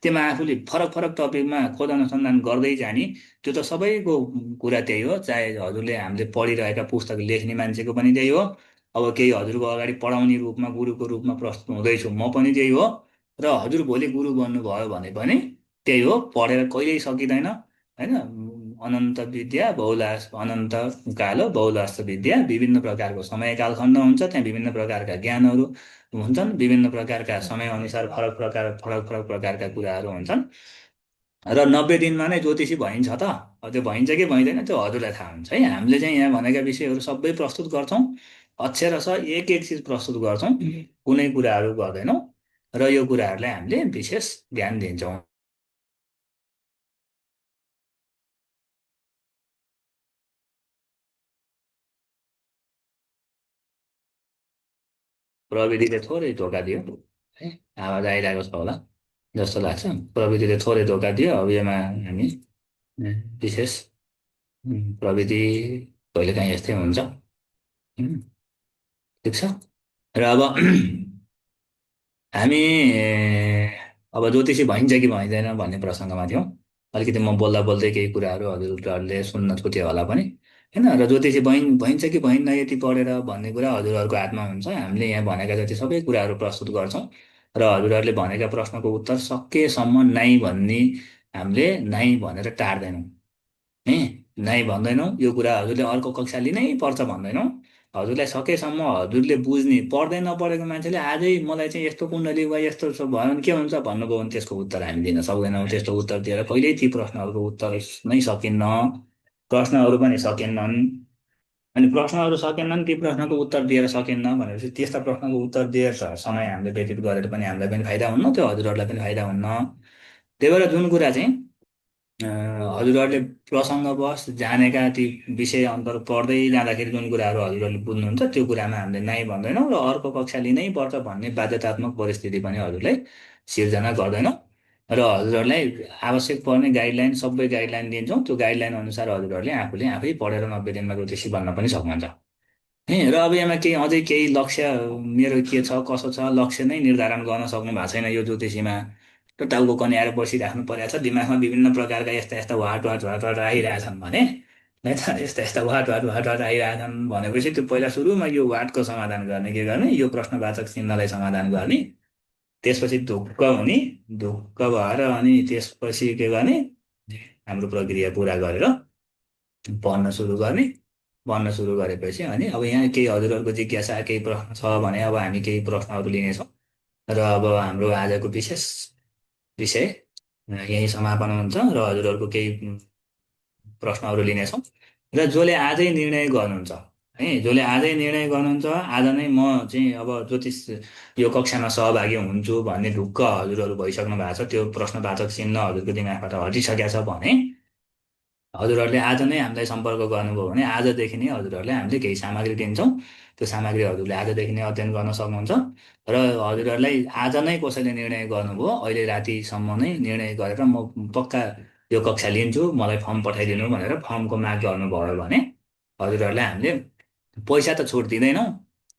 त्यसमा आफूले फरक फरक टपिकमा खोज अनुसन्धान गर्दै जाने, त्यो त सबैको कुरा त्यही हो। चाहे हजुरले हामीले पढिरहेका पुस्तक लेख्ने मान्छेको पनि त्यही हो। अब केही हजुरको अगाडि पढाउने रूपमा गुरुको रूपमा प्रस्तुत हुँदैछु म पनि त्यही हो। र हजुर भोलि गुरु बन्नुभयो भने पनि त्यही हो। पढेर कहिल्यै सकिँदैन होइन। अनन्त विद्या बहुलास अनन्त कालो बहुलास्त विद्या, विभिन्न प्रकारको समय कालखण्ड हुन्छ, त्यहाँ विभिन्न प्रकारका ज्ञानहरू हुन्छन्, विभिन्न प्रकारका समयअनुसार फरक फरक प्रकारका कुराहरू हुन्छन्। र 90 दिनमा नै ज्योतिषी भइन्छ त? अब त्यो भइन्छ कि भइँदैन त्यो हजुरलाई थाहा हुन्छ है। हामीले चाहिँ यहाँ भनेका विषयहरू सबै प्रस्तुत गर्छौँ, अक्षरशः एक एक चिज प्रस्तुत गर्छौँ, कुनै कुराहरू गर्दैनौँ, र यो कुराहरूलाई हामीले विशेष ध्यान दिन्छौँ। प्रविधिले थोरै धोका दियो है। आवाज आइरहेको छ होला जस्तो लाग्छ। प्रविधिले थोरै धोका दियो। अब यसमा हामी विशेष प्रविधि कहिलेकाहीँ यस्तै हुन्छ। ठिक छ। र अब हामी अब ज्योतिषी भइन्छ कि भइँदैन भन्ने प्रसङ्गमा थियौँ। अलिकति म बोल्दा बोल्दै केही कुराहरू हजुरहरूले सुन्न छुट्यो होला पनि होइन। र ज्योतिषी भइन्छ कि भइन्न यति पढेर भन्ने कुरा हजुरहरूको हातमा हुन्छ। हामीले यहाँ भनेका जति सबै कुराहरू प्रस्तुत गर्छौँ, र हजुरहरूले भनेका प्रश्नको उत्तर सकेसम्म नाइ भन्ने हामीले नाइ भनेर टार्दैनौँ है। नाइ भन्दैनौँ, यो कुरा हजुरले अर्को कक्षा लिनै पर्छ भन्दैनौँ। हजुरलाई सकेसम्म हजुरले बुझ्ने, पढ्दै नपढेको मान्छेले आजै मलाई चाहिँ यस्तो कुण्डली वा यस्तो भयो भने के हुन्छ भन्नुभयो भने त्यसको उत्तर हामी दिन सक्दैनौँ। त्यस्तो उत्तर दिएर कहिल्यै ती प्रश्नहरूको उत्तर नै सकिन्न, प्रश्नहरू पनि सकेनन्। अनि प्रश्नहरू सकेनन्, ती प्रश्नको उत्तर दिएर सकिन्न भनेपछि त्यस्ता प्रश्नको उत्तर दिएर समय हामीले व्यतीत गरेर पनि हामीलाई पनि फाइदा हुन्न, त्यो हजुरहरूलाई पनि फाइदा हुन्न। त्यही भएर जुन कुरा चाहिँ हजुरहरूले प्रसङ्गवश जानेका ती विषय अन्तर पढ्दै जाँदाखेरि जुन कुराहरू हजुरहरूले बुझ्नुहुन्छ त्यो कुरामा हामीले नाइ भन्दैनौँ, र अर्को कक्षा लिनै पर्छ भन्ने बाध्यतात्मक परिस्थिति पनि हजुरलाई सिर्जना गर्दैनौँ। र हजुरहरूलाई आवश्यक पर्ने गाइडलाइन सबै गाइडलाइन दिन्छौँ। त्यो गाइडलाइन अनुसार हजुरहरूले आफूले आफै पढेर 90 दिनमा ज्योतिषी बन्न पनि सक्नुहुन्छ है। र अब यसमा केही अझै केही लक्ष्य मेरो के छ कसो छ लक्ष्य नै निर्धारण गर्न सक्नु भएको छैन यो ज्योतिषीमा, र टाउको कन्याएर बसिराख्नु परेको छ, दिमागमा विभिन्न प्रकारका यस्ता यस्ता वाट वाट वाट वाट आइरहेछन् भने है त, यस्ता यस्ता वाट वाट वाट वाट आइरहेछन् भनेपछि त्यो पहिला सुरुमा यो वाटको समाधान गर्ने, के गर्ने, यो प्रश्नवाचक चिन्हलाई समाधान गर्ने, त्यसपछि ढुक्क हुने, ढुक्क भएर अनि त्यसपछि के गर्ने, हाम्रो प्रक्रिया पुरा गरेर पढ्न सुरु गर्ने, बन्न सुरु गरेपछि अनि अब यहाँ केही हजुरहरूको जिज्ञासा केही प्रश्न छ भने अब हामी केही प्रश्नहरू लिनेछौँ र अब हाम्रो आजको विशेष विषय यही समापन हुन्छ र हजुरहरूको केही प्रश्नहरू लिनेछौँ र जसले आजै निर्णय गर्नुहुन्छ है जसले आजै निर्णय गर्नुहुन्छ आज नै म चाहिँ अब ज्योतिष यो कक्षामा सहभागी हुन्छु भन्ने ढुक्क हजुरहरू भइसक्नु भएको छ त्यो प्रश्नवाचक चिन्ह हजुरको दिमागबाट हटिसकेको छ भने हजुरहरूले आज नै हामीलाई सम्पर्क गर्नुभयो भने आजदेखि नै हजुरहरूले हामीले केही सामग्री दिन्छौँ त्यो सामग्री हजुरले आजदेखि नै अध्ययन गर्न सक्नुहुन्छ र हजुरहरूलाई आज नै कसैले निर्णय गर्नुभयो अहिले रातिसम्म नै निर्णय गरेर म पक्का यो कक्षा लिन्छु मलाई फर्म पठाइदिनु भनेर फर्मको माग गर्नुभयो भने हजुरहरूलाई हामीले पैसा त छुट दिँदैनौँ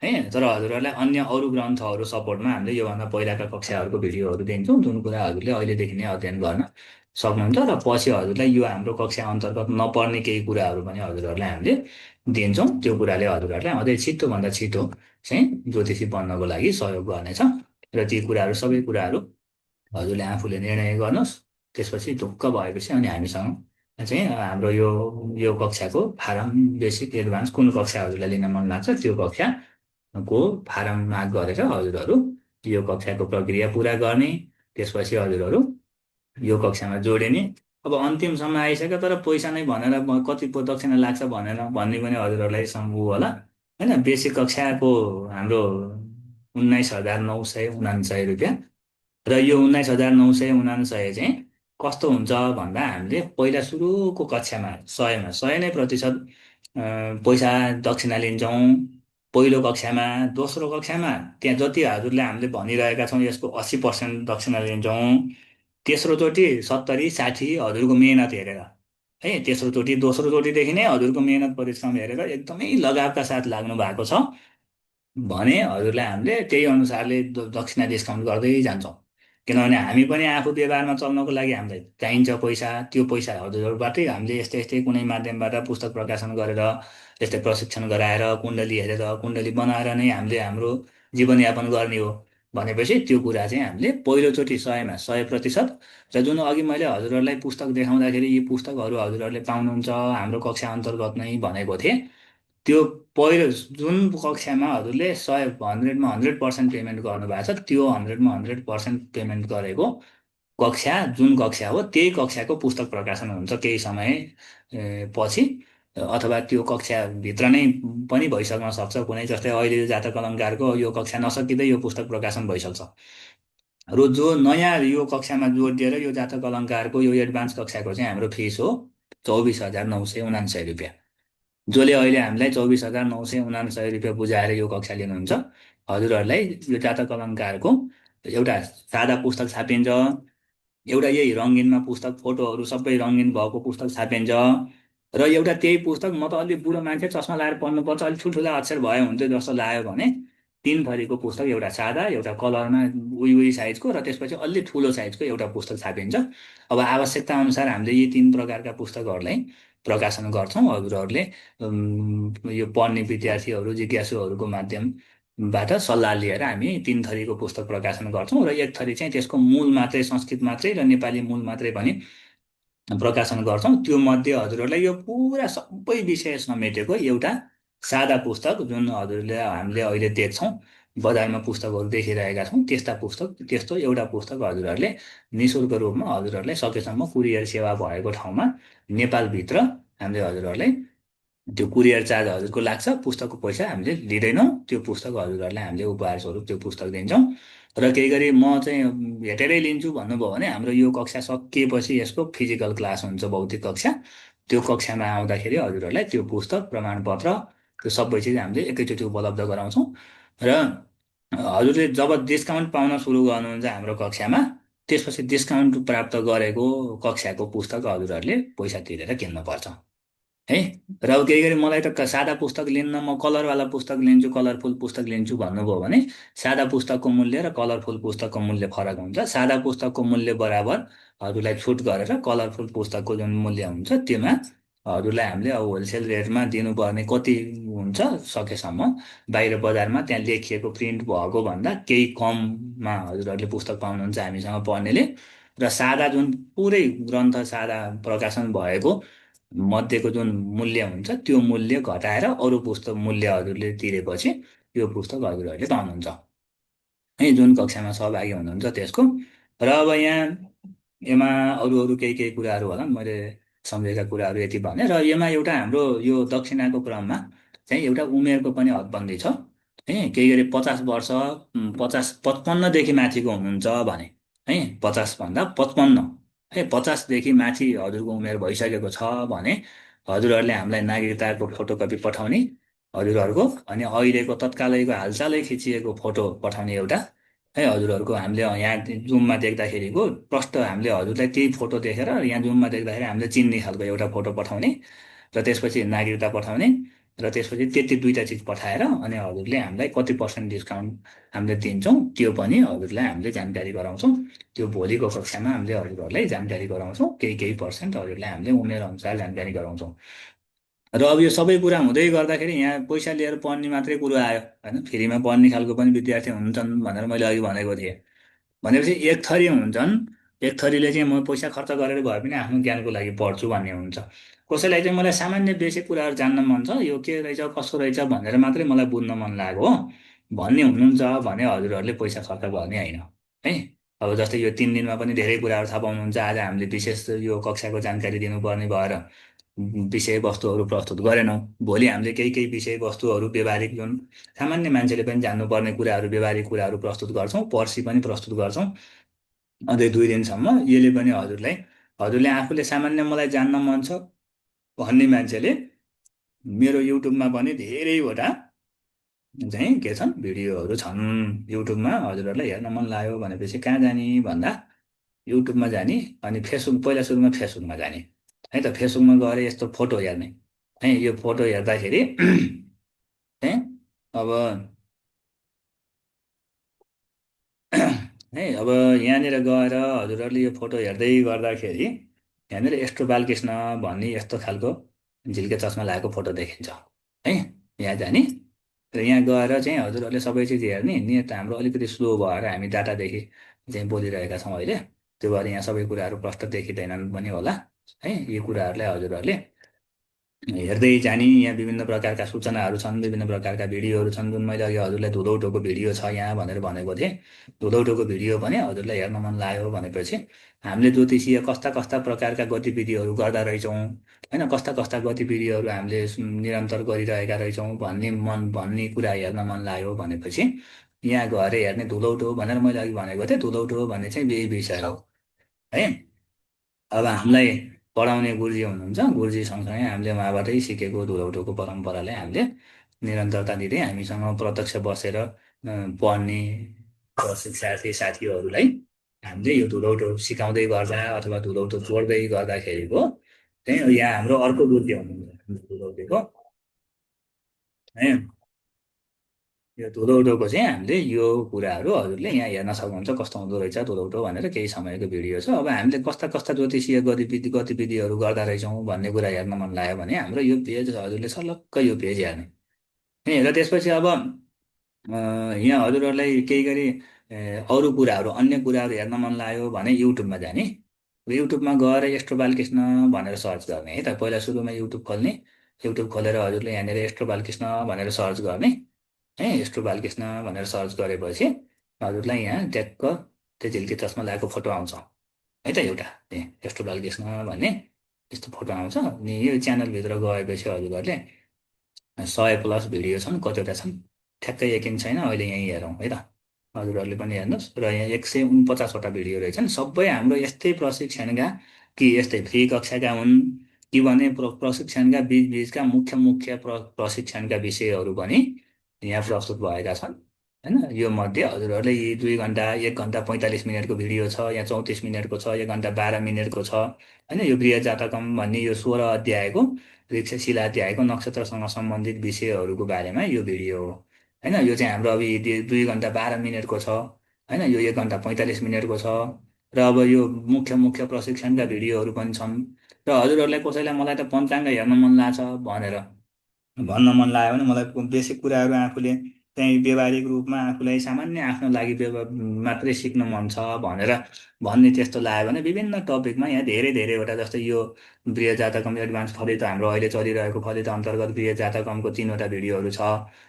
है तर हजुरहरूलाई अन्य अरू ग्रन्थहरू सपोर्टमा हामीले योभन्दा पहिलाका कक्षाहरूको भिडियोहरू दिन्छौँ जुन कुरा हजुरले अहिलेदेखि नै अध्ययन गर्न सक्नुहुन्छ र पछि हजुरलाई यो हाम्रो कक्षा अन्तर्गत नपर्ने केही कुराहरू पनि हजुरहरूलाई हामीले दिन्छौँ त्यो कुराले हजुरहरूलाई अझै छिटोभन्दा छिटो चाहिँ ज्योतिषी बन्नको लागि सहयोग गर्नेछ र ती कुराहरू सबै कुराहरू हजुरले आफूले निर्णय गर्नुहोस् त्यसपछि ढुक्क भएपछि अनि हामीसँग चाहिँ हाम्रो यो कक्षाको फारम बेसिक एडभान्स कुन कक्षा हजुरलाई लिन मन लाग्छ त्यो कक्षाको फारम माग गरेर हजुरहरू यो कक्षाको प्रक्रिया पुरा गर्ने त्यसपछि हजुरहरू यो कक्षामा जोडिने अब अन्तिमसम्म आइसक्यो तर पैसा नै भनेर कति पो दक्षिणा लाग्छ भनेर भन्ने पनि हजुरहरूलाई सम्भव होला होइन बेसिक कक्षाको हाम्रो 19,999 रुपियाँ र यो 19,999 चाहिँ कस्तो हुन्छ भन्दा हामीले पहिला सुरुको कक्षामा 100 नै प्रतिशत पैसा दक्षिणा लिन्छौँ पहिलो कक्षामा दोस्रो कक्षामा त्यहाँ जति हजुरले हामीले भनिरहेका छौँ यसको 80% दक्षिणा लिन्छौँ तेस्रोचोटि 70 60 हजुरको मेहनत हेरेर है तेस्रोचोटि दोस्रोचोटिदेखि नै हजुरको मेहनत परिश्रम हेरेर एकदमै लगावका साथ लाग्नु भएको छ भने हजुरलाई हामीले त्यही अनुसारले दक्षिणा डिस्काउन्ट गर्दै जान्छौँ किनभने हामी पनि आफू व्यवहारमा चल्नको लागि हामीलाई चाहिन्छ पैसा त्यो पैसा हजुरहरूबाटै हामीले यस्तै यस्तै कुनै माध्यमबाट पुस्तक प्रकाशन गरेर यस्तै प्रशिक्षण गराएर कुण्डली हेरेर कुण्डली बनाएर नै हामीले हाम्रो जीवनयापन गर्ने हो भनेपछि त्यो कुरा चाहिँ हामीले पहिलोचोटि 100% र जुन अघि मैले हजुरहरूलाई पुस्तक देखाउँदाखेरि यी पुस्तकहरू हजुरहरूले पाउनुहुन्छ हाम्रो कक्षा अन्तर्गत नै भनेको थिएँ त्यो पहिलो जुन कक्षामा हजुरले 100मा 100% पेमेन्ट गर्नुभएको छ त्यो 100% पेमेन्ट गरेको कक्षा जुन कक्षा हो त्यही कक्षाको पुस्तक प्रकाशन हुन्छ केही समय पछि अथवा त्यो कक्षाभित्र नै पनि भइसक्न सक्छ कुनै जस्तै अहिले यो जातक अलङ्कारको यो कक्षा नसकिँदै यो पुस्तक प्रकाशन भइसक्छ र जो नयाँ यो कक्षामा जोड दिएर यो जातक अलङ्कारको यो एडभान्स कक्षाको चाहिँ हाम्रो फिस हो 24,999 रुपियाँ जसले अहिले हामीलाई 24,999 रुपियाँ बुझाएर यो कक्षा लिनुहुन्छ हजुरहरूलाई यो जातक अलङ्कारको एउटा सादा पुस्तक छापिन्छ एउटा यही रङ्गिनमा पुस्तक फोटोहरू सबै रङ्गिन भएको पुस्तक छापिन्छ र एउटा त्यही पुस्तक म त अलिक बुढो मान्छे चस्मा लाएर पढ्नुपर्छ अलिक ठुल्ठुला अक्षर भयो हुन्थ्यो जस्तो लाग्यो भने 3 थरीको पुस्तक एउटा सादा एउटा कलरमा उही उही साइजको र त्यसपछि अलि ठुलो साइजको एउटा पुस्तक छापिन्छ अब आवश्यकता अनुसार हामीले यी 3 प्रकारका पुस्तकहरूलाई प्रकाशन गर्छौँ हजुरहरूले यो पढ्ने विद्यार्थीहरू जिज्ञासुहरूको माध्यमबाट सल्लाह लिएर हामी 3 थरीको पुस्तक प्रकाशन गर्छौँ र 1 थरी चाहिँ त्यसको मूल मात्रै संस्कृत मात्रै र नेपाली मूल मात्रै पनि प्रकाशन गर्छौँ त्यो मध्ये हजुरहरूलाई यो पुरा सबै विषय समेटेको एउटा सादा पुस्तक जुन हजुरले हामीले अहिले देख्छौँ बजारमा पुस्तकहरू देखिरहेका छौँ त्यस्ता पुस्तक त्यस्तो एउटा पुस्तक हजुरहरूले निःशुल्क रूपमा हजुरहरूलाई सकेसम्म कुरियर सेवा भएको ठाउँमा नेपालभित्र हामीले हजुरहरूलाई त्यो कुरियर चार्ज हजुरको लाग्छ पुस्तकको पैसा हामीले लिँदैनौँ त्यो पुस्तक हजुरहरूलाई हामीले उपहार स्वरूप त्यो पुस्तक दिन्छौँ र केही गरी म चाहिँ भेटेरै लिन्छु भन्नुभयो भने हाम्रो यो कक्षा सकिएपछि यसको फिजिकल क्लास हुन्छ भौतिक कक्षा त्यो कक्षामा आउँदाखेरि हजुरहरूलाई त्यो पुस्तक प्रमाणपत्र त्यो सबै चिज हामीले एकैचोटि उपलब्ध गराउँछौँ र हजुरले जब डिस्काउन्ट पाउन सुरु गर्नुहुन्छ हाम्रो कक्षामा त्यसपछि डिस्काउन्ट प्राप्त गरेको कक्षाको पुस्तक हजुरहरूले पैसा तिरेर किन्नुपर्छ है र अब केही गरी मलाई त सादा पुस्तक लिन्न म कलरवाला पुस्तक लिन्छु कलरफुल पुस्तक लिन्छु भन्नुभयो भने सादा पुस्तकको मूल्य र कलरफुल पुस्तकको मूल्य फरक हुन्छ सादा पुस्तकको मूल्य बराबर हजुरलाई छुट गरेर कलरफुल पुस्तकको जुन मूल्य हुन्छ त्योमा हजुरलाई हामीले अब होलसेल रेटमा दिनुपर्ने कति हुन्छ सकेसम्म बाहिर बजारमा त्यहाँ लेखिएको प्रिन्ट भएको भन्दा केही कममा हजुरहरूले पुस्तक पाउनुहुन्छ हामीसँग पढ्नेले र सादा जुन पुरै ग्रन्थ सादा प्रकाशन भएको मध्येको जुन मूल्य हुन्छ त्यो मूल्य घटाएर अरू पुस्तक मूल्य हजुरले तिरेपछि यो पुस्तक हजुरहरूले पाउनुहुन्छ है, जुन कक्षामा सहभागी हुनुहुन्छ त्यसको। र अब यहाँ यसमा अरू अरू केही केही कुराहरू होला, मैले सम्झेका कुराहरू यति भने। र यसमा एउटा हाम्रो यो दक्षिणाको क्रममा चाहिँ एउटा उमेरको पनि हदबन्दी छ है। केही गरी 50 वर्ष, 55देखि माथिको हुनुहुन्छ भने है, 50 भन्दा 55 है, 50देखि माथि हजुरको उमेर भइसकेको छ भने हजुरहरूले हामीलाई नागरिकताको फोटोकपी पठाउने हजुरहरूको, अनि अहिलेको तत्कालैको हालचालै खिचिएको फोटो पठाउने एउटा है। हजुरहरूको हामीले यहाँ जुममा देख्दाखेरिको प्रष्ट हामीले हजुरलाई त्यही फोटो देखेर यहाँ जुममा देख्दाखेरि हामीले चिन्ने खालको एउटा फोटो पठाउने, र त्यसपछि नागरिकता पठाउने, र त्यसपछि त्यति दुईटा चिज पठाएर अनि हजुरले हामीलाई कति पर्सेन्ट डिस्काउन्ट हामीले दिन्छौँ त्यो पनि हजुरलाई हामीले जानकारी गराउँछौँ। त्यो भोलिको कक्षामा हामीले हजुरहरूलाई जानकारी गराउँछौँ, केही केही पर्सेन्ट हजुरलाई हामीले उमेर अनुसार जानकारी गराउँछौँ। र अब यो सबै कुरा हुँदै गर्दाखेरि यहाँ पैसा लिएर पढ्ने मात्रै कुरो आयो होइन, फ्रीमा पढ्ने खालको पनि विद्यार्थी हुन्छन् भनेर मैले अघि भनेको थिएँ। भनेपछि एक थरी हुन्छन्, एक थरीले चाहिँ म पैसा खर्च गरेर भए पनि आफ्नो ज्ञानको लागि पढ्छु भन्ने हुन्छ। कसैलाई चाहिँ मलाई सामान्य बेसिक कुराहरू जान्न मन छ, यो के रहेछ कसो रहेछ भनेर मात्रै मलाई बुझ्न मन लागेको हो भन्ने हुनुहुन्छ भने हजुरहरूले पैसा खर्च गर्ने होइन है। अब जस्तै यो 3 दिनमा पनि धेरै कुराहरू थाहा पाउनुहुन्छ। आज हामीले विशेष यो कक्षाको जानकारी दिनुपर्ने भएर विषयवस्तुहरू प्रस्तुत गरेनौँ। भोलि हामीले केही केही विषयवस्तुहरू व्यवहारिक जुन सामान्य मान्छेले पनि जान्नुपर्ने कुराहरू व्यवहारिक कुराहरू प्रस्तुत गर्छौँ, पर्सि पनि प्रस्तुत गर्छौँ। अझै 2 दिनसम्म यसले पनि हजुरलाई, हजुरले आफूले सामान्य मलाई जान्न मन छ भन्ने मान्छेले मेरो युट्युबमा पनि धेरैवटा चाहिँ के छन् भिडियोहरू छन्। युट्युबमा हजुरहरूलाई हेर्न मन लाग्यो भनेपछि कहाँ जाने भन्दा युट्युबमा जाने, अनि फेसबुक, पहिला सुरुमा फेसबुकमा जाने है त। फेसबुकमा गएर यस्तो फोटो हेर्ने है। यो फोटो हेर्दाखेरि चाहिँ अब है, अब यहाँनिर गएर हजुरहरूले यो फोटो हेर्दै गर्दाखेरि यहाँनिर यस्तो बालकृष्ण भन्ने यस्तो खालको झिल्के चस्मा लगाएको फोटो देखिन्छ है। यहाँ जाने र यहाँ गएर चाहिँ हजुरहरूले सबै चिज हेर्ने। नेट हाम्रो अलिकति स्लो भएर हामी डाटादेखि चाहिँ बोलिरहेका छौँ अहिले, त्यो भएर यहाँ सबै कुराहरू प्रष्ट देखिँदैनन् पनि होला है। यी कुराहरूलाई हजुरहरूले हेर्दै जाने। यहाँ विभिन्न प्रकारका सूचनाहरू छन्, विभिन्न प्रकारका भिडियोहरू छन्। जुन मैले अघि हजुरलाई धुलौटोको भिडियो छ यहाँ भनेर भनेको थिएँ, धुलौटोको भिडियो पनि हजुरलाई हेर्न मन लाग्यो भनेपछि हामीले ज्योतिषीय कस्ता कस्ता प्रकारका गतिविधिहरू गर्दा रहेछौँ होइन, कस्ता कस्ता गतिविधिहरू हामीले निरन्तर गरिरहेका रहेछौँ भन्ने कुरा हेर्न मन लाग्यो भनेपछि यहाँ गएर हेर्ने। धुलौटो भनेर मैले अघि भनेको थिएँ, धुलौटो भन्ने चाहिँ यही विषय हो है। अब हामीलाई पढाउने गुरुजी हुनुहुन्छ, गुरुजी सँगसँगै हामीले उहाँबाटै सिकेको धुलौटोको परम्परालाई हामीले निरन्तरता दिँदै हामीसँग प्रत्यक्ष बसेर पढ्ने शिक्षार्थी साथीहरूलाई हामीले यो धुलौटो सिकाउँदै गर्दा अथवा धुलौटो जोड्दै गर्दाखेरिको चाहिँ यहाँ हाम्रो अर्को गुरुजी हुनुहुन्छ धुलौटोको है। यो धुलौटोको चाहिँ हामीले यो कुराहरू हजुरले यहाँ हेर्न सक्नुहुन्छ, कस्तो हुँदो रहेछ धुलौटो भनेर केही समयको भिडियो छ। अब हामीले कस्ता कस्ता ज्योतिषीय गतिविधिहरू गर्दा रहेछौँ भन्ने कुरा हेर्न मन लाग्यो भने हाम्रो यो पेज हजुरले सलक्क यो पेज हेर्ने है। र त्यसपछि अब यहाँ हजुरहरूलाई केही गरी अरू कुराहरू अन्य कुराहरू हेर्न मन लाग्यो भने युट्युबमा जाने। युट्युबमा गएर यस्तो बालकृष्ण भनेर सर्च गर्ने है त। पहिला सुरुमा युट्युब खोल्ने, युट्युब खोलेर हजुरले यहाँनिर यस्तो बालकृष्ण भनेर सर्च गर्ने है। यस्तो बालकृष्ण भनेर सर्च गरेपछि हजुरलाई यहाँ ट्याक्क त्यो झिल्के चस्मा लगाएको फोटो आउँछ है त। एउटा यस्तो बालकृष्ण भन्ने यस्तो फोटो आउँछ। अनि यो च्यानलभित्र गएपछि हजुरहरूले 100+ भिडियो छन्, कतिवटा छन् ठ्याक्कै यकिन छैन, अहिले यहीँ हेरौँ है त। हजुरहरूले पनि हेर्नुहोस्। र यहाँ 149वटा भिडियो रहेछन्, सबै हाम्रो यस्तै प्रशिक्षणका कि यस्तै फ्री कक्षाका हुन् कि भने प्रशिक्षणका बिचबिचका मुख्य मुख्य प्रशिक्षणका विषयहरू पनि यहाँ प्रस्तुत भएका छन् होइन। यो मध्ये हजुरहरूले यी 2 घन्टा 1 घन्टा 45 मिनटको भिडियो छ, यहाँ 34 मिनटको छ, 1 घन्टा 12 मिनटको छ होइन। यो बृहजातकम भन्ने यो 16 अध्यायको शिलाध्यायको नक्षत्रसँग सम्बन्धित विषयहरूको बारेमा यो भिडियो हो होइन। यो चाहिँ हाम्रो अब 2 घन्टा 12 मिनटको छ होइन, यो 1 घन्टा 45 मिनटको छ। र अब यो मुख्य मुख्य प्रशिक्षणका भिडियोहरू पनि छन्। र हजुरहरूलाई कसैलाई मलाई त पञ्चाङ्ग हेर्न मन लाग्छ भनेर भन्न मन लाग्यो भने मलाई बेसिक कुराहरू आफूले चाहिँ व्यवहारिक रूपमा आफूलाई सामान्य आफ्नो लागि मात्रै सिक्न मन छ भनेर भन्ने त्यस्तो लाग्यो भने विभिन्न टपिकमा यहाँ धेरै धेरैवटा जस्तै यो वृहत जातकम एडभान्स फलित हाम्रो अहिले चलिरहेको फलित अन्तर्गत वृहत जातकमको तिनवटा भिडियोहरू छ।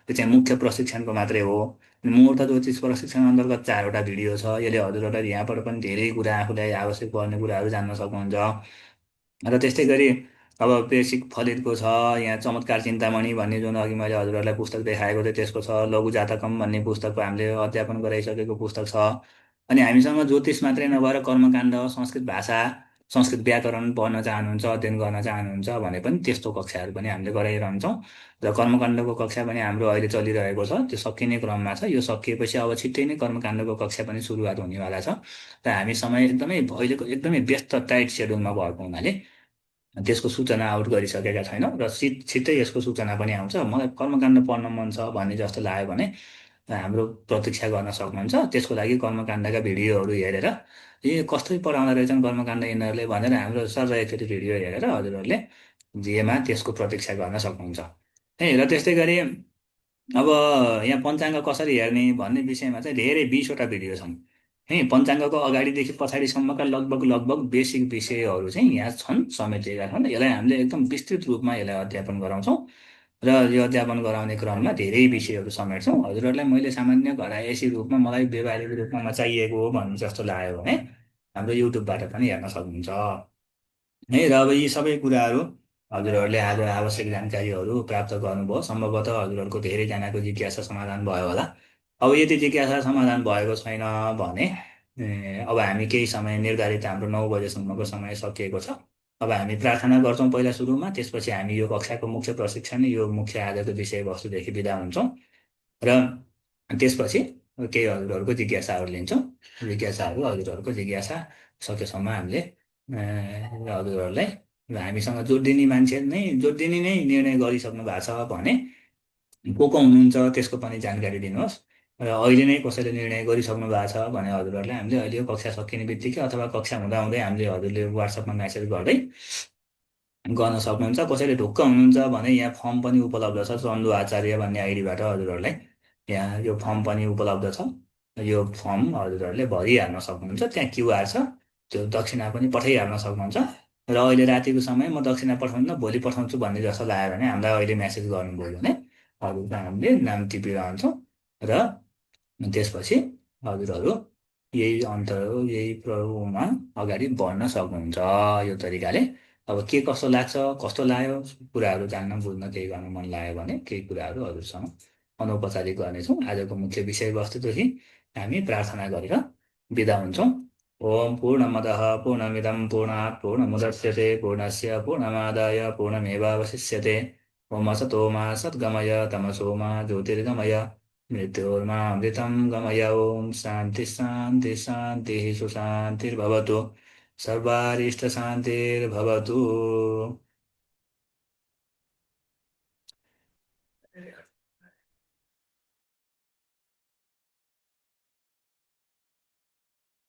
त्यो चाहिँ मुख्य प्रशिक्षणको मात्रै हो। मुहुर्त ज्योतिष प्रशिक्षण अन्तर्गत चारवटा भिडियो छ। यसले हजुरहरूलाई यहाँबाट पनि धेरै कुरा आफूलाई आवश्यक पर्ने कुराहरू जान्न सक्नुहुन्छ। र त्यस्तै गरी अब बेसिक फलितको छ, यहाँ चमत्कार चिन्तामणि भन्ने जुन अघि मैले हजुरहरूलाई पुस्तक देखाएको थिएँ त्यसको छ, लघु जातकम भन्ने पुस्तकको हामीले अध्यापन गराइसकेको पुस्तक छ। अनि हामीसँग ज्योतिष मात्रै नभएर कर्मकाण्ड, संस्कृत भाषा, संस्कृत व्याकरण पढ्न चाहनुहुन्छ, अध्ययन गर्न चाहनुहुन्छ भने पनि त्यस्तो कक्षाहरू पनि हामीले गराइरहन्छौँ। र कर्मकाण्डको कक्षा पनि हाम्रो अहिले चलिरहेको छ, त्यो सकिने क्रममा छ। यो सकिएपछि अब छिट्टै नै कर्मकाण्डको कक्षा पनि सुरुवात हुनेवाला छ। र हामी समय एकदमै अहिलेको एकदमै व्यस्त टाइट सेड्युलमा भएको हुनाले त्यसको सूचना आउट गरिसकेका छैनौँ र छिट्टै यसको सूचना पनि आउँछ। मलाई कर्मकाण्ड पढ्न मन छ भन्ने जस्तो लाग्यो भने हाम्रो प्रतीक्षा गर्न सक्नुहुन्छ। त्यसको लागि कर्मकाण्डका भिडियोहरू हेरेर कस्तै पढाउँदो रहेछन् कर्मकाण्ड यिनीहरूले भनेर हाम्रो सर एकचोटि भिडियो हेरेर हजुरहरूले जिएमा त्यसको प्रतीक्षा गर्न सक्नुहुन्छ है। र त्यस्तै गरी अब यहाँ पञ्चाङ्ग कसरी हेर्ने भन्ने विषयमा चाहिँ धेरै 20वटा भिडियो छन् है। पञ्चाङ्गको अगाडिदेखि पछाडिसम्मका लगभग लगभग बेसिक विषयहरू चाहिँ यहाँ छन्, समेटिएका छन्। यसलाई हामीले एकदम विस्तृत रूपमा यसलाई अध्यापन गराउँछौँ र यो अध्यापन गराउने क्रममा धेरै विषयहरू समेट्छौँ। हजुरहरूलाई मैले सामान्य घरायसी रूपमा मलाई व्यवहारिक रूपमा चाहिएको हो भन्ने जस्तो लाग्यो भने हाम्रो युट्युबबाट पनि हेर्न सक्नुहुन्छ है। र अब यी सबै कुराहरू हजुरहरूले आज आवश्यक जानकारीहरू प्राप्त गर्नुभयो। सम्भवतः हजुरहरूको धेरैजनाको जिज्ञासा समाधान भयो होला। अब यदि जिज्ञासा समाधान भएको छैन भने अब हामी केही समय निर्धारित हाम्रो 9 बजेसम्मको समय सकिएको छ। अब हामी प्रार्थना गर्छौँ पहिला सुरुमा, त्यसपछि हामी यो कक्षाको मुख्य प्रशिक्षण यो मुख्य आजको विषयवस्तुदेखि बिदा हुन्छौँ र त्यसपछि केही हजुरहरूको जिज्ञासाहरू लिन्छौँ। जिज्ञासाहरू हजुरहरूको जिज्ञासा सकेसम्म हामीले हजुरहरूलाई र हामीसँग जोडिने मान्छे नै जोडिने नै निर्णय गरिसक्नु भएको छ भने को हुनुहुन्छ त्यसको पनि जानकारी दिनुहोस्। र अहिले नै कसैले निर्णय गरिसक्नु भएको छ भने हजुरहरूलाई हामीले अहिले यो कक्षा सकिने बित्तिकै अथवा कक्षा हुँदाहुँदै हामीले हजुरले वाट्सएपमा मेसेज गर्दै गर्न सक्नुहुन्छ। कसैले ढुक्क हुनुहुन्छ भने यहाँ फर्म पनि उपलब्ध छ, चन्दु आचार्य भन्ने आइडीबाट हजुरहरूलाई यहाँ यो फर्म पनि उपलब्ध छ। यो फर्म हजुरहरूले भरिहाल्न सक्नुहुन्छ। त्यहाँ क्युआर छ, त्यो दक्षिणा पनि पठाइहाल्न सक्नुहुन्छ। र अहिले रातिको समय म दक्षिणा पठाउनु भोलि पठाउँछु भन्ने जस्तो लाग्यो भने हामीलाई अहिले मेसेज गर्नुभयो भने हजुरको हामीले नाम टिपिरहन्छौँ र त्यसपछि हजुरहरू यही प्रभुमा अगाडि बढ्न सक्नुहुन्छ। यो तरिकाले अब के कस्तो लाग्छ, कस्तो लाग्यो, कुराहरू जान्न बुझ्न केही गर्न मन लाग्यो भने केही कुराहरू हजुरसँग अनौपचारिक गर्नेछौँ। आजको मुख्य विषयवस्तुदेखि हामी प्रार्थना गरेर बिदा हुन्छौँ। ओम पूर्णमदः पूर्णमिदं पूर्णात् पूर्णमुदच्यते पूर्णस्य पूर्णमादाय पूर्णमेवावशिष्यते। ओम असतो मा सद्गमय तमसो मा ज्योतिर्गमय मृत्योर्मामृतं गमय। ओम शान्ति शान्ति शान्तिः सुशान्तिर्भवतु। सर्वारिष्टशान्तिर्भवतु।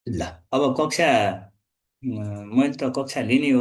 ल अब कक्षा मैले त कक्षा लिने हो।